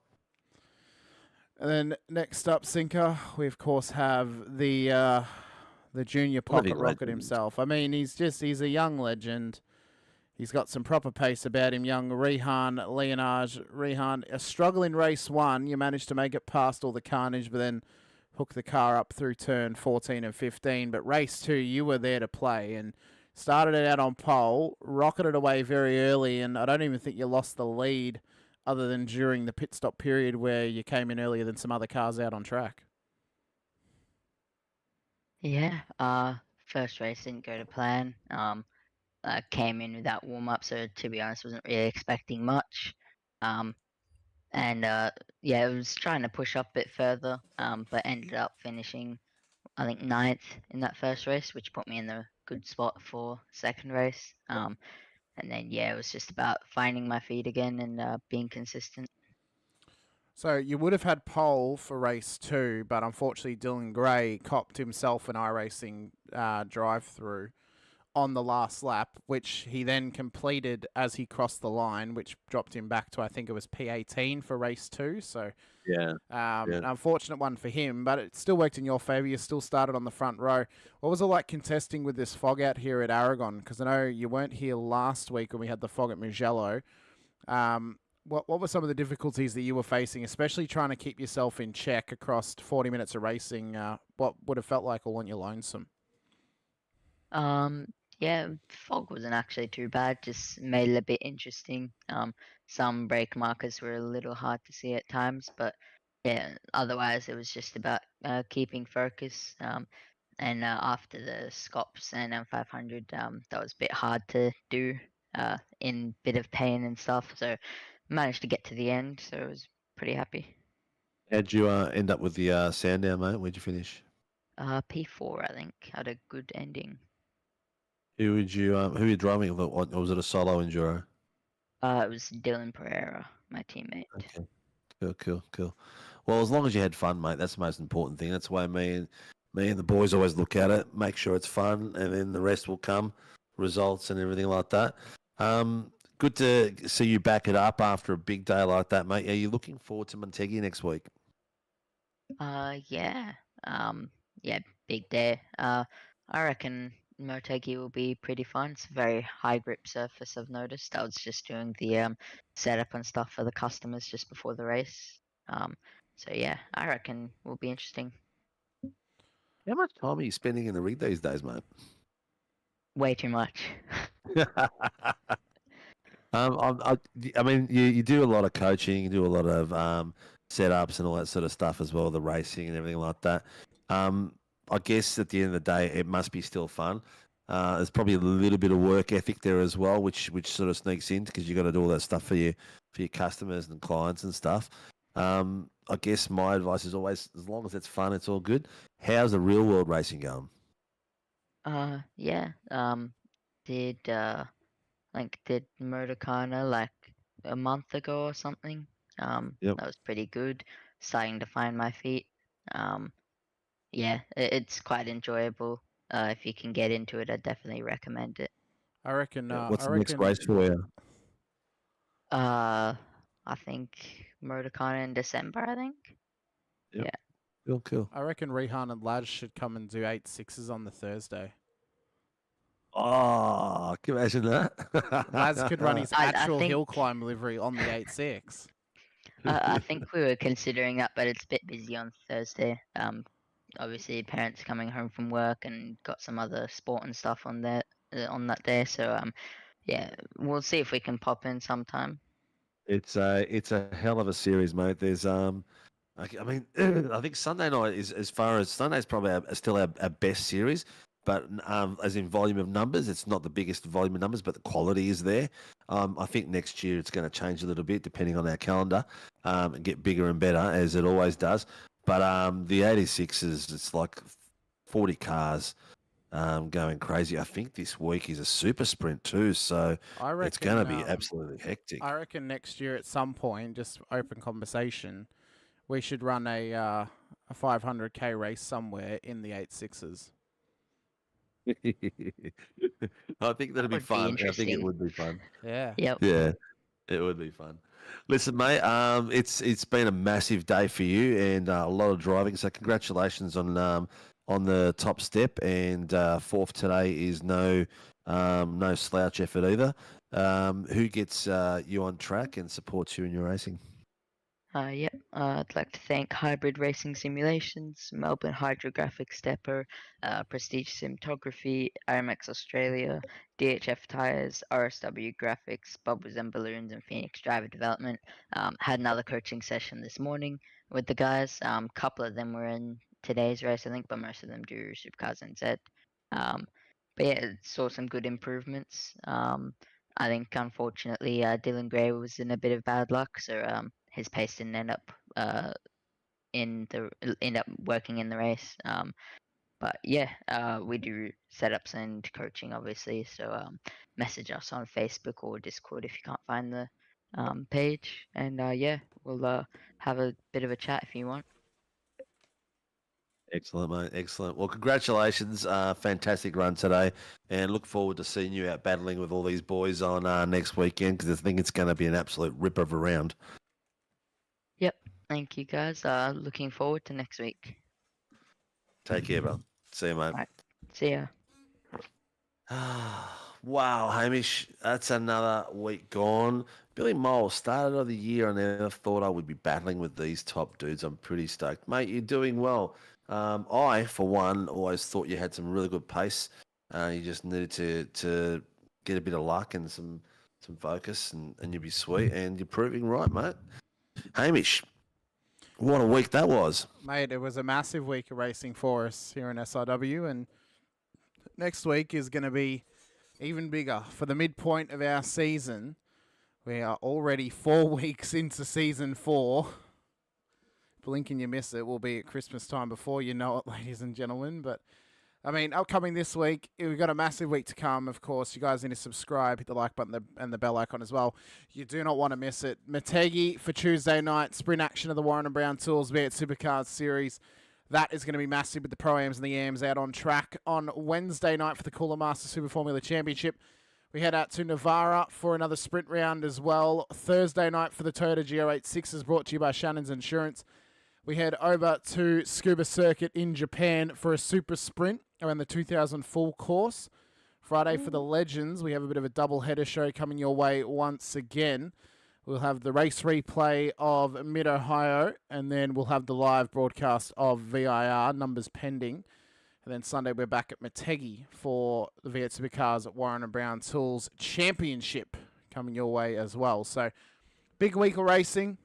And then next up, Sinker, we of course have the junior pocket rocket himself. I mean, he's a young legend. He's got some proper pace about him, young Rehan Leonage. Rehan, a struggle in race 1. You managed to make it past all the carnage, but then hook the car up through turn 14 and 15. But race 2, you were there to play and started it out on pole, rocketed away very early, and I don't even think you lost the lead other than during the pit stop period where you came in earlier than some other cars out on track. Yeah, first race didn't go to plan. Came in without warm-up, so to be honest, wasn't really expecting much. Yeah, I was trying to push up a bit further, but ended up finishing, I think, 9th in that first race, which put me in the good spot for second race. And then, yeah, it was just about finding my feet again and being consistent. So you would have had pole for race 2, but unfortunately Dylan Gray copped himself an iRacing drive-through on the last lap, which he then completed as he crossed the line, which dropped him back to, I think it was P18 for race 2. So an unfortunate one for him, but it still worked in your favour. You still started on the front row. What was it like contesting with this fog out here at Aragon? Because I know you weren't here last week when we had the fog at Mugello. What were some of the difficulties that you were facing, especially trying to keep yourself in check across 40 minutes of racing? What would have felt like all on your lonesome? Yeah, fog wasn't actually too bad, just made it a bit interesting. Some brake markers were a little hard to see at times, but yeah, otherwise it was just about keeping focus. And after the Scops and M500, that was a bit hard to do in bit of pain and stuff, so managed to get to the end, so I was pretty happy. How'd you end up with the Sandown, mate? Where'd you finish? P4, I think, had a good ending. Who were you driving? Or was it a solo enduro? It was Dylan Pereira, my teammate. Okay, cool. Well, as long as you had fun, mate, that's the most important thing. That's why me and the boys always look at it, make sure it's fun, and then the rest will come, results and everything like that. Good to see you back it up after a big day like that, mate. Are you looking forward to Motegi next week? Yeah. Yeah, big day. I reckon Motegi will be pretty fun. It's a very high grip surface, I've noticed. I was just doing the setup and stuff for the customers just before the race. So yeah, I reckon will be interesting. How much time are you spending in the rig these days, mate? Way too much. I mean, you do a lot of coaching, you do a lot of setups and all that sort of stuff as well, the racing and everything like that. I guess at the end of the day, it must be still fun. There's probably a little bit of work ethic there as well, which sort of sneaks in because you got to do all that stuff for your customers and clients and stuff. I guess my advice is always, as long as it's fun, it's all good. How's the real world racing going? Yeah. Did Motocana like a month ago or something. Yep. That was pretty good. Starting to find my feet. Yeah, it's quite enjoyable. If you can get into it, I definitely recommend it. I reckon. What's the next race for you? I think Motocana in December, I think. Yep. Yeah. Cool. I reckon Rehan and Laz should come and do 8.6s on the Thursday. Oh, can you imagine that? Laz could run his I actual think- hill climb livery on the 8.6. I think we were considering that, but it's a bit busy on Thursday. Obviously parents coming home from work and got some other sport and stuff on that day. So yeah, we'll see if we can pop in sometime. It's a hell of a series, mate. There's I mean, I think Sunday night is, as far as Sunday's probably still our best series, but as in volume of numbers, it's not the biggest volume of numbers, but the quality is there. I think next year it's going to change a little bit depending on our calendar, and get bigger and better as it always does. But the 86s, it's like 40 cars going crazy. I think this week is a super sprint too, so it's going to be absolutely hectic. I reckon next year at some point, just open conversation, we should run a 500k race somewhere in the 86s. I think that'd be fun. I think it would be fun. Yeah. Yep. Yeah, it would be fun. Listen, mate, it's been a massive day for you and a lot of driving. So congratulations on the top step, and fourth today is no slouch effort either. Who gets you on track and supports you in your racing? I'd like to thank Hybrid Racing Simulations, Melbourne Hydrographic Stepper, Prestige Cinematography, IMAX Australia, DHF Tyres, RSW Graphics, Bubbles and Balloons, and Phoenix Driver Development. Had another coaching session this morning with the guys. A couple of them were in today's race, I think, but most of them do Supercars NZ. But yeah, saw some good improvements. I think, unfortunately, Dylan Gray was in a bit of bad luck, so his pace didn't end up working in the race. But yeah, we do setups and coaching, obviously. So message us on Facebook or Discord if you can't find the page, and yeah, we'll have a bit of a chat if you want. Excellent, mate. Excellent. Well, congratulations. Fantastic run today, and look forward to seeing you out battling with all these boys on next weekend, because I think it's going to be an absolute ripper of a round. Yep. Thank you, guys. Looking forward to next week. Take care, bro. See you, mate. All right. See ya. Wow, Hamish, that's another week gone. Billy Mole, started of the year, I never thought I would be battling with these top dudes. I'm pretty stoked. Mate, you're doing well. I, for one, always thought you had some really good pace. You just needed to get a bit of luck and some focus, and you'd be sweet, and you're proving right, mate. Hamish, what a week that was. Mate, it was a massive week of racing for us here in SRW, and next week is going to be even bigger. For the midpoint of our season, we are already 4 weeks into season 4. Blink and you miss it. We'll be at Christmas time before you know it, ladies and gentlemen. But, I mean, upcoming this week, we've got a massive week to come, of course. You guys need to subscribe, hit the like button and the bell icon as well. You do not want to miss it. Motegi for Tuesday night, sprint action of the Warren & Brown Tools V8 Supercars Series. That is going to be massive with the Pro-Ams and the AMs out on track. On Wednesday night for the Cooler Master Super Formula Championship, we head out to Navarra for another sprint round as well. Thursday night for the Toyota GR86 brought to you by Shannon's Insurance. We head over to Scuba Circuit in Japan for a super sprint around the 2000 full course. Friday for the Legends, we have a bit of a double header show coming your way once again. We'll have the race replay of Mid-Ohio, and then we'll have the live broadcast of VIR, numbers pending. And then Sunday, we're back at Motegi for the V8 Supercars at Warren & Brown Tools Championship coming your way as well. So, big week of racing.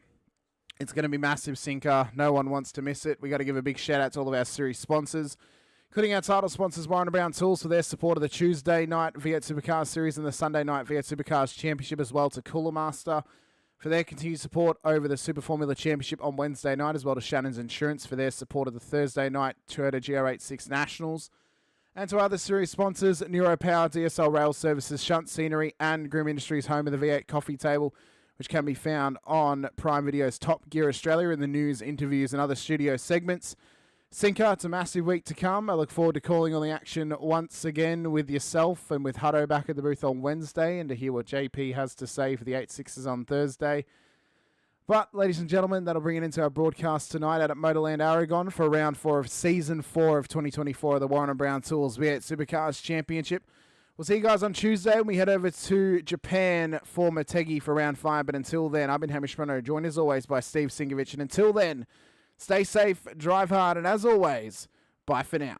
It's going to be massive, Sinker. No one wants to miss it. We got to give a big shout out to all of our series sponsors, including our title sponsors, Warren & Brown Tools, for their support of the Tuesday night V8 Supercars Series and the Sunday night V8 Supercars Championship, as well to Cooler Master for their continued support over the Super Formula Championship on Wednesday night, as well to Shannon's Insurance for their support of the Thursday night Toyota GR86 Nationals, and to other series sponsors, NeuroPower, DSL Rail Services, Shunt Scenery, and Groom Industries, home of the V8 Coffee Table, which can be found on Prime Video's Top Gear Australia in the news, interviews, and other studio segments. Sinker, it's a massive week to come. I look forward to calling on the action once again with yourself and with Hutto back at the booth on Wednesday, and to hear what JP has to say for the 8-6s on Thursday. But, ladies and gentlemen, that'll bring it into our broadcast tonight out at Motorland Aragon for round 4 of Season 4 of 2024 of the Warren & Brown Tools V8 Supercars Championship. We'll see you guys on Tuesday when we head over to Japan for Motegi for round 5. But until then, I've been Hamish Munro, joined as always by Steve Sinkovic. And until then, stay safe, drive hard, and as always, bye for now.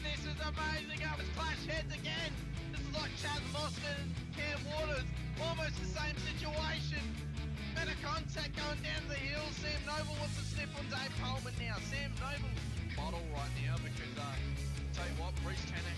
This is amazing. I was clash heads again. This is like Chaz Mosman and Cam Waters. Almost the same situation. Better contact going down the hill. Sam Noble wants to snip on Dave Coleman now. Sam Noble bottle right now because, tell you what, Bruce Tanner